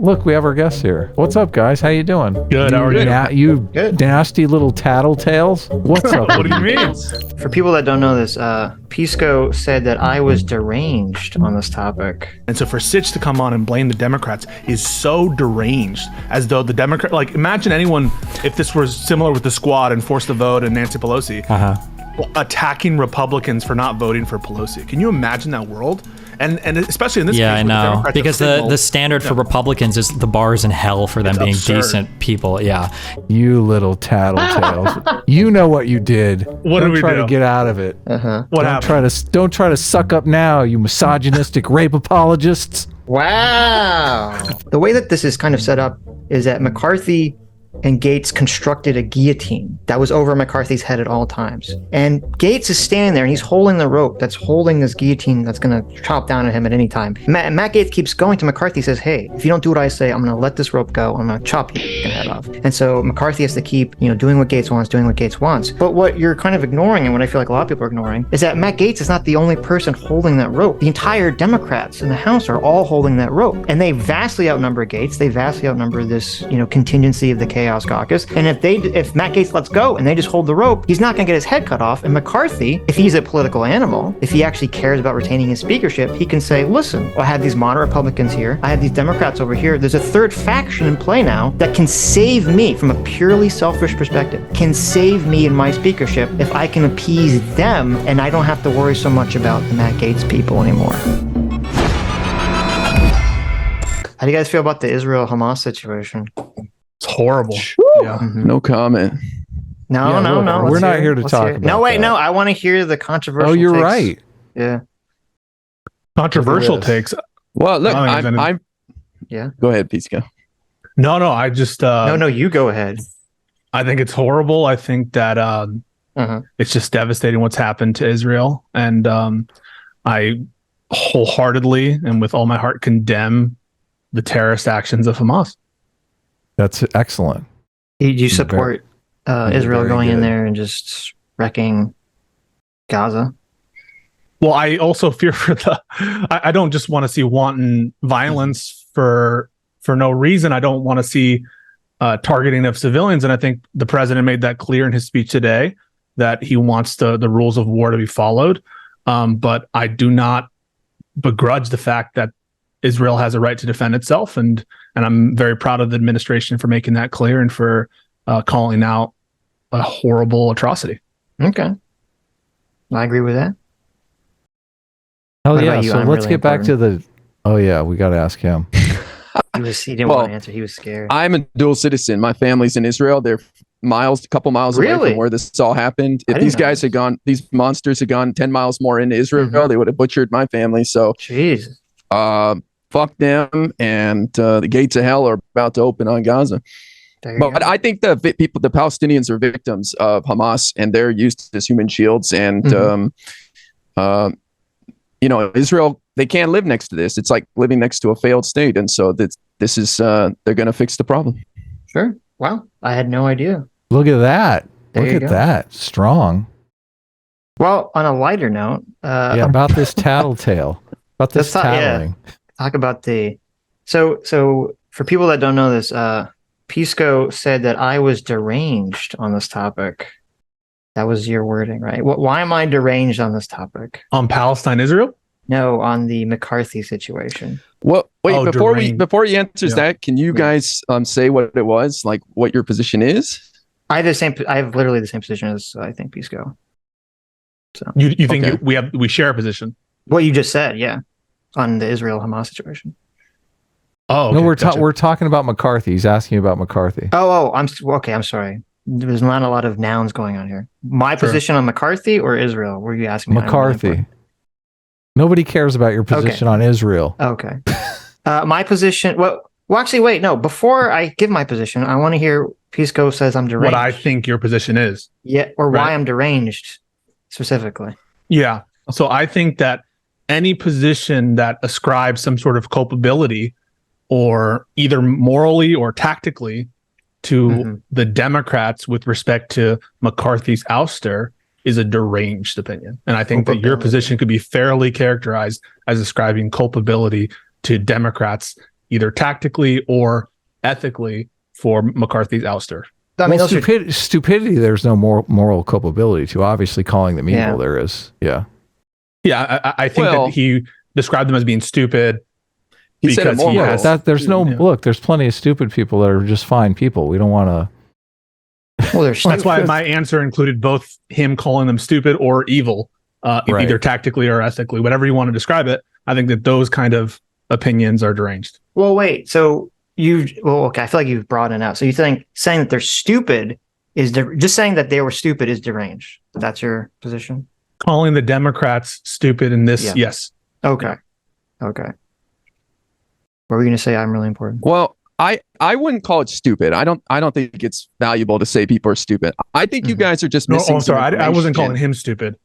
Look, we have our guests here. What's up, guys? How you doing? Good. How are you? You Good. nasty little tattletales. What's up? What do you mean? For people that don't know this, Pisco said that I was deranged on this topic. And so for Sitch to come on and blame the Democrats is so deranged, as though the Democrat, like, imagine anyone, if this was similar with the Squad and Forced to Vote and Nancy Pelosi, attacking Republicans for not voting for Pelosi. Can you imagine that world? And especially in this case, Yeah, I where the know. Democrats Because have the standard for Republicans is the bars in hell for them It's being absurd. decent people. Yeah. You little tattletales. You know what you did. What did Don't we try do? to get out of it. What happened? Don't try to suck up now, you misogynistic rape apologists. Wow. The way that this is kind of set up is that McCarthy and Gates constructed a guillotine that was over McCarthy's head at all times. And Gates is standing there and he's holding the rope that's holding this guillotine that's going to chop down at him at any time. Matt Gates keeps going to McCarthy, says, hey, if you don't do what I say, I'm going to let this rope go. I'm going to chop your head off. And so McCarthy has to keep, doing what Gates wants. But what you're kind of ignoring, and what I feel like a lot of people are ignoring, is that Matt Gates is not the only person holding that rope. The entire Democrats in the House are all holding that rope. And they vastly outnumber Gates. They vastly outnumber this, contingency of the Chaos Caucus. And if Matt Gates lets go and they just hold the rope, he's not going to get his head cut off. And McCarthy, if he's a political animal, if he actually cares about retaining his speakership, he can say, listen, I have these moderate Republicans here. I have these Democrats over here. There's a third faction in play now that can save me from a purely selfish perspective, can save me in my speakership if I can appease them and I don't have to worry so much about the Matt Gates people anymore. How do you guys feel about the Israel-Hamas situation? It's horrible. Yeah. No comment. No. We're not here to talk about No, wait, that. no. I want to hear the controversial Oh, you're takes. right. Yeah. Controversial Yes. takes. Well, look, I don't think I'm. Yeah. Go ahead, Pisco. No, I just. No, you go ahead. I think it's horrible. I think that it's just devastating what's happened to Israel. And I wholeheartedly and with all my heart condemn the terrorist actions of Hamas. That's excellent. You support Israel very going in good. there and just wrecking Gaza? Well, I also fear for I don't just want to see wanton violence for no reason. I don't want to see targeting of civilians. And I think the president made that clear in his speech today that he wants the rules of war to be followed. But I do not begrudge the fact that Israel has a right to defend itself. And I'm very proud of the administration for making that clear and for calling out a horrible atrocity. Okay. I agree with that. Oh, What yeah. about you? So I'm let's really get back to the. Oh, yeah. We got to ask him. He didn't want to answer. He was scared. I'm a dual citizen. My family's in Israel. They're a couple miles away Really? from where this all happened. If didn't these know guys this. these monsters had gone 10 miles more into Israel, they would have butchered my family. So, Jeez. fuck them. And the gates of hell are about to open on Gaza. There you But go. I think the Palestinians are victims of Hamas, and they're used as human shields. And Israel, they can't live next to this. It's like living next to a failed state, and so this is they're going to fix the problem. Sure. Wow. I had no idea. Look at that. There you Look at go. that. Strong. Well, on a lighter note, Yeah, about this tattletale. About this Let's talk- yeah. tattling. talk about the. So for people that don't know this, Pisco said that I was deranged on this topic. That was your wording, right? Why am I deranged on this topic? On Palestine, Israel? No, on the McCarthy situation. Well, wait, Oh, deranged. before he answers Yeah. that, can you guys say what it was, like what your position is? I have literally the same position as I think Pisco. So You think Okay. we share a position? what you just said, yeah, on the Israel-Hamas situation. Oh, No, okay, we're talking about McCarthy. He's asking about McCarthy. I'm sorry. There's not a lot of nouns going on here. My Sure. position on McCarthy or Israel? Were you asking me? McCarthy. Nobody cares about your position on Israel. Okay. My position. Well, actually, wait. No. Before I give my position, I want to hear Pisco says I'm deranged. what I think your position is. Yeah, or Right. why I'm deranged specifically. Yeah. So I think that any position that ascribes some sort of culpability or either morally or tactically to the Democrats with respect to McCarthy's ouster is a deranged opinion. And I think that your Culpability. position could be fairly characterized as ascribing culpability to Democrats either tactically or ethically for McCarthy's ouster. I mean, well, those are, stupidity, there's no moral culpability to. Obviously, calling them evil, Yeah. there is. Yeah. Yeah, I think Well- that he described them as being stupid. He said Because he immoral. has- That there's no Yeah. look. There's plenty of stupid people that are just fine people. We don't want to. well, they're That's why my answer included both him calling them stupid or evil, Right. either tactically or ethically, whatever you want to describe it. I think that those kind of opinions are deranged. Well, wait. So okay. I feel like you've broadened it out. So you think saying that they're stupid is just saying that they were stupid is deranged. That's your position? Calling the Democrats stupid in this, Yeah. yes. Okay. Okay. What were you going to say? I'm really important. Well, I wouldn't call it stupid. I don't think it's valuable to say people are stupid. I think you Mhm. guys are just No, missing. I'm some sorry. I wasn't calling information. him stupid.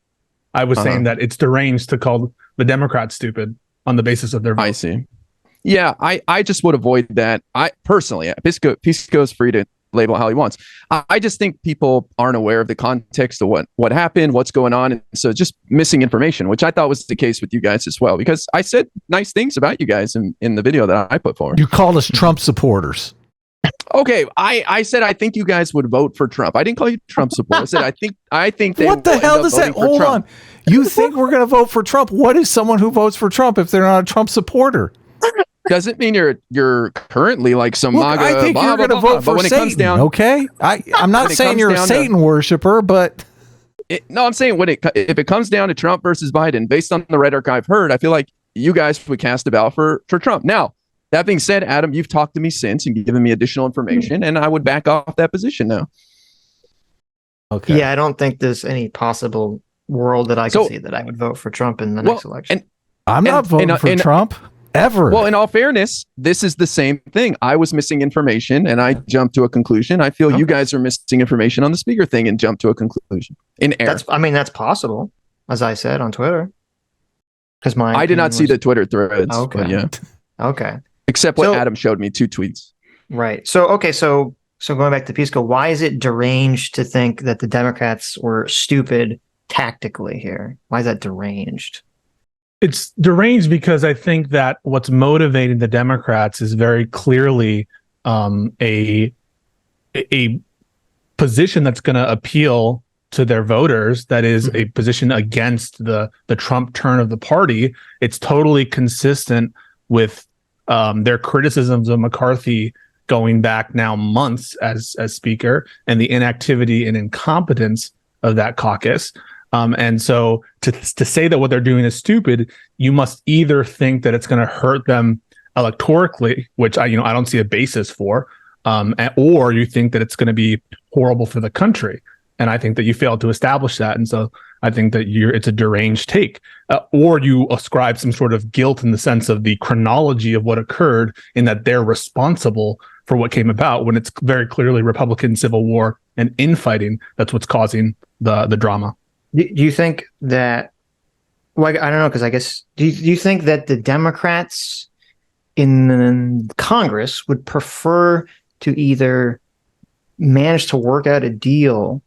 I was saying that it's deranged to call the Democrats stupid on the basis of their vote. I see. Yeah, I just would avoid that. I personally, Pisco's free to label it how he wants. I just think people aren't aware of the context of what happened, what's going on, and so just missing information, which I thought was the case with you guys as well. Because I said nice things about you guys in the video that I put forward. You called us Trump supporters. Okay, I said I think you guys would vote for Trump. I didn't call you Trump supporters. I said I think they What the will hell end up does that? voting for Hold Trump. on. You think we're going to vote for Trump? What is someone who votes for Trump if they're not a Trump supporter? Doesn't mean you're currently like some Look, MAGA. I think blah, you're blah, going to blah, vote but for when Satan. it comes down, Okay, I'm not when it saying comes you're a down to- Satan worshiper, but No, I'm saying if it comes down to Trump versus Biden, based on the rhetoric I've heard, I feel like you guys would cast a ballot for Trump. Now, that being said, Adam, you've talked to me since and given me additional information, and I would back off that position now. okay. Yeah, I don't think there's any possible world that I can So- see that I would vote for Trump in the Well, next election. I'm not voting for Trump ever. Well, in all fairness, this is the same thing. I was missing information, and I jumped to a conclusion. I feel you guys are missing information on the speaker thing and jumped to a conclusion in error. That's possible, as I said on Twitter. Because I did not see the Twitter threads. Okay. But yeah, Okay. except what So- Adam showed me, 2 tweets. Right. So going back to Pisco, why is it deranged to think that the Democrats were stupid tactically here? Why is that deranged? It's deranged because I think that what's motivating the Democrats is very clearly a position that's going to appeal to their voters. That is a position against the Trump turn of the party. It's totally consistent with their criticisms of McCarthy going back now months as speaker, and the inactivity and incompetence of that caucus. And so to say that what they're doing is stupid, you must either think that it's going to hurt them electorally, which I don't see a basis for, or you think that it's going to be horrible for the country. And I think that you failed to establish that. And so I think that it's a deranged take, or you ascribe some sort of guilt in the sense of the chronology of what occurred, in that they're responsible for what came about, when it's very clearly Republican civil war and infighting that's what's causing the drama. Do you think that? Well, I don't know, because I guess do you think that the Democrats in Congress would prefer to either manage to work out a deal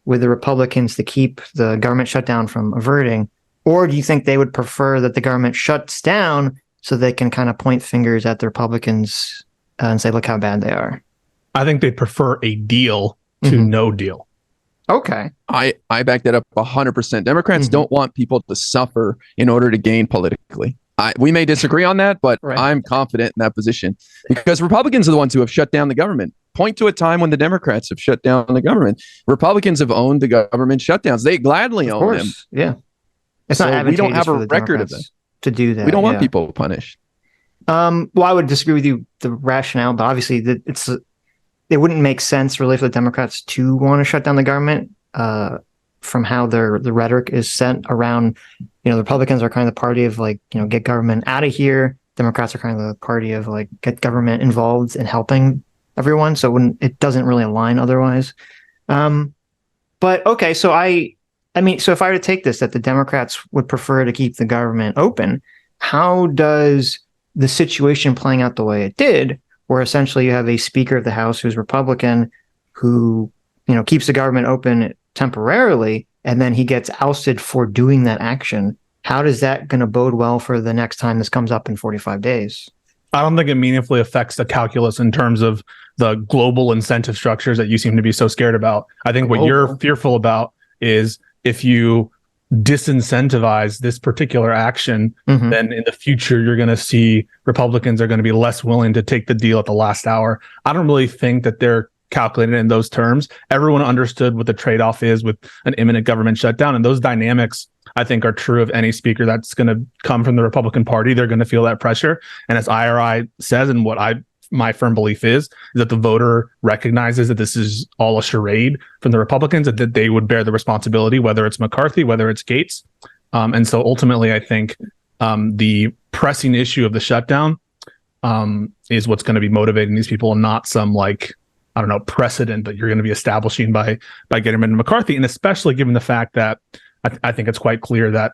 with the Republicans to keep the government shutdown from averting, or do you think they would prefer that the government shuts down so they can kind of point fingers at the Republicans and say, look how bad they are? I think they prefer a deal to no deal. Okay. I back that up 100%. Democrats don't want people to suffer in order to gain politically. We may disagree on that, but Right. I'm confident in that position, because Republicans are the ones who have shut down the government. Point to a time when the Democrats have shut down the government. Republicans have owned the government shutdowns. They gladly Of own them. course. Yeah. It's So not we don't advantageous have a for the record of Democrats to do that. We don't want yeah. people punished. Well, I would disagree with you, the rationale, but obviously it wouldn't make sense really for the Democrats to want to shut down the government from how the rhetoric is sent around. The Republicans are kind of the party of get government out of here. Democrats are kind of the party of get government involved in helping everyone. So it doesn't really align otherwise. But okay, so so if I were to take this that the Democrats would prefer to keep the government open, how does the situation playing out the way it did, where essentially you have a Speaker of the House who's Republican, who keeps the government open temporarily, and then he gets ousted for doing that action? How does that going to bode well for the next time this comes up in 45 days? I don't think it meaningfully affects the calculus in terms of the global incentive structures that you seem to be so scared about. I think what you're fearful about is if you disincentivize this particular action, then in the future, you're going to see Republicans are going to be less willing to take the deal at the last hour. I don't really think that they're calculated in those terms. Everyone understood what the trade-off is with an imminent government shutdown. And those dynamics, I think, are true of any speaker that's going to come from the Republican Party. They're going to feel that pressure. And as IRI says, and what my firm belief is that the voter recognizes that this is all a charade from the Republicans, and that they would bear the responsibility, whether it's McCarthy, whether it's Gates. And so ultimately, I think the pressing issue of the shutdown is what's going to be motivating these people, and not some precedent that you're going to be establishing by getting rid of McCarthy. And especially given the fact that I think it's quite clear that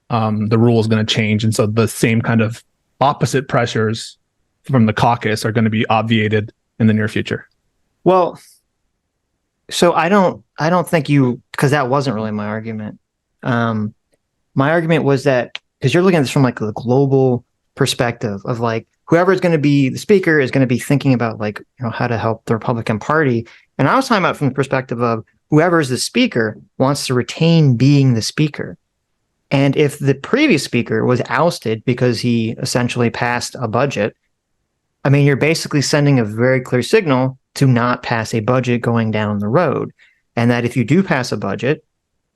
the rule is going to change. And so the same kind of opposite pressures from the caucus are going to be obviated in the near future. Well, so I don't think because that wasn't really my argument. My argument was that, because you're looking at this from like the global perspective of like, whoever is going to be the speaker is going to be thinking about like, how to help the Republican Party. And I was talking about from the perspective of whoever is the speaker wants to retain being the speaker. And if the previous speaker was ousted because he essentially passed a budget, I mean, you're basically sending a very clear signal to not pass a budget going down the road. And that if you do pass a budget,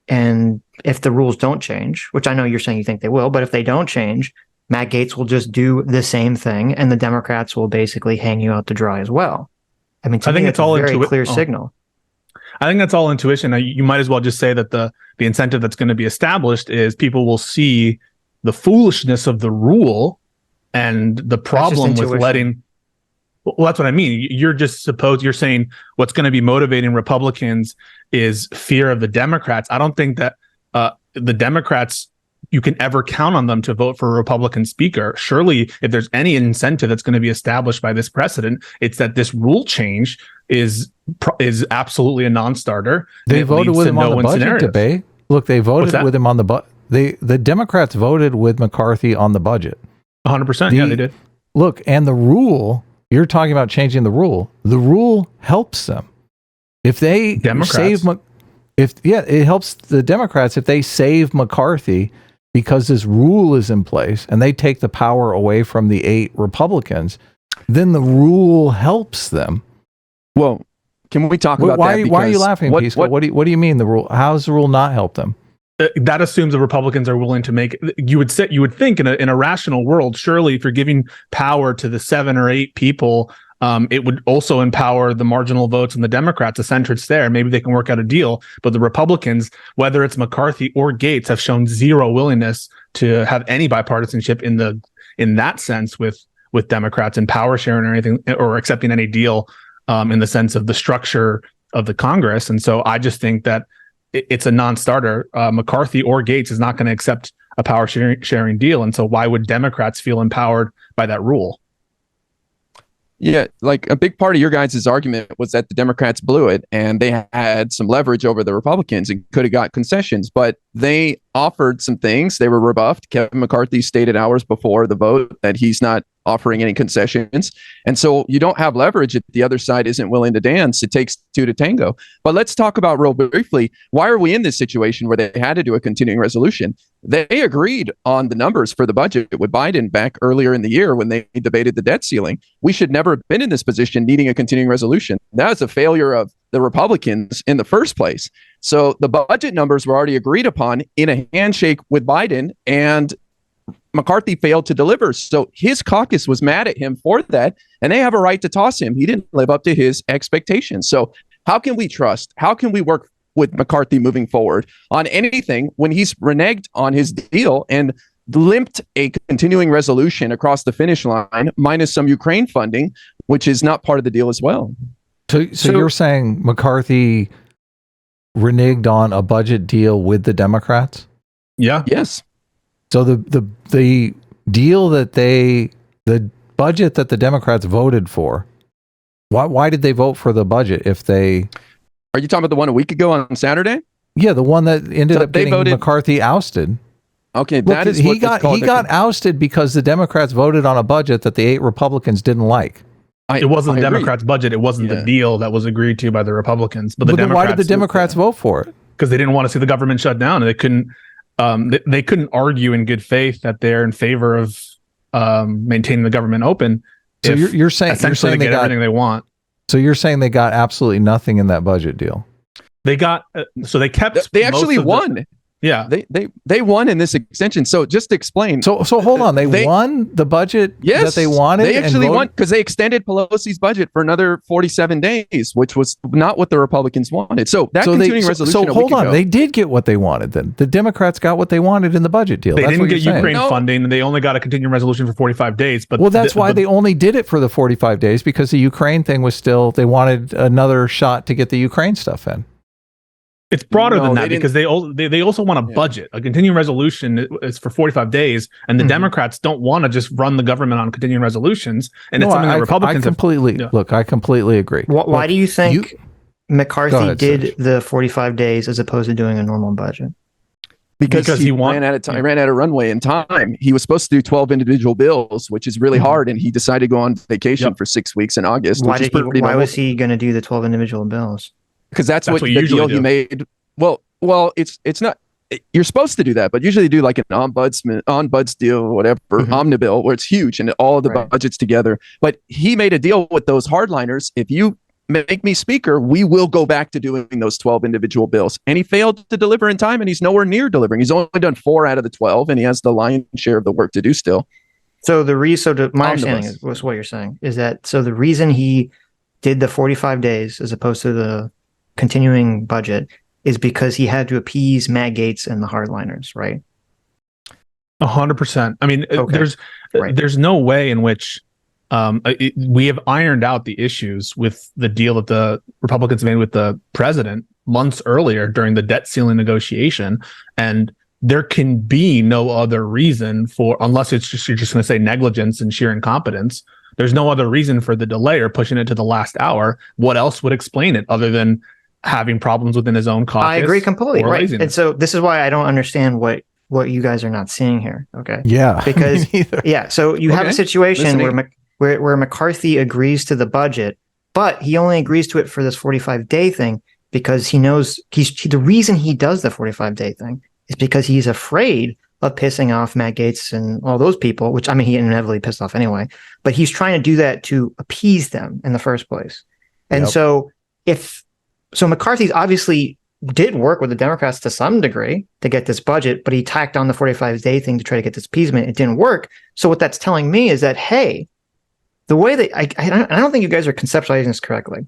and if the rules don't change, which I know you're saying you think they will, but if they don't change, Matt Gaetz will just do the same thing, and the Democrats will basically hang you out to dry as well. I mean, I think it's all a very clear signal. I think that's all intuition. You might as well just say that the incentive that's going to be established is people will see the foolishness of the rule and the problem with letting. Well, that's what I mean. You're saying what's going to be motivating Republicans is fear of the Democrats. I don't think that the Democrats, you can ever count on them to vote for a Republican speaker. Surely, if there's any incentive that's going to be established by this precedent, it's that this rule change is absolutely a non-starter. They voted with him on the budget debate. Look, they voted with him on the Democrats voted with McCarthy on the budget. 100%. Yeah, they did. Look, and the rule, you're talking about changing the rule. The rule helps them. If they it helps the Democrats if they save McCarthy because this rule is in place and they take the power away from the 8 Republicans, then the rule helps them. Well, can we talk about that? Why are you laughing, Pisco? What do you mean the rule? How does the rule not help them? That assumes the Republicans are willing to make. You would think in a rational world, surely if you're giving power to the 7 or 8 people, it would also empower the marginal votes and the Democrats, the centrists there. Maybe they can work out a deal. But the Republicans, whether it's McCarthy or Gates, have shown zero willingness to have any bipartisanship in that sense with Democrats and power sharing or anything, or accepting any deal in the sense of the structure of the Congress. And so I just think that it's a non-starter. McCarthy or Gates is not going to accept a power sharing deal. And so why would Democrats feel empowered by that rule? Yeah, like a big part of your guys' argument was that the Democrats blew it and they had some leverage over the Republicans and could have got concessions, but they offered some things. They were rebuffed. Kevin McCarthy stated hours before the vote that he's not offering any concessions. And so you don't have leverage if the other side isn't willing to dance. It takes 2 to tango. But let's talk about real briefly, why are we in this situation where they had to do a continuing resolution? They agreed on the numbers for the budget with Biden back earlier in the year when they debated the debt ceiling. We should never have been in this position needing a continuing resolution. That was a failure of the Republicans in the first place. So the budget numbers were already agreed upon in a handshake with Biden, and McCarthy failed to deliver. So his caucus was mad at him for that, and they have a right to toss him. He didn't live up to his expectations. So how can we trust? How can we work with McCarthy moving forward on anything when he's reneged on his deal and limped a continuing resolution across the finish line, minus some Ukraine funding, which is not part of the deal as well? So you're saying McCarthy reneged on a budget deal with the Democrats? Yeah. Yes. So the deal that the budget that the Democrats voted for, why did they vote for the budget if they... Are you talking about the one a week ago on Saturday? Yeah, the one that ended up getting McCarthy ousted. Okay, Look, that is he what it's got called. he got ousted because the Democrats voted on a budget that the 8 Republicans didn't like. It wasn't the I agree. Democrats' budget. It wasn't the Yeah. deal that was agreed to by the Republicans. But But then why did the Democrats vote for it? Because they didn't want to see the government shut down, and they couldn't. They couldn't argue in good faith that they're in favor of maintaining the government open. So you're saying essentially they get everything they want. So you're saying they got absolutely nothing in that budget deal. They got so they kept. They actually won. Yeah, they won in this extension. So just to explain. So hold on, they won the budget that they wanted. They actually won because they extended Pelosi's budget for another 47 days, which was not what the Republicans wanted. So that continuing resolution. So hold on, they did get what they wanted. Then the Democrats got what they wanted in the budget deal. They That's didn't what get you're Ukraine saying. funding, and they only got a continuing resolution for 45 days. But well, that's why they only did it for the 45 days because the Ukraine thing was still. They wanted another shot to get the Ukraine stuff in. It's broader than that because they also want a budget. A continuing resolution is for 45 days, and the Democrats don't want to just run the government on continuing resolutions. And it's something that Republicans I completely agree. Why do you think McCarthy did the 45 days as opposed to doing a normal budget? Because he ran out of time. Ran out of runway and time. He was supposed to do 12 individual bills, which is really hard, and he decided to go on vacation for 6 weeks in August. Why was he going to do the 12 individual bills? Because that's what the deal he made. Well, it's not. You're supposed to do that, but usually do like an ombuds deal or whatever, omnibill, where it's huge and all of the budgets together. But he made a deal with those hardliners. If you make me speaker, we will go back to doing those 12 individual bills. And he failed to deliver in time, and he's nowhere near delivering. He's only done 4 out of the 12, and he has the lion's share of the work to do still. So my understanding was what you're saying is that the reason he did the 45 days as opposed to the continuing budget is because he had to appease Matt Gaetz and the hardliners, right? 100%. I mean, there's no way in which we have ironed out the issues with the deal that the Republicans made with the president months earlier during the debt ceiling negotiation, and there can be no other reason unless you're just going to say negligence and sheer incompetence. There's no other reason for the delay or pushing it to the last hour. What else would explain it other than having problems within his own caucus? I agree completely. Right. Laziness. And so this is why I don't understand what you guys are not seeing here. Okay. Yeah. Because so you have a situation where McCarthy agrees to the budget, but he only agrees to it for this 45-day thing because he knows the reason he does the 45-day thing is because he's afraid of pissing off Matt Gaetz and all those people, which, I mean, he inevitably pissed off anyway, but he's trying to do that to appease them in the first place. And so McCarthy's obviously did work with the Democrats to some degree to get this budget, but he tacked on the 45-day thing to try to get this appeasement. It didn't work. So what that's telling me is that, hey, the way that I don't think you guys are conceptualizing this correctly.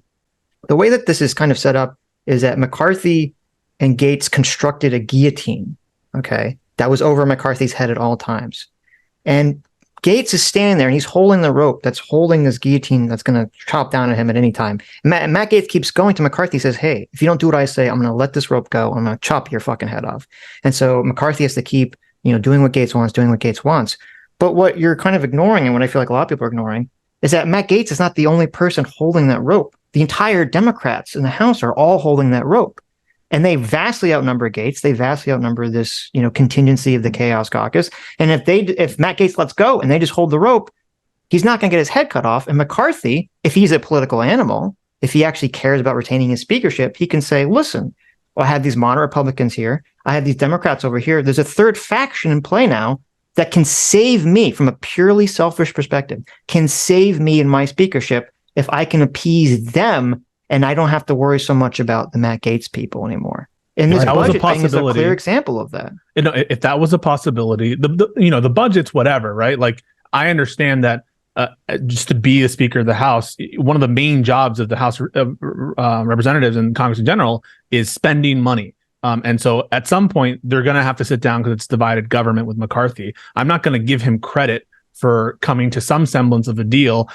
The way that this is kind of set up is that McCarthy and Gaetz constructed a guillotine, okay, that was over McCarthy's head at all times. And Gaetz is standing there and he's holding the rope that's holding this guillotine that's going to chop down at him at any time. And Matt Gaetz keeps going to McCarthy, says, hey, if you don't do what I say, I'm going to let this rope go. I'm going to chop your fucking head off. And so McCarthy has to keep, doing what Gaetz wants. But what you're kind of ignoring, and what I feel like a lot of people are ignoring, is that Matt Gaetz is not the only person holding that rope. The entire Democrats in the House are all holding that rope. And they vastly outnumber Gaetz. They vastly outnumber this, contingency of the Chaos Caucus. And if Matt Gaetz lets go and they just hold the rope, he's not going to get his head cut off. And McCarthy, if he's a political animal, if he actually cares about retaining his speakership, he can say, listen, I have these moderate Republicans here. I have these Democrats over here. There's a third faction in play now that can save me from a purely selfish perspective, can save me in my speakership if I can appease them and I don't have to worry so much about the Matt Gaetz people anymore. And this budget thing is a clear example of that. If that was a possibility, the budget's whatever, right? Like, I understand that just to be the Speaker of the House, one of the main jobs of the House of Representatives and Congress in general is spending money. And so at some point, they're going to have to sit down because it's divided government with McCarthy. I'm not going to give him credit for coming to some semblance of a deal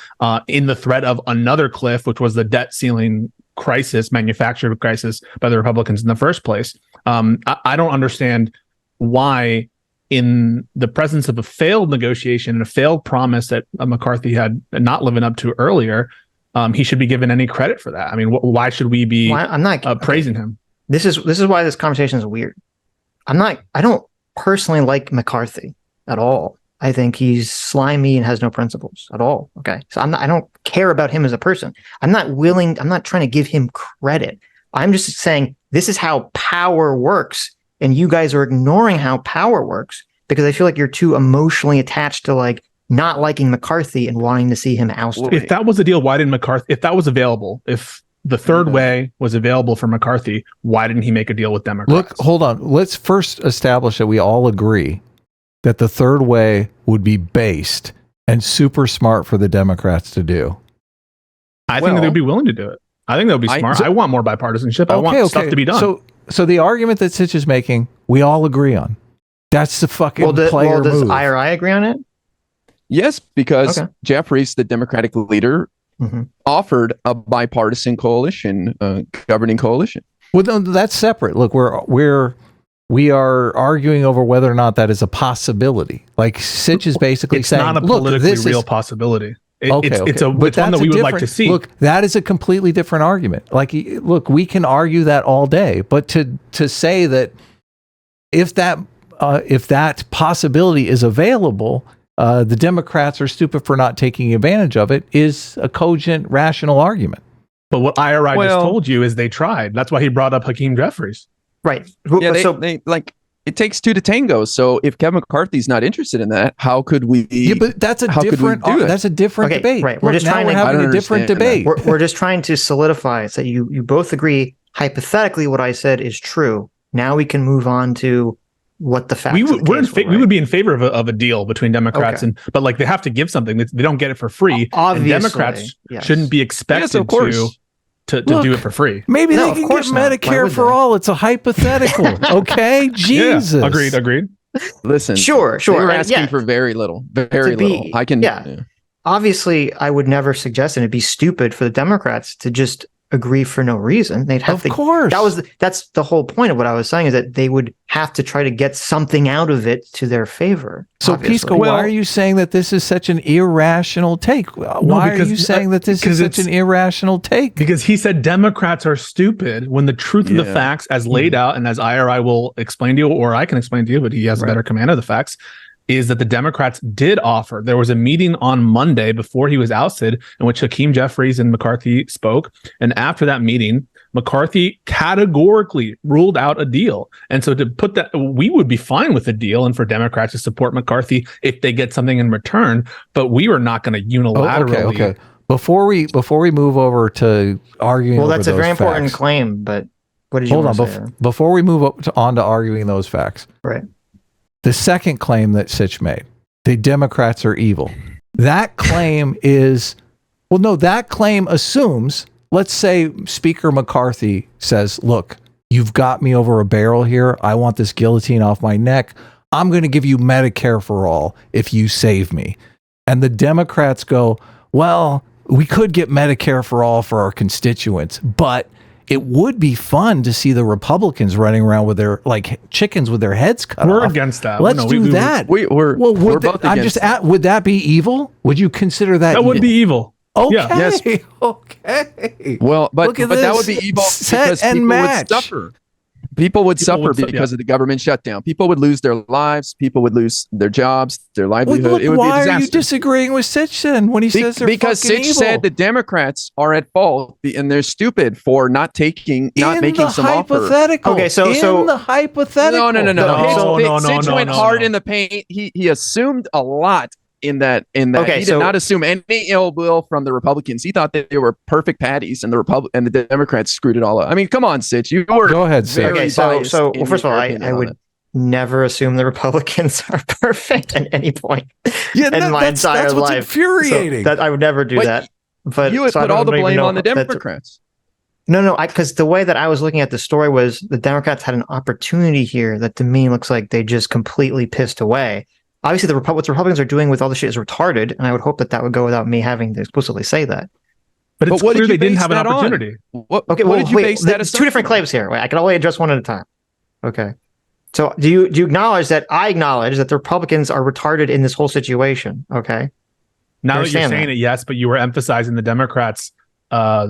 in the threat of another cliff, which was the debt ceiling crisis, manufactured crisis by the Republicans in the first place. I don't understand why, in the presence of a failed negotiation and a failed promise that McCarthy had not living up to earlier, he should be given any credit for that. I mean, why should we be praising him? This is why this conversation is weird. I don't personally like McCarthy at all. I think he's slimy and has no principles at all. Okay. So I don't care about him as a person. I'm not trying to give him credit. I'm just saying this is how power works. And you guys are ignoring how power works because I feel like you're too emotionally attached to like not liking McCarthy and wanting to see him ousted. If that was the deal, why didn't McCarthy, if that was available, if the third way was available for McCarthy, why didn't he make a deal with Democrats? Look, hold on. Let's first establish that we all agree that the third way would be based and super smart for the Democrats to do. I think they'd be willing to do it. I think that would be smart. I want more bipartisanship. I want stuff to be done. So the argument that Sitch is making, we all agree on. That's the fucking player does move. IRI agree on it? Yes, because Jeffries, the Democratic leader, offered a bipartisan coalition, governing coalition. Well, no, that's separate. Look, we are arguing over whether or not that is a possibility. Like Sitch is basically saying, it's not a politically real possibility. It's one that we would like to see. Look, that is a completely different argument. Like, look, we can argue that all day, but to say that if that possibility is available, the Democrats are stupid for not taking advantage of it is a cogent, rational argument. But what IRI just told you is they tried. That's why he brought up Hakeem Jeffries. Right. Yeah, they it takes two to tango. So if Kevin McCarthy's not interested in that, how could we? Yeah, but that's a different. That's a different debate. Right. We're just having a different debate. We're just trying to solidify it so you both agree hypothetically what I said is true. Now we can move on to what the facts. We would be in favor of a deal between Democrats but like they have to give something. They don't get it for free. Obviously, and Democrats shouldn't be expected to do it for free. Maybe they can get Medicare for all. It's a hypothetical. Okay, Jesus. Yeah, agreed. Listen, sure. They were asking for very little. I can. Yeah. Obviously, I would never suggest, and it'd be stupid for the Democrats to just agree for no reason. They'd have to. Of course. That's the whole point of what I was saying is that they would have to try to get something out of it to their favor. So, Pisco, why are you saying that this is such an irrational take? Why are you saying that this is such an irrational take? Because he said Democrats are stupid when the truth of the facts, as laid out and as IRI will explain to you, or I can explain to you, but he has a better command of the facts, is that the Democrats did offer. There was a meeting on Monday before he was ousted in which Hakeem Jeffries and McCarthy spoke. And after that meeting, McCarthy categorically ruled out a deal. And so to put that, we would be fine with a deal and for Democrats to support McCarthy if they get something in return, but we were not going to unilaterally. Okay. Before we move over to arguing, that's a very important claim. But what did you want to say? Before we move on to arguing those facts, right? The second claim that Sitch made, the Democrats are evil. That claim that claim assumes, let's say Speaker McCarthy says, look, you've got me over a barrel here. I want this guillotine off my neck. I'm going to give you Medicare for all if you save me. And the Democrats go, well, we could get Medicare for all for our constituents, but it would be fun to see the Republicans running around with their like chickens with their heads cut off. We're against that. Let's do that. We're both against that. Would that be evil? Would you consider that? That would be evil. Okay. Yeah. Yes. Okay. Well, but that would be evil because people would suffer. People would suffer because of the government shutdown. People would lose their lives. People would lose their jobs, their livelihood. Look, it would be a disaster. Why are you disagreeing with Sitch then when he says they're because fucking Sitch evil? said the Democrats are at fault and they're stupid for not making some offer. Okay, so in the hypothetical. No. Sitch went hard in the paint. He assumed a lot in that. Okay, he did not assume any ill will from the Republicans. He thought that they were perfect patties, and the Democrats screwed it all up. I mean, come on, Sitch. You were go ahead, Sitch. Okay, so first of all, I would never assume the Republicans are perfect at any point in my entire that's what's life. Infuriating. So I would never do that. But you would put all the blame on the Democrats. No, because the way that I was looking at the story was the Democrats had an opportunity here that to me looks like they just completely pissed away. Obviously, what the Republicans are doing with all this shit is retarded, and I would hope that would go without me having to explicitly say that. But it's clear they didn't have an opportunity. What did you base that? There's two different claims here. Wait, I can only address one at a time. Okay. So do you acknowledge that I acknowledge that the Republicans are retarded in this whole situation? Okay. Now that you're saying it, yes, but you were emphasizing the Democrats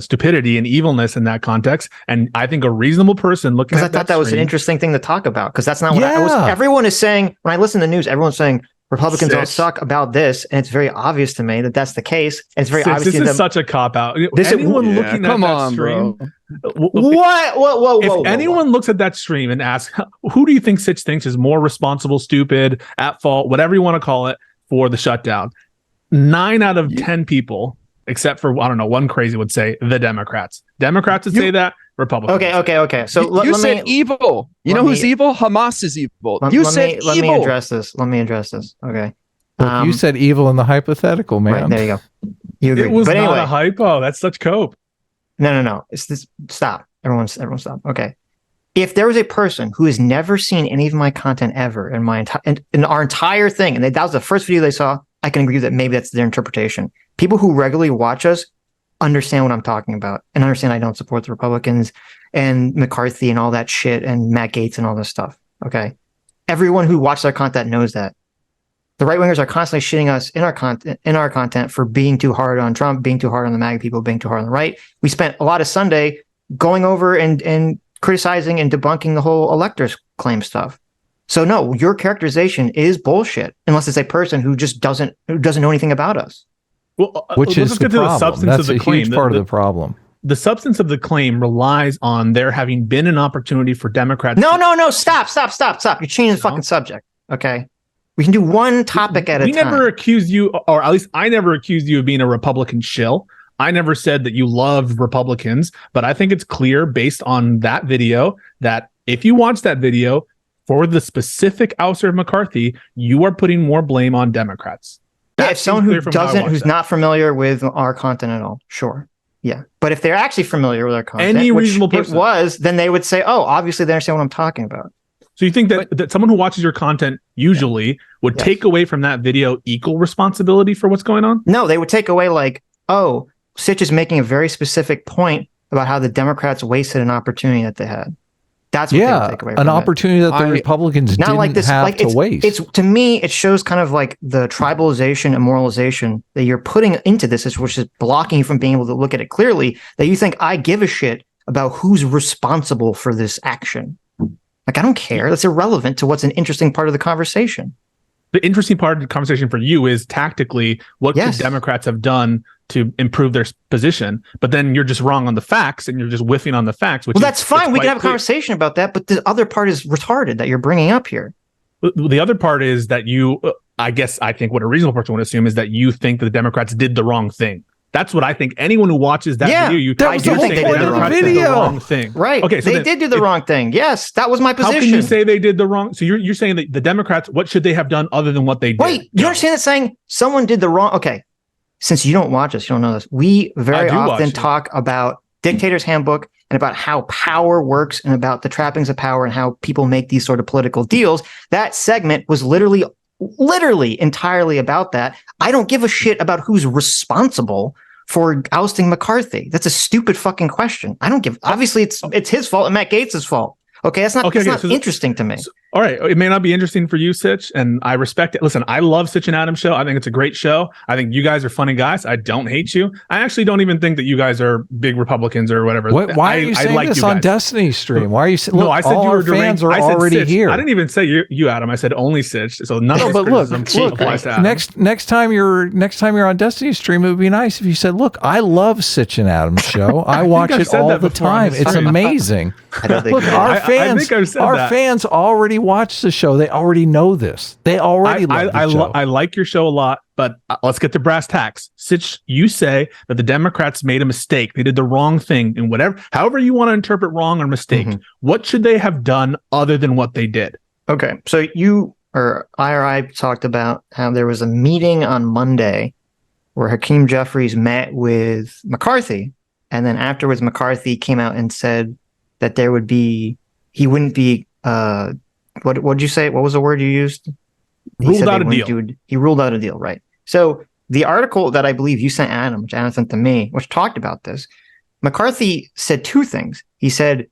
stupidity and evilness in that context. And I think a reasonable person looking at because I thought that was an interesting thing to talk about, because that's not what I was. Yeah. Everyone is saying when I listen to the news, everyone's saying Republicans all Sitch. suck about this, and it's very obvious to me that that's the case. And it's very Sitch, obvious this to is them. such a cop out. This is- Anyone Yeah, looking come at that on, stream, bro. What? Whoa! if anyone looks at that stream and asks, who do you think Sitch thinks is more responsible, stupid, at fault, whatever you want to call it, for the shutdown? 9 out of 10 people, except for, I don't know, one crazy would say the Democrats. Democrats would say that. Republicans. Okay. So You let said me evil. You let know who's me- evil? Hamas is evil. let, You let said me, let evil. me address this. Let me address this. Okay. Look, you said evil in the hypothetical, man. Right, there you go. You agree. It was but not anyway, a hypo. That's such cope. No. It's this. Stop. Everyone stop. Okay. If there was a person who has never seen any of my content ever in my entire in our entire thing, and that was the first video they saw, I can agree that maybe that's their interpretation. People who regularly watch us understand what I'm talking about and understand I don't support the Republicans and McCarthy and all that shit and Matt Gaetz and all this stuff. Okay. Everyone who watches our content knows that. The right wingers are constantly shitting us in our content for being too hard on Trump, being too hard on the MAGA people, being too hard on the right. We spent a lot of Sunday going over and criticizing and debunking the whole electors claim stuff. So no, your characterization is bullshit unless it's a person who just doesn't know anything about us. Well, Which let's is just the get to the problem. substance That's of the a claim. huge part of the problem. The substance of the claim relies on there having been an opportunity for Democrats. No. Stop. You're changing the fucking subject. Okay. We can do one topic at a time. We never accused you, or at least I never accused you of being a Republican shill. I never said that you love Republicans, but I think it's clear based on that video that if you watch that video for the specific ouster of McCarthy, you are putting more blame on Democrats. Yeah, That if someone seems who clear from how I doesn't, watched who's that. not familiar with our content at all, sure. Yeah. But if they're actually familiar with our content, Any which reasonable person. it was, then they would say, oh, obviously they understand what I'm talking about. So you think that someone who watches your content usually would Yes. take away from that video equal responsibility for what's going on? No, they would take away like, oh, Sitch is making a very specific point about how the Democrats wasted an opportunity that they had. That's what they would take away from an it. opportunity that the Republicans Not didn't like this, have like to waste. It's to me, it shows kind of like the tribalization and moralization that you're putting into this, which is blocking you from being able to look at it clearly. That you think I give a shit about who's responsible for this action. Like I don't care. That's irrelevant to what's an interesting part of the conversation. The interesting part of the conversation for you is tactically what Yes. could Democrats have done to improve their position, but then you're just wrong on the facts and you're just whiffing on the facts. Which Well, is- that's fine. it's We quite can have a clear. conversation about that, but the other part is retarded that you're bringing up here. The other part is that you, I think what a reasonable person would assume is that you think that the Democrats did the wrong thing. That's what I think. Anyone who watches that Yeah, video, that was the whole think point of the Democrats did video. wrong thing. Right. Okay. So they then did do the if- wrong thing. Yes, that was my position. How can you say they did the wrong? So you're saying that the Democrats, what should they have done other than what they did? Wait, you understand that saying someone did the wrong? Okay, since you don't watch us, you don't know this. We very I do watch often it. talk about Dictator's Handbook and about how power works and about the trappings of power and how people make these sort of political deals. That segment was literally entirely about that. I don't give a shit about who's responsible for ousting McCarthy. That's a stupid fucking question. I don't give. Obviously, it's his fault and Matt Gaetz' fault. Okay, that's not so interesting to me. All right. It may not be interesting for you, Sitch, and I respect it. Listen, I love Sitch and Adam's show. I think it's a great show. I think you guys are funny guys. I don't hate you. I actually don't even think that you guys are big Republicans or whatever. Why are you saying like this you on guys. Destiny stream? Why are you saying? No, I said all you were our fans deranged. are I said already Sitch. here. I didn't even say you, Adam. I said only Sitch. So none No, of but this look, criticism applies to Adam. next time you're on Destiny stream, it would be nice if you said, "Look, I love Sitch and Adam's show. I watch I've it said all that the before on time. the It's stream." amazing." I don't think Look, you our are. I fans, think I've said our that. fans already watch the show. They already know this. They already love the show. I like your show a lot, but let's get to brass tacks. Sitch, you say that the Democrats made a mistake. They did the wrong thing, and however you want to interpret wrong or mistake, what should they have done other than what they did? Okay, so you or IRI talked about how there was a meeting on Monday where Hakeem Jeffries met with McCarthy, and then afterwards McCarthy came out and said that he wouldn't be what did you say? What was the word you used? Ruled out a deal. He ruled out a deal, right? So the article that I believe you sent Adam, which Adam sent to me, which talked about this, McCarthy said two things. He said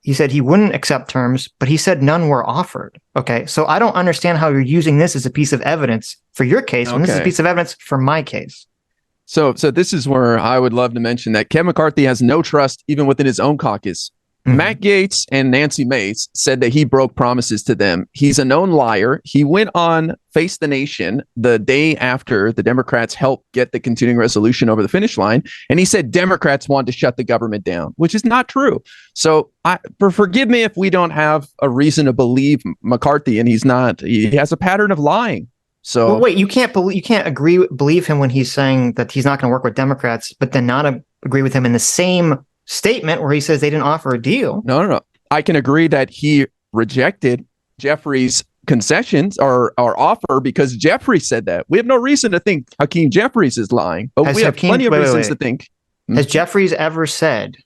he wouldn't accept terms, but he said none were offered. Okay, so I don't understand how you're using this as a piece of evidence for your case when this is a Okay. piece of evidence for my case. So this is where I would love to mention that Kevin McCarthy has no trust even within his own caucus. Matt Gaetz and Nancy Mace said that he broke promises to them. He's a known liar. He went on Face the Nation the day after the Democrats helped get the continuing resolution over the finish line, and he said Democrats want to shut the government down, which is not true. So forgive me if we don't have a reason to believe McCarthy, and he has a pattern of lying. So well, wait, you can't believe him when he's saying that he's not going to work with Democrats, but then not agree with him in the same statement where he says they didn't offer a deal. No. I can agree that he rejected Jeffries' concessions or offer because Jeffries said that. We have no reason to think Hakeem Jeffries is lying, but we have plenty of reasons to think. Has Jeffries ever said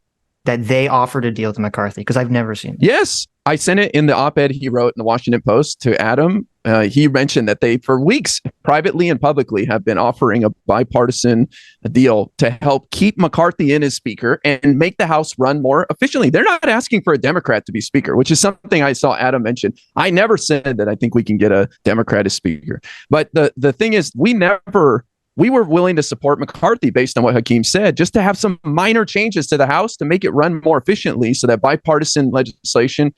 that they offered a deal to McCarthy? Because I've never seen it. Yes, I sent it in the op-ed he wrote in the Washington Post to Adam. He mentioned that they, for weeks, privately and publicly, have been offering a bipartisan deal to help keep McCarthy in as speaker and make the House run more efficiently. They're not asking for a Democrat to be speaker, which is something I saw Adam mention. I never said that I think we can get a Democrat as speaker. But the thing is, we were willing to support McCarthy based on what Hakeem said, just to have some minor changes to the House to make it run more efficiently so that bipartisan legislation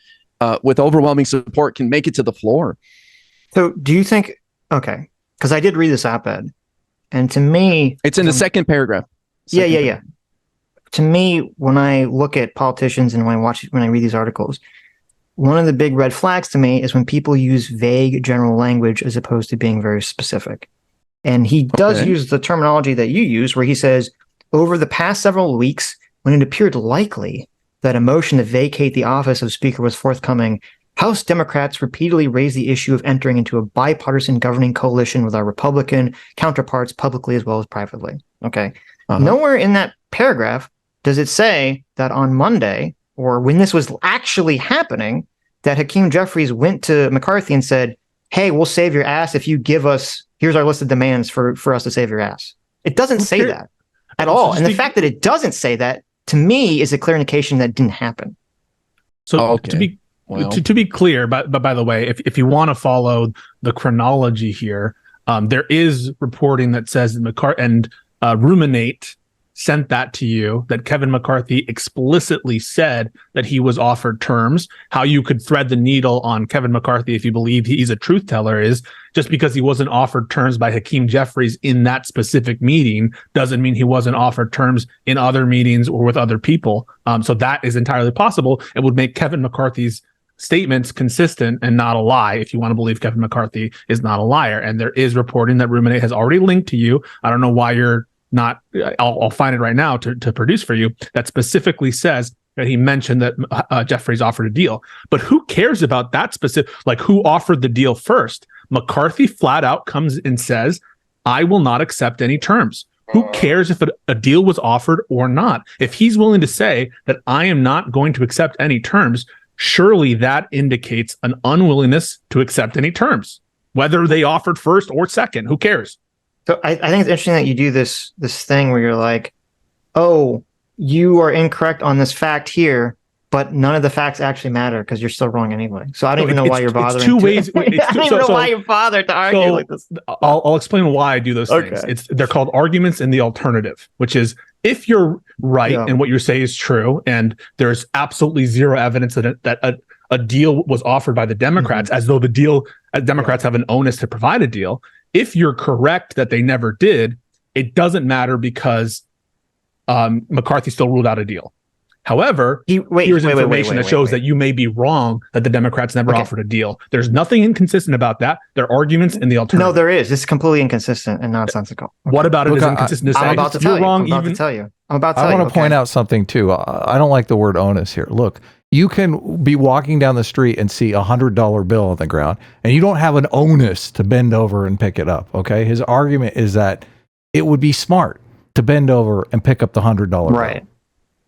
with overwhelming support can make it to the floor. So do you think, okay, because I did read this op-ed, and to me... It's in the second paragraph. Yeah. To me, when I look at politicians and when I read these articles, one of the big red flags to me is when people use vague general language as opposed to being very specific. And he does use the terminology that you use, where he says, over the past several weeks, when it appeared likely that a motion to vacate the office of Speaker was forthcoming, House Democrats repeatedly raised the issue of entering into a bipartisan governing coalition with our Republican counterparts publicly as well as privately. Okay. Nowhere in that paragraph does it say that on Monday, or when this was actually happening, that Hakeem Jeffries went to McCarthy and said, hey, we'll save your ass if you give us, here's our list of demands for us to save your ass. It doesn't say that at all. And the fact that it doesn't say that, to me, is a clear indication that didn't happen. So to be clear, but by the way, if you want to follow the chronology here, there is reporting that says that McCarthy and Ruminate sent that to you, that Kevin McCarthy explicitly said that he was offered terms. How you could thread the needle on Kevin McCarthy if you believe he's a truth teller is just because he wasn't offered terms by Hakeem Jeffries in that specific meeting doesn't mean he wasn't offered terms in other meetings or with other people. So that is entirely possible. It would make Kevin McCarthy's statements consistent and not a lie if you want to believe Kevin McCarthy is not a liar. And there is reporting that Ruminate has already linked to you. I don't know why you're not, I'll find it right now to produce for you, that specifically says that he mentioned that Jeffries offered a deal. But who cares about that specific, like who offered the deal first? McCarthy flat out comes and says, I will not accept any terms. Who cares if a deal was offered or not? If he's willing to say that I am not going to accept any terms, surely that indicates an unwillingness to accept any terms, whether they offered first or second. Who cares? So I think it's interesting that you do this thing where you're like, oh, you are incorrect on this fact here, but none of the facts actually matter because you're still wrong anyway. So I don't even know why you're bothering. It's two ways. I don't even know why you bothered to argue like this. I'll explain why I do those things. They're called arguments in the alternative, which is if you're right and what you say is true, and there's absolutely zero evidence that a deal was offered by the Democrats, as though Democrats have an onus to provide a deal. If you're correct that they never did, it doesn't matter because McCarthy still ruled out a deal. However, here's information that shows that you may be wrong, that the Democrats never offered a deal. There's nothing inconsistent about that. There are arguments in the alternative. No, there is. It's completely inconsistent and nonsensical. Okay. What about it is inconsistent to say? I'm about to tell you. I'm about to tell you. I want to point out something too. I don't like the word onus here. Look, you can be walking down the street and see $100 bill on the ground, and you don't have an onus to bend over and pick it up. Okay. His argument is that it would be smart to bend over and pick up the $100 bill. Right.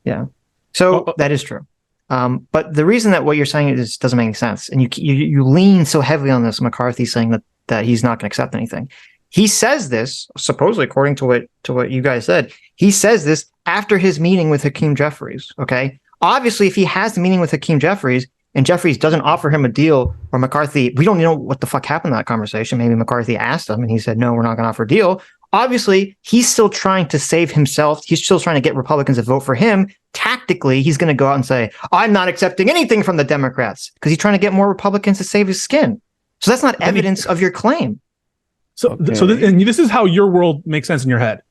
Yeah. So that is true. But the reason that what you're saying is doesn't make any sense, and you lean so heavily on this McCarthy saying that he's not going to accept anything. He says this, supposedly according to what you guys said, he says this after his meeting with Hakeem Jeffries. Okay. Obviously, if he has the meeting with Hakeem Jeffries and Jeffries doesn't offer him a deal, or McCarthy, we don't know what the fuck happened in that conversation. Maybe McCarthy asked him and he said, no, we're not going to offer a deal. obviously he's still trying to save himself. He's still trying to get Republicans to vote for him. Tactically, he's going to go out and say, I'm not accepting anything from the Democrats, because he's trying to get more Republicans to save his skin. So that's not evidence of your claim. And this is how your world makes sense in your head.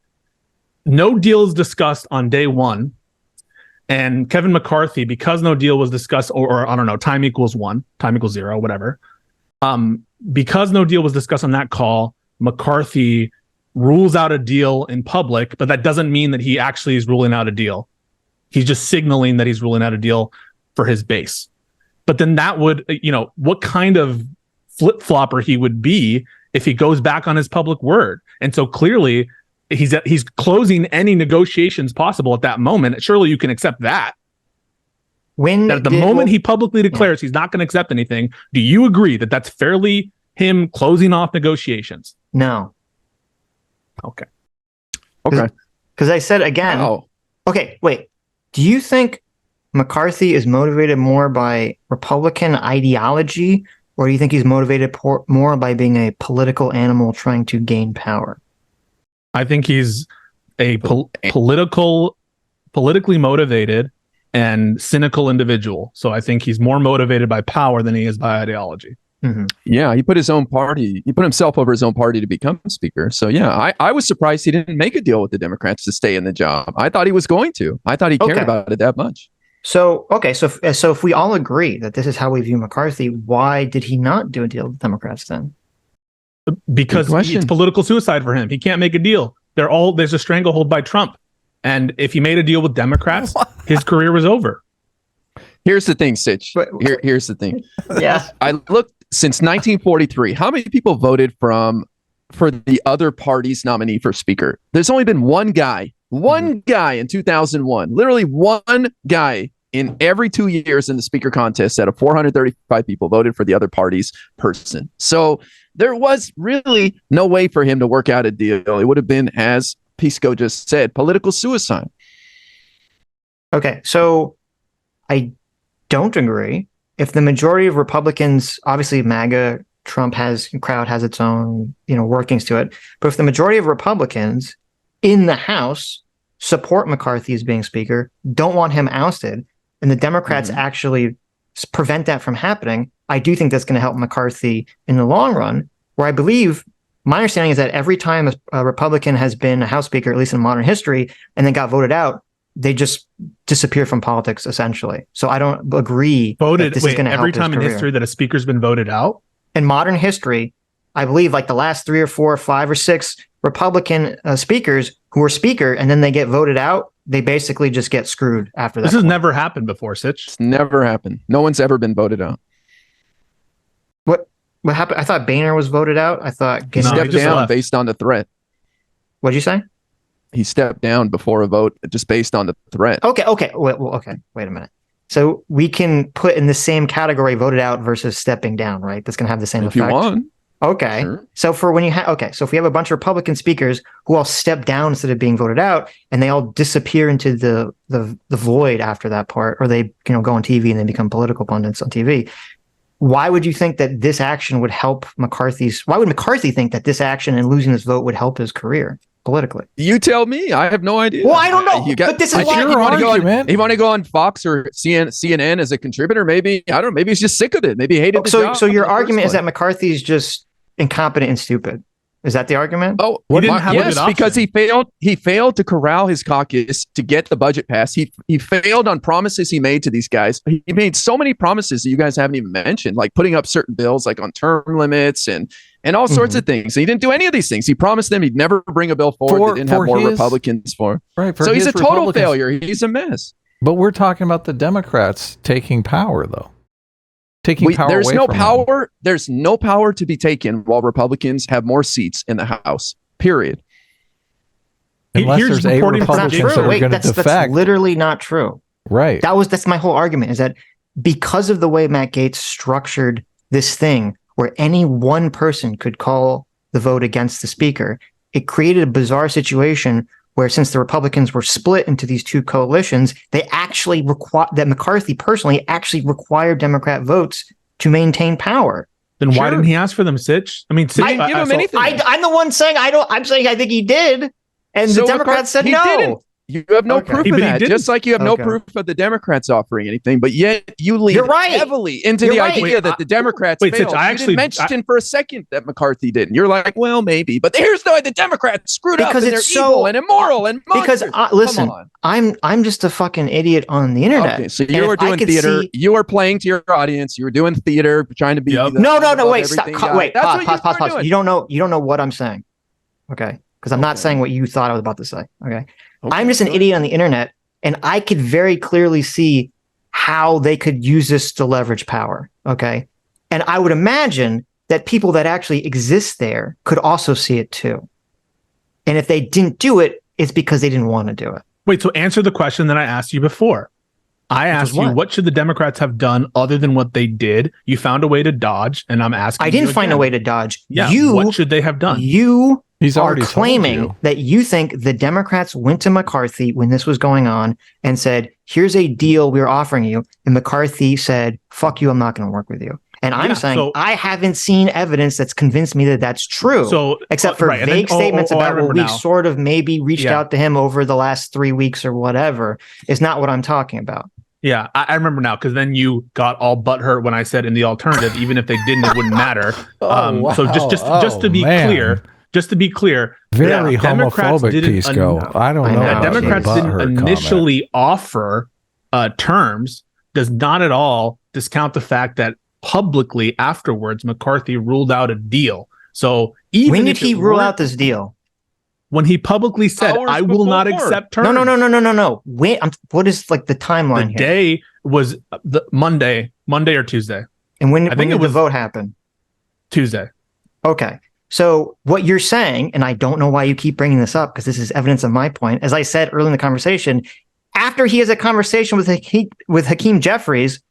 No deal is discussed on day one. And Kevin McCarthy, because no deal was discussed, or I don't know, time equals 1, time equals 0, whatever. Because no deal was discussed on that call, McCarthy rules out a deal in public, but that doesn't mean that he actually is ruling out a deal. He's just signaling that he's ruling out a deal for his base. But then that would, what kind of flip-flopper he would be if he goes back on his public word. And so clearly he's closing any negotiations possible at that moment. Surely you can accept that. At the moment he publicly declares he's not going to accept anything, do you agree that that's fairly him closing off negotiations? No. Okay. Because I said again. Oh. Okay, wait. Do you think McCarthy is motivated more by Republican ideology, or do you think he's motivated more by being a political animal trying to gain power? I think he's a politically motivated and cynical individual. So I think he's more motivated by power than he is by ideology. Mm-hmm. Yeah, he put himself over his own party to become speaker. So yeah, I was surprised he didn't make a deal with the Democrats to stay in the job. I thought he was going to. I thought he cared about it that much. So if we all agree that this is how we view McCarthy, why did he not do a deal with the Democrats then? Because it's political suicide for him. He can't make a deal. There's a stranglehold by Trump. And if he made a deal with Democrats, his career was over. Here's the thing, Sitch. Here's the thing. Yeah. I looked since 1943. How many people voted for the other party's nominee for speaker? There's only been one guy in 2001, literally one guy in every 2 years in the speaker contest out of 435 people voted for the other party's person. So there was really no way for him to work out a deal. It would have been, as Pisco just said, political suicide. Okay, so I don't agree. If the majority of Republicans, obviously MAGA, crowd has its own, workings to it. But if the majority of Republicans in the House support McCarthy as being speaker, don't want him ousted, and the Democrats actually prevent that from happening, I do think that's going to help McCarthy in the long run, where I believe my understanding is that every time a Republican has been a House Speaker, at least in modern history, and then got voted out, they just disappear from politics, essentially. So I don't agree that this is going to help every time in history that a speaker's been voted out? In modern history, I believe like the last 3 or 4 or 5 or 6 Republican speakers who were speaker and then they get voted out, they basically just get screwed after that. This has never happened before, Sitch. It's never happened. No one's ever been voted out. What happened? I thought Boehner was voted out. I thought he stepped down based on the threat. What'd you say? He stepped down before a vote just based on the threat. Okay. Wait a minute. So we can put in the same category voted out versus stepping down, right? That's going to have the same effect. If you want. Okay. Sure. So so if we have a bunch of Republican speakers who all step down instead of being voted out, and they all disappear into the void after that part, or they go on TV and they become political pundits on TV. Why would you think that this action would help why would McCarthy think that this action and losing this vote would help his career politically? You tell me. I have no idea. Well, I don't know. But this is why you want to go on Fox or CNN as a contributor? Maybe, I don't know. Maybe he's just sick of it. Maybe he hated the job. So your argument is that McCarthy's just incompetent and stupid. Is that the argument? Oh, yes, because he failed to corral his caucus to get the budget passed. He failed on promises he made to these guys. He made so many promises that you guys haven't even mentioned, like putting up certain bills, like on term limits and all sorts of things. He didn't do any of these things. He promised them he'd never bring a bill forward that didn't have more Republicans for. Right. So he's a total failure. He's a mess. But we're talking about the Democrats taking power, though. There's no power to be taken while Republicans have more seats in the House. Period. Unless there's a Republicans that are going to defect. That's literally not true. Right. That's my whole argument, is that because of the way Matt Gaetz structured this thing, where any one person could call the vote against the speaker, it created a bizarre situation where, since the Republicans were split into these two coalitions, they actually that McCarthy personally actually required Democrat votes to maintain power. Then why Sure. didn't he ask for them, Sitch? I mean, Sitch, He didn't give him anything. I'm the one saying I don't. I'm saying I think he did, and So the Democrats said he no. didn't. You have no Okay. proof But of he that, didn't. just like you have no Okay. proof of the Democrats offering anything, but yet you lean You're right. heavily into You're the right. idea that the Democrats Wait, Sitch, failed. I You actually- didn't mention for a second that McCarthy didn't. You're like, well, maybe, but here's the way the Democrats screwed up, Because and they're it's so- evil and immoral and Because monsters. listen, Come on. I'm just a fucking idiot on the internet. Okay, so And you if were I doing could theater. see- You were playing to your audience. You were doing theater, trying to be. Yep. the No, above wait, stop. everything guy. Wait, That's pause, what pause, you were pause. doing. You don't know what I'm saying. Okay, because I'm not Okay. saying what you thought I was about to say. Okay, Okay, I'm just an go idiot on the internet, and I could very clearly see how they could use this to leverage power. Okay, and I would imagine that people that actually exist there could also see it too. And if they didn't do it, it's because they didn't want to do it. Wait, so answer the question that I asked you before. I asked you, what should the Democrats have done other than what they did? You found a way to dodge, and I'm asking I didn't you find a again. way to dodge. Yeah, you, what should they have done? You He's are already told claiming you. that you think the Democrats went to McCarthy when this was going on and said, here's a deal we're offering you. And McCarthy said, fuck you, I'm not going to work with you. And I'm Yeah, saying so- I haven't seen evidence that's convinced me that that's true. So, except for right, and then- vague statements I about, well, remember we now. sort of maybe reached Yeah. out to him over the last 3 weeks or whatever is not what I'm talking about. Yeah, I remember now because then you got all butthurt when I said in the alternative, even if they didn't, it wouldn't matter. So just to be man. clear, Very yeah, Democrats homophobic didn't Pisco. I don't I know. know. about the Democrats didn't butthurt initially offer terms does not at all discount the fact that publicly afterwards McCarthy ruled out a deal. So even When did if he it rule weren't- out this deal? when he publicly said, Hours "I will not before. accept terms"? No. When, what is like the timeline The here? day was the Monday or Tuesday. And when think did it was- the vote happen? Tuesday. Okay. So what you're saying, and I don't know why you keep bringing this up because this is evidence of my point. As I said early in the conversation, after he has a conversation with Hakeem Jeffries,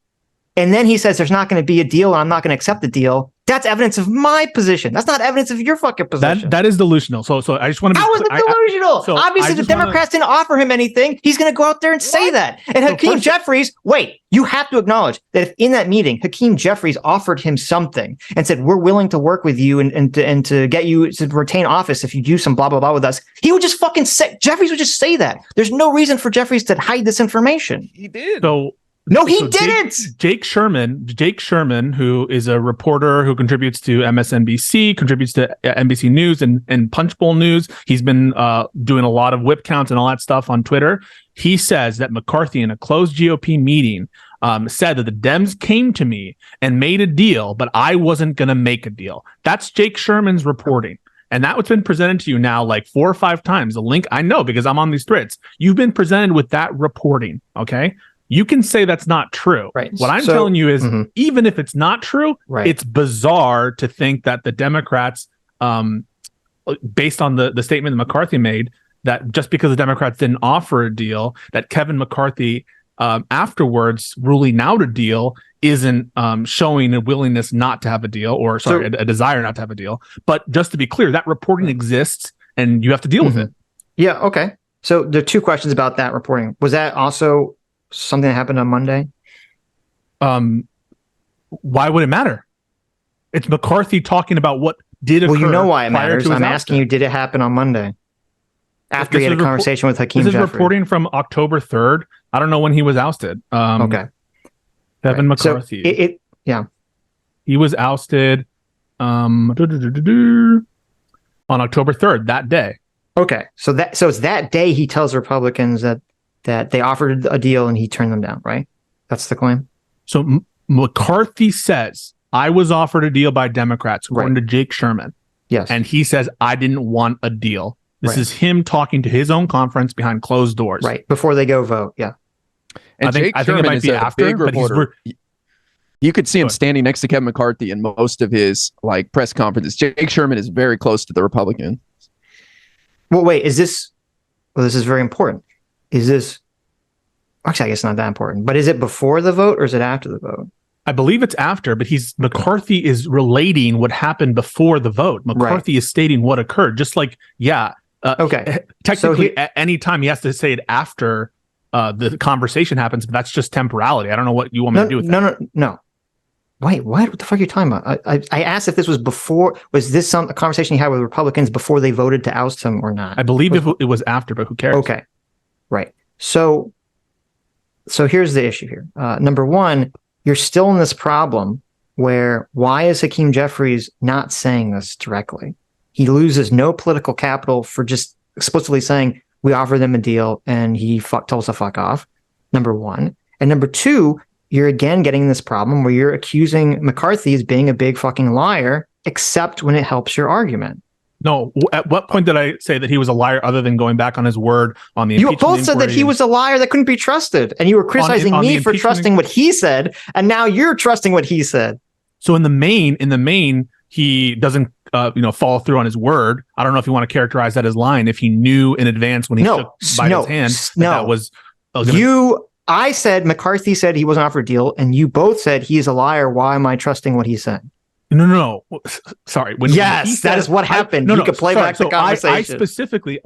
and then he says there's not going to be a deal, and I'm not going to accept the deal. That's evidence of my position. That's not evidence of your fucking position. That is delusional. So I just want to be How is it clear- delusional? so Obviously, I the just wanna- Democrats didn't offer him anything. He's going to go out there and say that. And So Hakeem first- Jeffries, wait, you have to acknowledge that if in that meeting, Hakeem Jeffries offered him something and said, we're willing to work with you and to get you to retain office if you do some blah, blah, blah with us, he would just fucking say, Jeffries would just say that. There's no reason for Jeffries to hide this information. He did. So No, he so didn't. Jake Sherman, who is a reporter who contributes to MSNBC, contributes to NBC News and Punchbowl News. He's been doing a lot of whip counts and all that stuff on Twitter. He says that McCarthy in a closed GOP meeting said that the Dems came to me and made a deal, but I wasn't going to make a deal. That's Jake Sherman's reporting. And that what's been presented to you now like 4 or 5 times. The link, I know because I'm on these threads. You've been presented with that reporting, okay? You can say that's not true. Right. What I'm So- telling you is, Mhm. even if it's not true, Right. it's bizarre to think that the Democrats, based on the statement that McCarthy made, that just because the Democrats didn't offer a deal, that Kevin McCarthy afterwards ruling out a deal isn't showing a willingness not to have a deal, or sorry, a desire not to have a deal. But just to be clear, that reporting exists, and you have to deal with it. Yeah, okay. So there are 2 questions about that reporting. Was that also something that happened on Monday? Why would it matter? It's McCarthy talking about what did occur. Well, you know why it prior matters. to his I'm asking ousting. you, did it happen on Monday? After This he had a is report- conversation with Hakeem This is Jeffries. reporting from October 3rd. I don't know when he was ousted. Okay. Kevin Right. So McCarthy. yeah. He was ousted on October 3rd, that day. Okay. So it's that day he tells Republicans that they offered a deal and he turned them down, right? That's the claim? So McCarthy says, I was offered a deal by Democrats, according to Jake Sherman. Yes. And he says, I didn't want a deal. This Right. is him talking to his own conference behind closed doors. Right. Before they go vote. Yeah. And I think Jake it Sherman might is be a after, big but he's reporter. You could see him Go ahead. standing next to Kevin McCarthy in most of his like press conferences. Jake Sherman is very close to the Republican. Well, wait, this is very important. Is this, actually, I guess not that important, but is it before the vote or is it after the vote? I believe it's after, but McCarthy is relating what happened before the vote. McCarthy is stating what occurred, just like, Okay. technically at any time he has to say it after the conversation happens, but that's just temporality. I don't know what you want me to do with that. No. Wait, what the fuck are you talking about? I asked if this was before. Was this a conversation you had with Republicans before they voted to oust him or not? I believe it was after, but who cares? Okay, right. So here's the issue here. Number one, you're still in this problem where why is Hakeem Jeffries not saying this directly? He loses no political capital for just explicitly saying we offer them a deal and he told us to fuck off. Number one. And number two, you're again getting this problem where you're accusing McCarthy as being a big fucking liar, except when it helps your argument. No, at what point did I say that he was a liar other than going back on his word on the You impeachment both said that he was a liar that couldn't be trusted, and you were criticizing me for trusting what he said, and now you're trusting what he said. So in the main, he doesn't follow through on his word. I don't know if you want to characterize that as lying. If he knew in advance when he shook Biden's hand that was I said McCarthy said he wasn't offered a deal, and you both said he's a liar. Why am I trusting what he said? No. Sorry. Yes, that is what happened. You could play back the conversation. I specifically,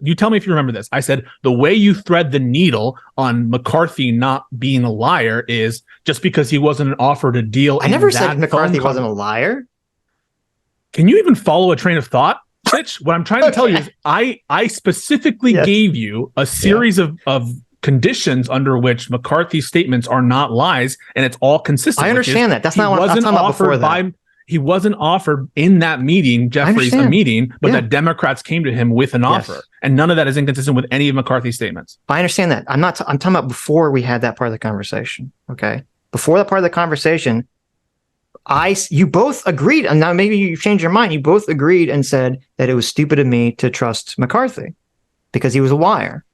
you tell me if you remember this. I said the way you thread the needle on McCarthy not being a liar is just because he wasn't offered a deal. I never said McCarthy wasn't a liar. Can you even follow a train of thought? Sitch, what I'm trying to tell you is I specifically gave you a series of conditions under which McCarthy's statements are not lies, and it's all consistent. I understand that. That's not what I'm talking about before that. He wasn't offered in that meeting, Jeffries, a meeting, but that Democrats came to him with an offer. And none of that is inconsistent with any of McCarthy's statements. I understand that. I'm talking about before we had that part of the conversation. Okay. Before that part of the conversation, you both agreed, and now maybe you changed your mind. You both agreed and said that it was stupid of me to trust McCarthy because he was a liar.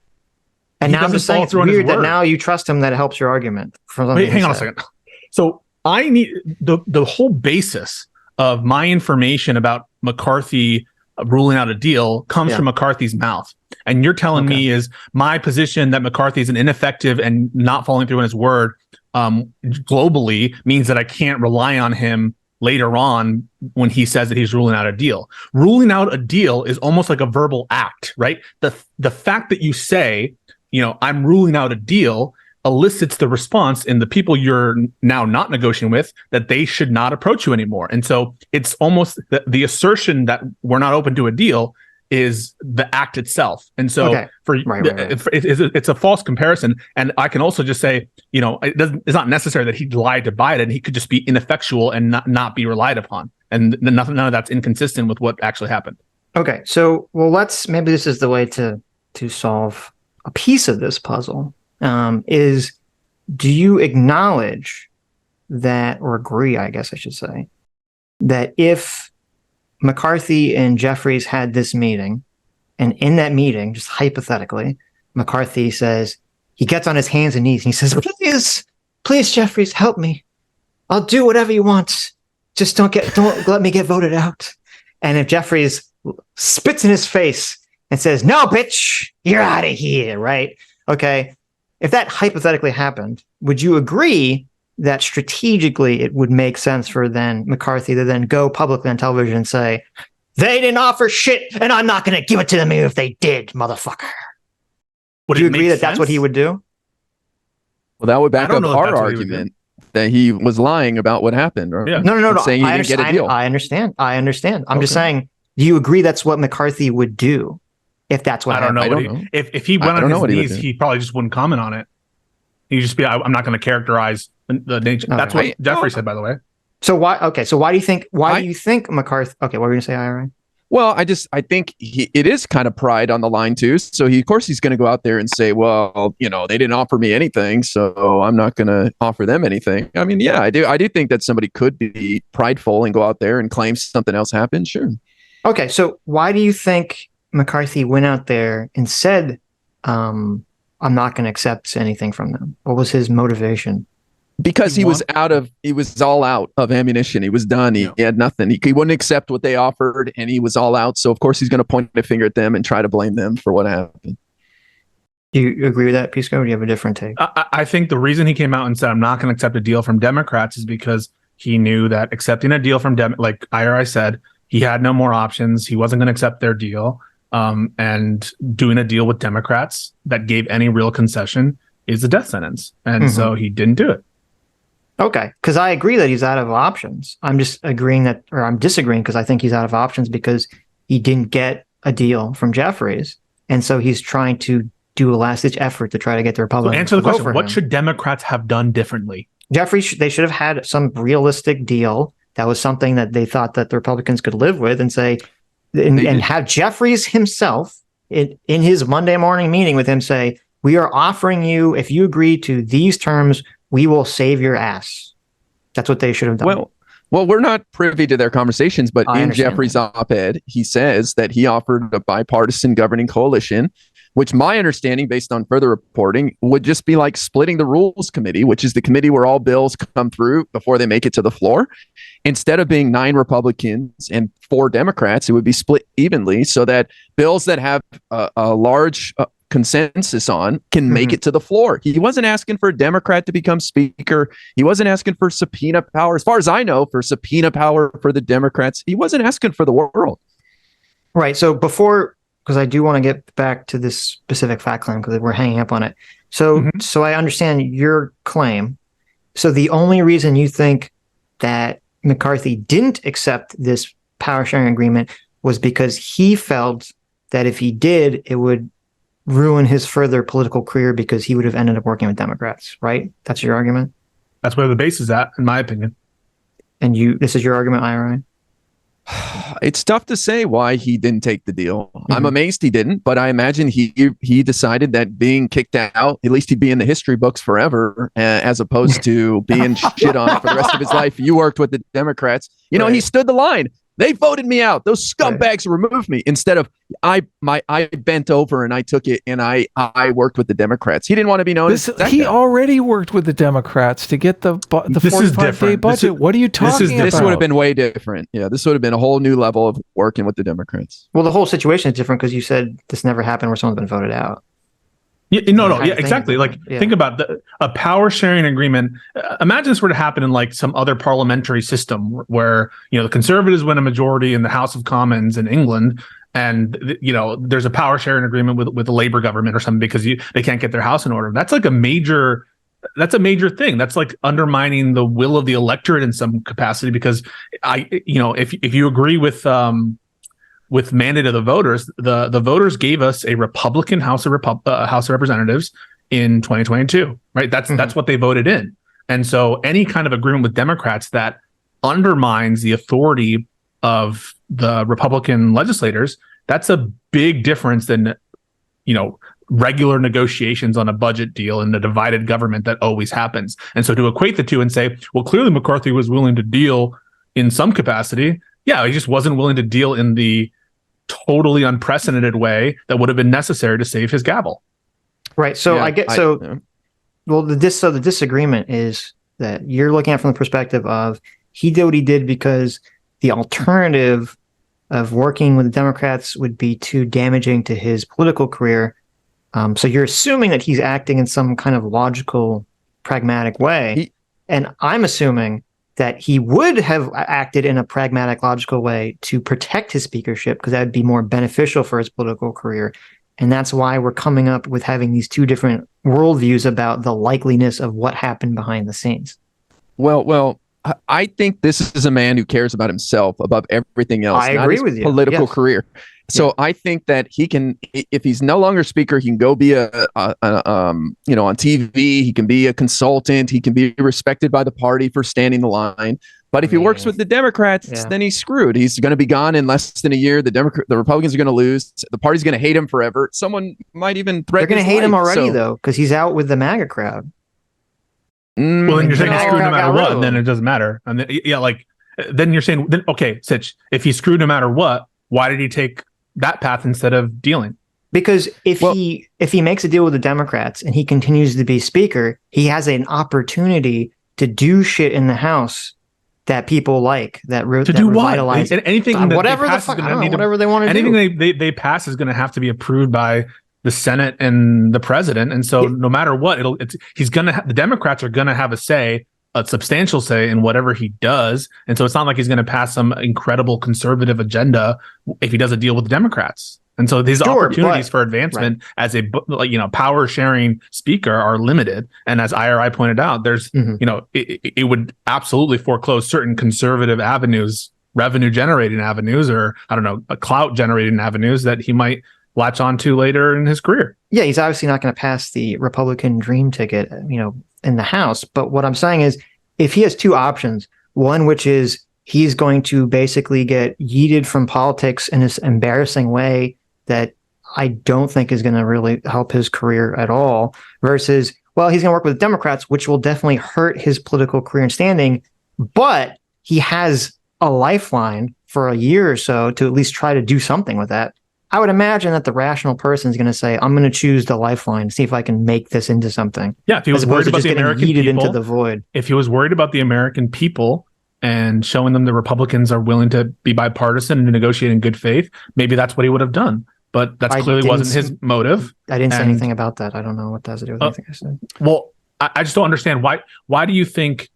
And now I'm just saying it's weird that now you trust him, that it helps your argument. Wait, hang on a second. So I need the whole basis of my information about McCarthy ruling out a deal comes from McCarthy's mouth. And you're telling me is my position that McCarthy is an ineffective and not following through on his word globally means that I can't rely on him later on when he says that he's ruling out a deal. Ruling out a deal is almost like a verbal act, right? The fact that you say, I'm ruling out a deal elicits the response in the people you're now not negotiating with that they should not approach you anymore. And so it's almost the assertion that we're not open to a deal is the act itself. And so it's a false comparison. And I can also just say, it's not necessary that he lied to Biden. He could just be ineffectual and not be relied upon. And none of that's inconsistent with what actually happened. Okay. So, maybe this is the way to solve a piece of this puzzle. Is do you acknowledge that, or agree, I guess I should say, that if McCarthy and Jeffries had this meeting, and in that meeting, just hypothetically, McCarthy says, he gets on his hands and knees and he says, please, Jeffries, help me. I'll do whatever you want. Just don't let me get voted out. And if Jeffries spits in his face and says, no, bitch, you're out of here, right? Okay. If that hypothetically happened, would you agree that strategically it would make sense for then McCarthy to then go publicly on television and say, they didn't offer shit and I'm not going to give it to them even if they did, motherfucker? Would you agree that that's what he would do? Well, that would back up our argument that he was lying about what happened. Or No. Saying he didn't get a deal. I understand. I'm just saying, do you agree that's what McCarthy would do? If that's what happened. I don't know. If he went on his knees, he probably just wouldn't comment on it. He'd just be, I'm not going to characterize the nature. That's what Jeffrey said, by the way. So why? Okay. So why do you think McCarthy? Okay. What were you going to say, IRI? Well, I think it is kind of pride on the line too. So of course he's going to go out there and say, well, they didn't offer me anything, so I'm not going to offer them anything. I mean, yeah, I do think that somebody could be prideful and go out there and claim something else happened. Sure. Okay. So why do you think McCarthy went out there and said, I'm not going to accept anything from them? What was his motivation? Because he was all out of ammunition. He was done. He had nothing. He wouldn't accept what they offered, and he was all out. So of course he's going to point a finger at them and try to blame them for what happened. Do you agree with that, Pisco? Or do you have a different take? I think the reason he came out and said, I'm not going to accept a deal from Democrats is because he knew that accepting a deal from like IRI said, he had no more options. He wasn't going to accept their deal. And doing a deal with Democrats that gave any real concession is a death sentence. And so he didn't do it. Okay, because I agree that he's out of options. I'm just agreeing that, or I'm disagreeing because I think he's out of options because he didn't get a deal from Jeffries, and so he's trying to do a last-ditch effort to try to get the So Republicans answer the to vote question: for what him. should Democrats have done differently? Jeffries, they should have had some realistic deal that was something that they thought that the Republicans could live with, and say, and have Jeffries himself in his Monday morning meeting with him say, "We are offering you, if you agree to these terms, we will save your ass." That's what they should have done. Well, we're not privy to their conversations, but I in understand Jeffrey's that. op-ed, he says that he offered a bipartisan governing coalition, which my understanding, based on further reporting, would just be like splitting the Rules Committee, which is the committee where all bills come through before they make it to the floor. Instead of being 9 Republicans and 4 Democrats, it would be split evenly so that bills that have a large consensus on can make it to the floor. He wasn't asking for a Democrat to become speaker. He wasn't asking for subpoena power. As far as I know, for subpoena power for the Democrats, he wasn't asking for the world. Right. So before, because I do want to get back to this specific fact claim because we're hanging up on it. So, so I understand your claim. So the only reason you think that McCarthy didn't accept this power sharing agreement was because he felt that if he did, it would ruin his further political career because he would have ended up working with Democrats, right? That's your argument? That's where the base is at, in my opinion. And this is your argument, IRI? It's tough to say why he didn't take the deal. I'm amazed he didn't, but I imagine he decided that being kicked out, at least he'd be in the history books forever, as opposed to being shit on for the rest of his life. You worked with the Democrats. You know, he stood the line. They voted me out. Those scumbags removed me. Instead of I bent over and I took it and I worked with the Democrats. He didn't want to be known as that He guy. already worked with the Democrats to get the This is 45-day different. budget. What are you talking about? This would have been way different. Yeah, this would have been a whole new level of working with the Democrats. Well, the whole situation is different because you said this never happened where someone's been voted out. Exactly. Think about a power sharing agreement. Imagine this were to happen in like some other parliamentary system where, the Conservatives win a majority in the House of Commons in England, and there's a power sharing agreement with the Labour government or something because they can't get their house in order. That's a major thing. That's like undermining the will of the electorate in some capacity because if you agree with mandate of the voters, the voters gave us a Republican House of Representatives in 2022, right? That's what they voted in. And so any kind of agreement with Democrats that undermines the authority of the Republican legislators, that's a big difference than, regular negotiations on a budget deal in a divided government that always happens. And so to equate the two and say, well, clearly McCarthy was willing to deal in some capacity. Yeah, he just wasn't willing to deal in the totally unprecedented way that would have been necessary to save his gavel. Right. So the disagreement is that you're looking at it from the perspective of he did what he did because the alternative of working with the Democrats would be too damaging to his political career. So you're assuming that he's acting in some kind of logical, pragmatic way. And I'm assuming that he would have acted in a pragmatic, logical way to protect his speakership because that would be more beneficial for his political career. And that's why we're coming up with having these two different worldviews about the likeliness of what happened behind the scenes. Well, I think this is a man who cares about himself above everything else. I agree with you. Political career. So I think that he can, if he's no longer speaker, he can go be on TV. He can be a consultant. He can be respected by the party for standing the line. But if he works with the Democrats, then he's screwed. He's going to be gone in less than a year. The Republicans are going to lose. The party's going to hate him forever. Someone might even threaten. They're going to hate him already, though, because he's out with the MAGA crowd. Well, then you're saying he's screwed no matter what, and then it doesn't matter. And then you're saying, okay, Sitch, if he's screwed no matter what, why did he take that path instead of dealing? Because if he makes a deal with the Democrats and he continues to be speaker, he has an opportunity to do shit in the House that people like, that revitalize what? Anything whatever the fuck, whatever they want to do. Anything they pass is going to have to be approved by the Senate and the president, and so no matter what, the Democrats are going to have a substantial say in whatever he does, and so it's not like he's going to pass some incredible conservative agenda if he does a deal with the Democrats. And so these Sure, opportunities but- for advancement as a power sharing speaker are limited. And as IRI pointed out, there's it would absolutely foreclose certain conservative avenues, revenue generating avenues, or I don't know, clout generating avenues that he might latch onto later in his career. Yeah, he's obviously not going to pass the Republican dream ticket, in the House. But what I'm saying is, if he has two options, one which is he's going to basically get yeeted from politics in this embarrassing way that I don't think is going to really help his career at all, versus, well, he's going to work with Democrats, which will definitely hurt his political career and standing, but he has a lifeline for a year or so to at least try to do something with that. I would imagine that the rational person is going to say, I'm going to choose the lifeline, see if I can make this into something. Yeah, if he was as opposed worried to about just the getting American yeeted people, into the void. if he was worried about the American people and showing them the Republicans are willing to be bipartisan and to negotiate in good faith, maybe that's what he would have done. But that clearly wasn't his motive. I didn't say anything about that. I don't know what that has to do with anything I said. Well, I just don't understand why do you think,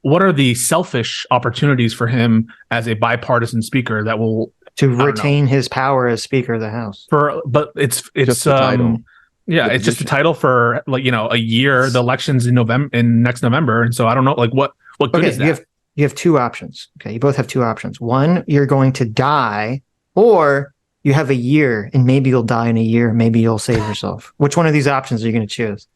what are the selfish opportunities for him as a bipartisan speaker that will to retain his power as Speaker of the House? But it's Just the title. Yeah, The it's just a position. title for a year. The election's in next November, and so I don't know what good is that? You have two options. Okay, you both have two options. One, you're going to die, or you have a year, and maybe you'll die in a year. Maybe you'll save yourself. Which one of these options are you going to choose?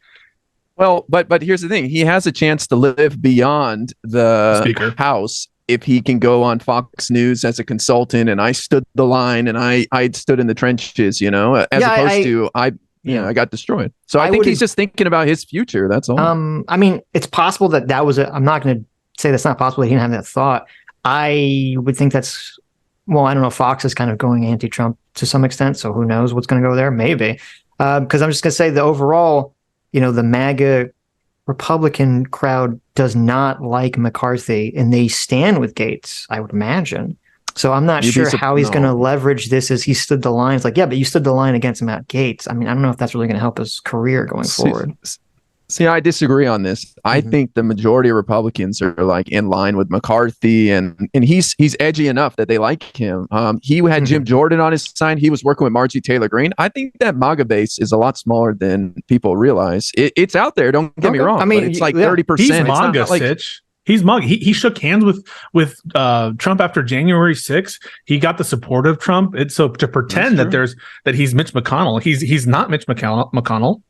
Well, but here's the thing. He has a chance to live beyond the Speaker. House if he can go on Fox News as a consultant, and I stood the line and I stood in the trenches, I got destroyed. So I think he's just thinking about his future. That's all. I mean, it's possible that was I'm not going to say that's not possible that he didn't have that thought. I would think that's, well, I don't know. Fox is kind of going anti-Trump to some extent, so who knows what's going to go there? Maybe. Because I'm just going to say the overall, the MAGA Republican crowd does not like McCarthy, and they stand with Gates, I would imagine. So I'm not sure how he's going to leverage this as he stood the line. It's like, yeah, but you stood the line against Matt Gates. I mean, I don't know if that's really going to help his career going forward. See, I disagree on this. I think the majority of Republicans are like in line with McCarthy, and he's edgy enough that they like him. He had Jim Jordan on his side. He was working with Margie Taylor Greene. I think that MAGA base is a lot smaller than people realize. It's out there. Don't get me wrong. I mean, but it's like 30%. He's MAGA, Sitch. He's MAGA. He shook hands with Trump after January 6th. He got the support of Trump. So to pretend that he's Mitch McConnell, he's not Mitch McConnell.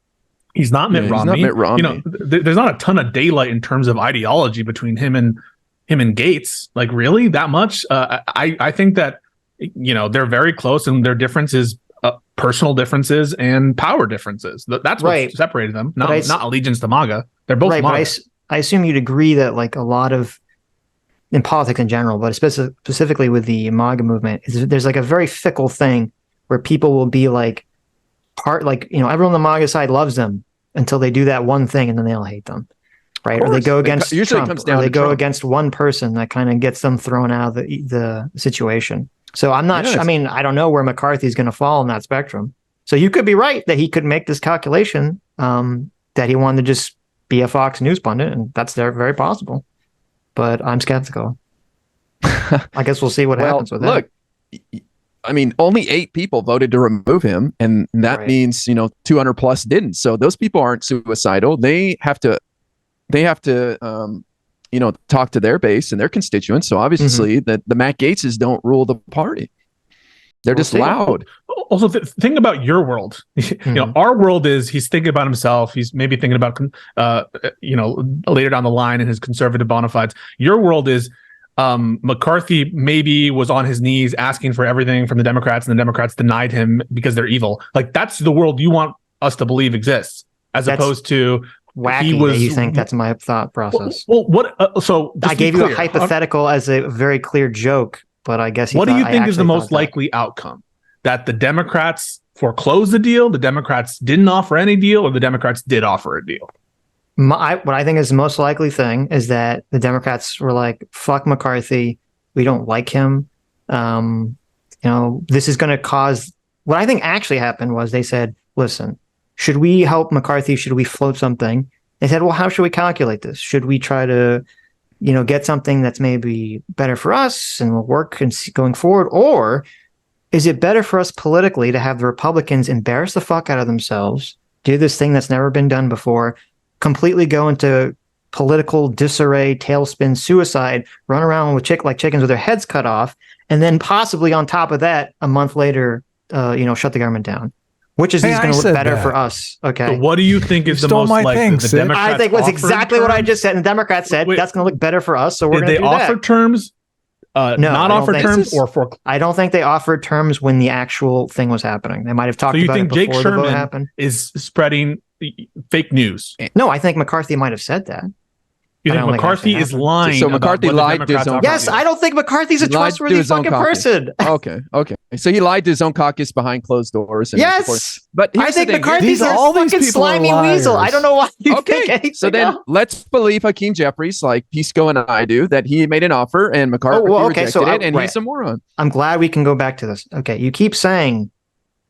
He's not Mitt Romney. He's not Mitt Romney. There's not a ton of daylight in terms of ideology between him and Gates. Like, really, that much? I think that they're very close, and their difference is personal differences and power differences. That's what separated them. Not allegiance to MAGA. They're both MAGA. But I assume you'd agree that like a lot of in politics in general, but specifically with the MAGA movement, there's like a very fickle thing where people will be like. Everyone on the MAGA side loves them until they do that one thing and then they all hate them, right? Or they go against Trump, or they go against one person that kind of gets them thrown out of the situation. So I'm not sure. I mean, I don't know where McCarthy's going to fall in that spectrum. So you could be right that he could make this calculation that he wanted to just be a Fox News pundit, and that's very possible. But I'm skeptical. I guess we'll see what happens with that. Look, I mean, only 8 people voted to remove him, and that means 200 plus didn't. So those people aren't suicidal. They have to talk to their base and their constituents. So obviously, the Matt Gateses don't rule the party. They're just loud. Also, think about your world. Our world is he's thinking about himself. He's maybe thinking about later down the line in his conservative bona fides. Your world is. McCarthy maybe was on his knees asking for everything from the Democrats, and the Democrats denied him because they're evil. Like, that's the world you want us to believe exists, as opposed to wacky. That you think that's my thought process? Well, what? So I gave you a hypothetical as a very clear joke, but I guess what do you think is the most likely outcome? That the Democrats foreclosed the deal, the Democrats didn't offer any deal, or the Democrats did offer a deal? What I think is the most likely thing is that the Democrats were like, fuck McCarthy. We don't like him. This is going to cause. What I think actually happened was they said, listen, should we help McCarthy? Should we float something? They said, well, how should we calculate this? Should we try to, get something that's maybe better for us and will work and going forward? Or is it better for us politically to have the Republicans embarrass the fuck out of themselves, do this thing that's never been done before, completely go into political disarray, tailspin, suicide, run around with like chickens with their heads cut off, and then possibly on top of that, a month later, shut the government down? Which is going to look better for us? Okay. So what do you think is the most likely? The Democrats I think that's exactly what I just said. And the Democrats said that's going to look better for us. So we're going to do that. Did they offer terms? No, not offer terms or for? I don't think they offered terms when the actual thing was happening. They might have talked about it before Jake the Sherman vote happened. Is spreading fake news? No, I think McCarthy might have said that. You think McCarthy is lying? So McCarthy lied to his own. Yes, I don't think McCarthy's a trustworthy fucking person. Okay. So he lied to his own caucus behind closed doors. And yes, but I think McCarthy's a fucking slimy weasel. I don't know why. So then let's believe Hakeem Jeffries, like Pisco and I do, that he made an offer and McCarthy rejected it, and he's a moron. I'm glad we can go back to this. Okay, you keep saying,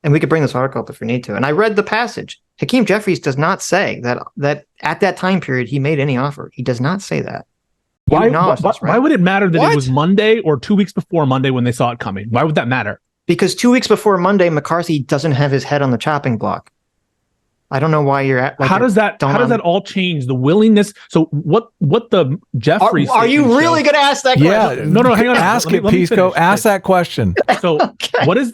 and we could bring this article up if we need to. And I read the passage. Hakeem Jeffries does not say that at that time period he made any offer. He does not say that. Why would it matter that it was Monday or 2 weeks before Monday when they saw it coming? Why would that matter? Because 2 weeks before Monday, McCarthy doesn't have his head on the chopping block. I don't know why you're at. How does that all change the willingness? So what the Jeffries are you really going to ask that question? No, hang on. Ask it, Pisco. Ask that question. So what is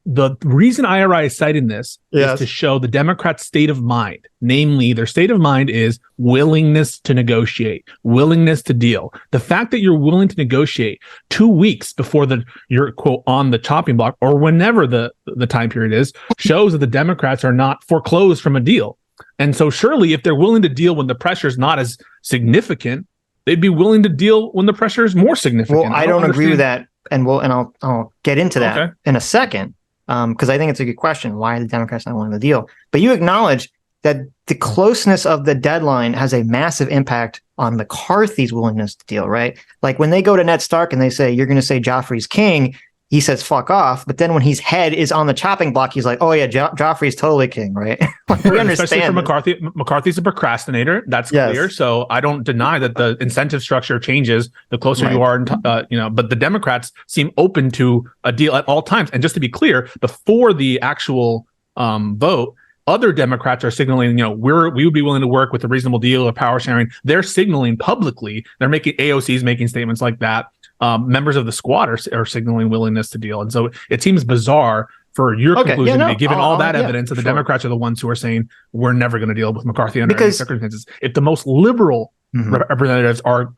the reason IRI is citing this is to show the Democrats' state of mind. Namely, their state of mind is willingness to negotiate, willingness to deal. The fact that you're willing to negotiate 2 weeks before you're quote on the chopping block or whenever the time period is shows that the Democrats are not foreclosed from a deal. And so surely if they're willing to deal when the pressure is not as significant, they'd be willing to deal when the pressure is more significant. Well, I don't agree with that. And I'll get into that in a second. Because I think it's a good question. Why are the Democrats not willing to deal? But you acknowledge that the closeness of the deadline has a massive impact on McCarthy's willingness to deal, right? Like when they go to Ned Stark and they say, you're going to say Joffrey's king, he says, fuck off. But then when his head is on the chopping block, he's like, oh yeah, Joffrey's totally king, right? We understand. Especially for McCarthy. McCarthy's a procrastinator. That's clear. So I don't deny that the incentive structure changes the closer you are. But the Democrats seem open to a deal at all times. And just to be clear, before the actual vote, other Democrats are signaling, we would be willing to work with a reasonable deal of power sharing. They're signaling publicly. They're making AOC's making statements like that. Members of the squad are signaling willingness to deal. And so it seems bizarre for your conclusion to be given all that evidence that the Democrats are the ones who are saying we're never going to deal with McCarthy under any circumstances. If the most liberal representatives are,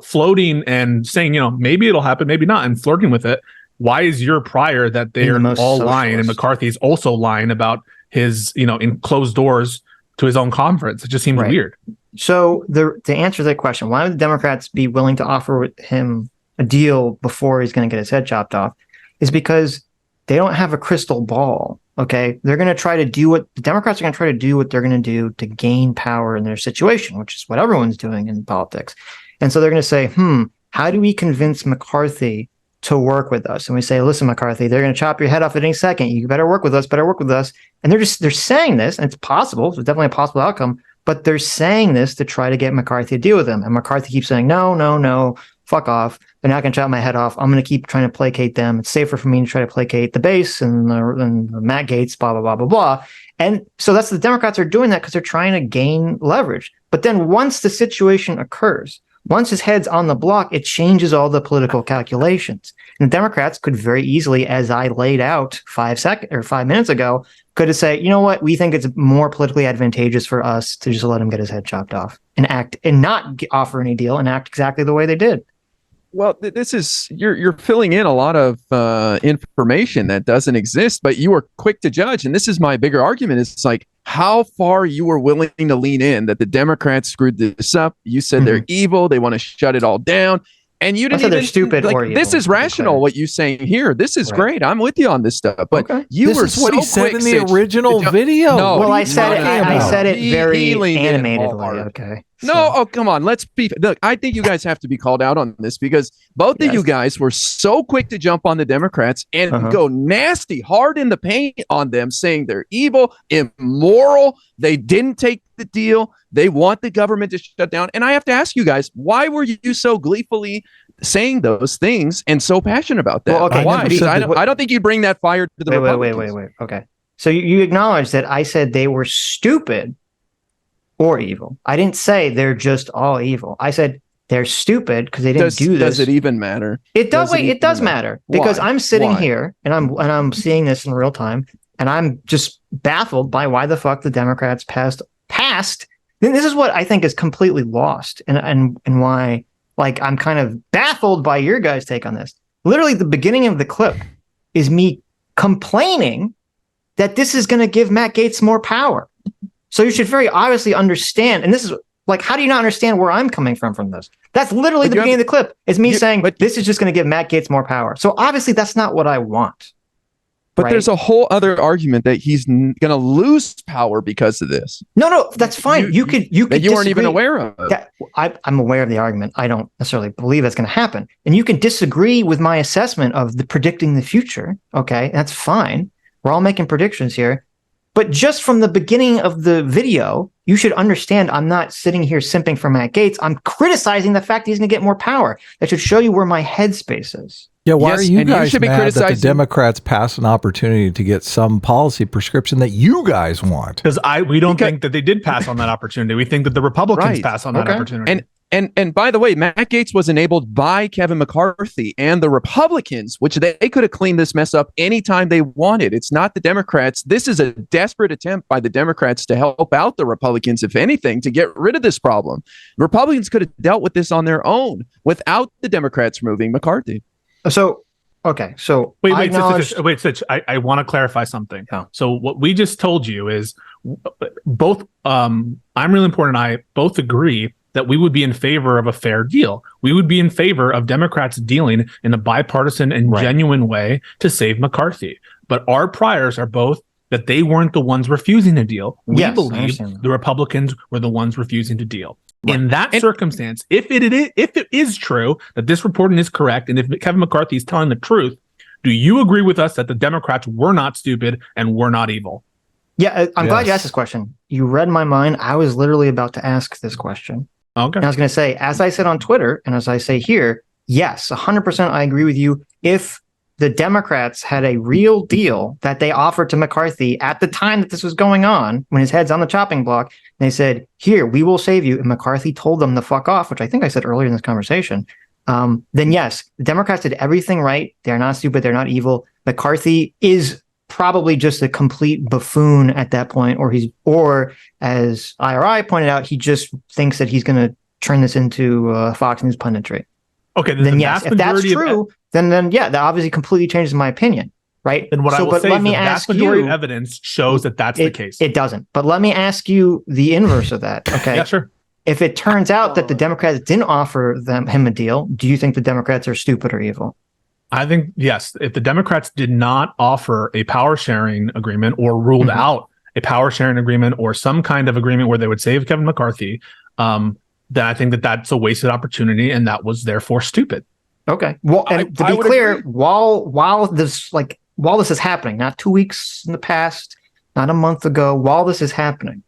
floating and saying, maybe it'll happen, maybe not, and flirting with it, why is your prior that they're all lying and McCarthy's also lying about his, in closed doors to his own conference? It just seems weird. So to answer that question, why would the Democrats be willing to offer him a deal before he's going to get his head chopped off? Is because they don't have a crystal ball. Okay. They're going to try to do the Democrats are going to try to do what they're going to do to gain power in their situation, which is what everyone's doing in politics. And so they're going to say, how do we convince McCarthy to work with us? And we say, listen, McCarthy, they're going to chop your head off at any second. You better work with us, And they're saying this, and it's possible. It's definitely a possible outcome, but they're saying this to try to get McCarthy to deal with them. And McCarthy keeps saying, no, fuck off. They're not going to chop my head off. I'm going to keep trying to placate them. It's safer for me to try to placate the base and the Matt Gaetz, blah, blah, blah, blah, blah. And so the Democrats are doing that because they're trying to gain leverage. But then once the situation occurs, once his head's on the block, it changes all the political calculations. And the Democrats could very easily, as I laid out 5 minutes ago, could have said, you know what, we think it's more politically advantageous for us to just let him get his head chopped off and not offer any deal and act exactly the way they did. Well, this is you're filling in a lot of information that doesn't exist, but you were quick to judge. And this is my bigger argument. It's like how far you were willing to lean in that the Democrats screwed this up. You said they're evil. They want to shut it all down. And you didn't even, they're stupid or evil. This is rational, what you're saying here. This is great. I'm with you on this stuff. But this is what he said in the original video. No, well, I said it very animatedly. Okay. No, oh, come on. Look, I think you guys have to be called out on this because both of you guys were so quick to jump on the Democrats and go nasty, hard in the paint on them, saying they're evil, immoral. They didn't take the deal. They want the government to shut down. And I have to ask you guys, why were you so gleefully saying those things and so passionate about that. Well, okay, Why? no, Because but- I don't think you bring that fire to the Republicans. Wait. Okay. So you acknowledge that I said they were stupid or evil. I didn't say they're just all evil. I said they're stupid because they didn't do this. Does it even matter? It does. Wait, it does matter because Why? I'm sitting Why? here and I'm seeing this in real time, and I'm just baffled by why the fuck the Democrats passed. This is what I think is completely lost, and why, like, I'm kind of baffled by your guys' take on this. Literally, the beginning of the clip is me complaining that this is going to give Matt Gaetz more power. So you should very obviously understand, and this is like, how do you not understand where I'm coming from this? That's literally the beginning of the clip. Is me saying this is just going to give Matt Gaetz more power. So obviously that's not what I want. But right? there's a whole other argument that he's going to lose power because of this. No, that's fine. You could that you weren't even disagree. aware of. Yeah, I'm aware of the argument. I don't necessarily believe that's going to happen. And you can disagree with my assessment of the predicting the future. Okay, that's fine. We're all making predictions here. But just from the beginning of the video, you should understand I'm not sitting here simping for Matt Gaetz. I'm criticizing the fact that he's going to get more power. That should show you where my headspace is. Yeah, why Yes, are you and you guys should be mad that the criticizing- Democrats pass an opportunity to get some policy prescription that you guys want? Because we don't think that they did pass on that opportunity. We think that the Republicans Right. passed on that opportunity. And by the way, Matt Gaetz was enabled by Kevin McCarthy and the Republicans, which they could have cleaned this mess up anytime they wanted. It's not the Democrats. This is a desperate attempt by the Democrats to help out the Republicans, if anything, to get rid of this problem. Republicans could have dealt with this on their own without the Democrats removing McCarthy. So, okay. So wait, Sitch, I want to clarify something. Yeah. So what we just told you is both I'm Really Important and I both agree that we would be in favor of a fair deal. We would be in favor of Democrats dealing in a bipartisan and genuine way to save McCarthy. But our priors are both that they weren't the ones refusing to deal. We believe the Republicans were the ones refusing to deal. Right. In that circumstance, if it is true that this reporting is correct, and if Kevin McCarthy is telling the truth, do you agree with us that the Democrats were not stupid and were not evil? Yeah, I'm glad you asked this question. You read my mind. I was literally about to ask this question. Okay. And I was going to say, as I said on Twitter, and as I say here, yes, 100% I agree with you. If the Democrats had a real deal that they offered to McCarthy at the time that this was going on, when his head's on the chopping block, and they said, here, we will save you, and McCarthy told them to fuck off, which I think I said earlier in this conversation, then yes, the Democrats did everything right. They're not stupid. They're not evil. McCarthy is probably just a complete buffoon at that point, or as IRI pointed out, he just thinks that he's going to turn this into Fox News punditry. Okay, then yes, if that's true, then yeah, that obviously completely changes my opinion, right? Then what I will say is the vast majority of evidence shows that that's the case. It doesn't. But let me ask you the inverse of that. Okay. Yeah, sure. If it turns out that the Democrats didn't offer him a deal, do you think the Democrats are stupid or evil? I think, yes, if the Democrats did not offer a power sharing agreement or ruled out a power sharing agreement or some kind of agreement where they would save Kevin McCarthy, then I think that that's a wasted opportunity and that was therefore stupid. Okay. Well, and to be clear, while this is happening, not 2 weeks in the past, not a month ago, while this is happening.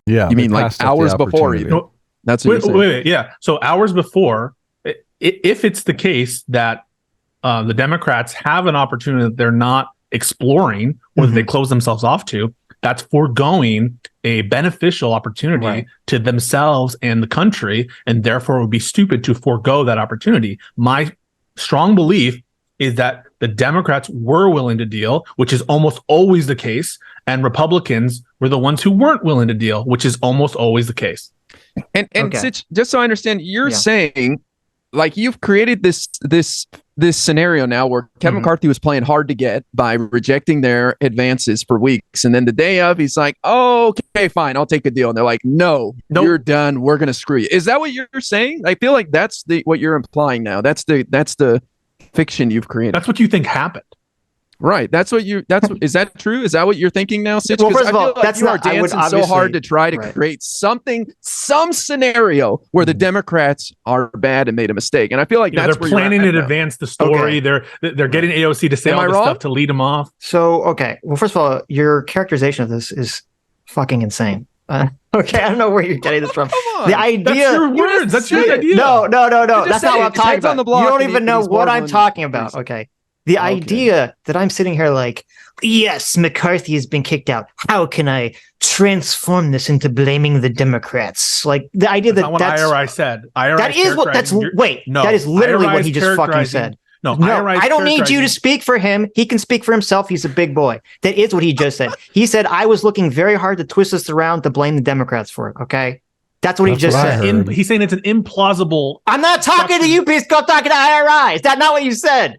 Yeah. You mean like hours before even? No, that's what you're saying. Wait. Yeah. So hours before, if it's the case that the Democrats have an opportunity that they're not exploring or that they close themselves off to, that's foregoing a beneficial opportunity to themselves and the country, and therefore it would be stupid to forego that opportunity. My strong belief is that the Democrats were willing to deal, which is almost always the case, and Republicans were the ones who weren't willing to deal, which is almost always the case. And Sitch, just so I understand, you're saying, like, you've created this scenario now where Kevin McCarthy was playing hard to get by rejecting their advances for weeks, and then the day of, he's like, "Oh, okay, fine, I'll take a deal." And they're like, "No, you're done. We're gonna screw you." Is that what you're saying? I feel like that's what you're implying now. That's the fiction you've created. That's what you think happened. Right. Is that true? Is that what you're thinking now, Sitch? Well, first of all, that's not, you are dancing so hard to try to create some scenario where the Democrats are bad and made a mistake. And I feel like that's they're planning in advance the story. Okay. They're getting AOC to say all this stuff to lead them off. So, okay. Well, first of all, your characterization of this is fucking insane. Okay, I don't know where you're getting this from. on. The idea. That's your words. That's your idea. No. That's not what I'm talking Heads on about. the block You don't and even know he's what I'm marbling talking about. reason. Okay. The idea that I'm sitting here like, yes, McCarthy has been kicked out. How can I transform this into blaming the Democrats? Like the idea That's not what that's IRI said. IRI that is what that's wait. No, that is literally what he IRI is just fucking characterizing- said. No, No, IRI is I don't need you to characterizing- speak for him. He can speak for himself. He's a big boy. That is what he just said. He said, I was looking very hard to twist this around to blame the Democrats for it. Okay. That's what he That's just what I said. heard. He's saying it's an implausible. I'm not talking to you, Pisco. I'm talking to IRI. Is that not what you said?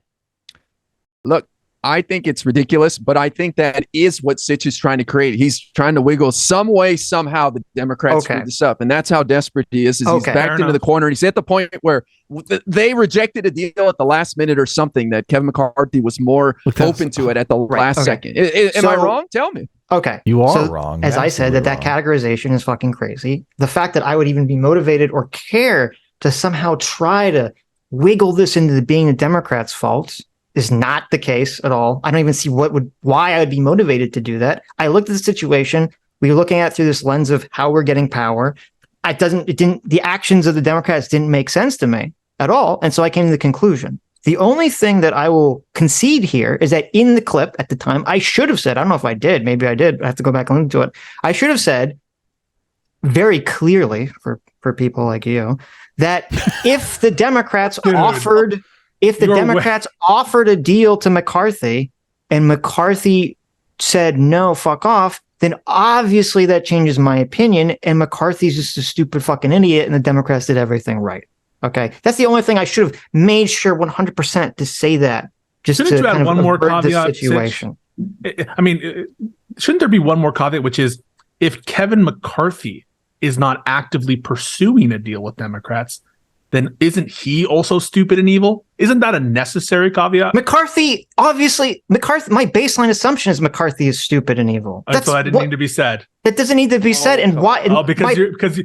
Look, I think it's ridiculous, but I think that is what Sitch is trying to create. He's trying to wiggle some way, somehow the Democrats screwed this up. And that's how desperate he is. He's Okay. backed Fair into enough. the corner. And he's at the point where they rejected a deal at the last minute or something that Kevin McCarthy was more Look, that's- open to it at the last okay. second. Am I So- wrong? Tell me. Okay. You are So, wrong. As I said, that Absolutely categorization is fucking crazy. The fact that I would even be motivated or care to somehow try to wiggle this into being the Democrats' fault is not the case at all. I don't even see why I would be motivated to do that. I looked at the situation. We were looking at it through this lens of how we're getting power. The actions of the Democrats didn't make sense to me at all. And so I came to the conclusion. The only thing that I will concede here is that in the clip at the time, I should have said, I don't know if I did, maybe I did. I have to go back and listen to it. I should have said very clearly for people like you that if the Democrats offered a deal to McCarthy and McCarthy said, no, fuck off, then obviously that changes my opinion. And McCarthy's just a stupid fucking idiot and the Democrats did everything right. Okay. That's the only thing I should have made sure 100% to say that. Just Shouldn't to you add kind of one more avert this caveat, situation. I mean, shouldn't there be one more caveat, which is if Kevin McCarthy is not actively pursuing a deal with Democrats, then isn't he also stupid and evil? Isn't that a necessary caveat? McCarthy, my baseline assumption is McCarthy is stupid and evil. So that didn't need to be said. That doesn't need to be said. And why? Oh, because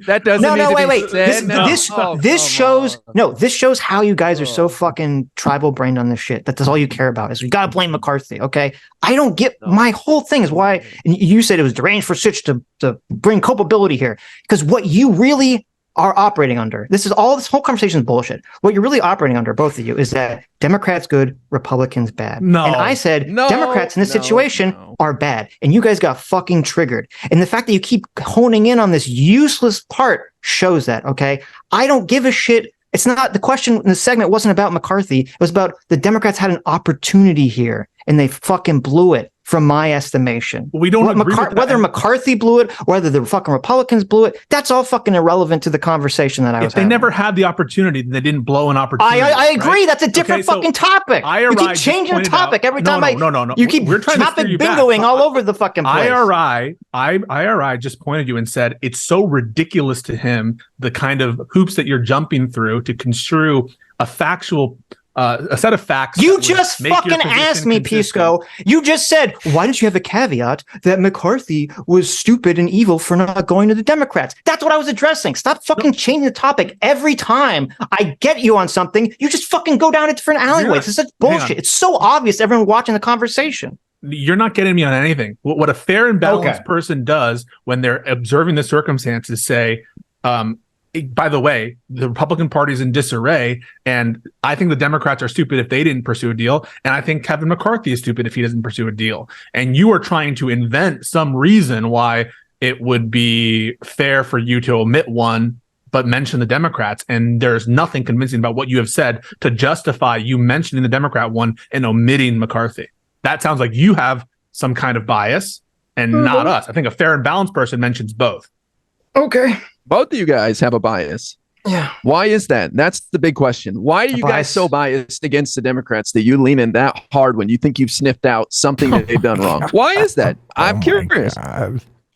That doesn't No, need to wait. be said. This shows this shows how you guys are so fucking tribal brained on this shit. That's all you care about is we gotta blame McCarthy. Okay, I don't get my whole thing is why and you said it was deranged for Sitch to bring culpability here because what you really are operating under. This whole conversation is bullshit. What you're really operating under, both of you, is that Democrats good, Republicans bad. No. And I said Democrats in this situation are bad. And you guys got fucking triggered. And the fact that you keep honing in on this useless part shows that, okay? I don't give a shit. It's not the question in the segment wasn't about McCarthy. It was about the Democrats had an opportunity here and they fucking blew it. From my estimation, we don't agree with that. Whether McCarthy blew it, whether the fucking Republicans blew it, that's all fucking irrelevant to the conversation that I was having. If they never had the opportunity, then they didn't blow an opportunity. I agree. Right? That's a different fucking topic. IRI you keep changing the topic every time. No. You keep topic bingoing all over the fucking place. IRI just pointed you and said it's so ridiculous to him the kind of hoops that you're jumping through to construe a factual. A set of facts. You just fucking asked me, Pisco. You just said, why didn't you have a caveat that McCarthy was stupid and evil for not going to the Democrats? That's what I was addressing. Stop fucking changing the topic. Every time I get you on something, you just fucking go down a different alleyway. It's such bullshit. It's so obvious to everyone watching the conversation. You're not getting me on anything. What a fair and balanced person does when they're observing the circumstances say, by the way, the Republican Party is in disarray, and I think the Democrats are stupid if they didn't pursue a deal, and I think Kevin McCarthy is stupid if he doesn't pursue a deal. And you are trying to invent some reason why it would be fair for you to omit one, but mention the Democrats, and there's nothing convincing about what you have said to justify you mentioning the Democrat one and omitting McCarthy. That sounds like you have some kind of bias, and not us. I think a fair and balanced person mentions both. Okay. Both of you guys have a bias. Yeah. Why is that? That's the big question. Why are you guys so biased against the Democrats that you lean in that hard when you think you've sniffed out something that they've done wrong? Why is that? I'm curious.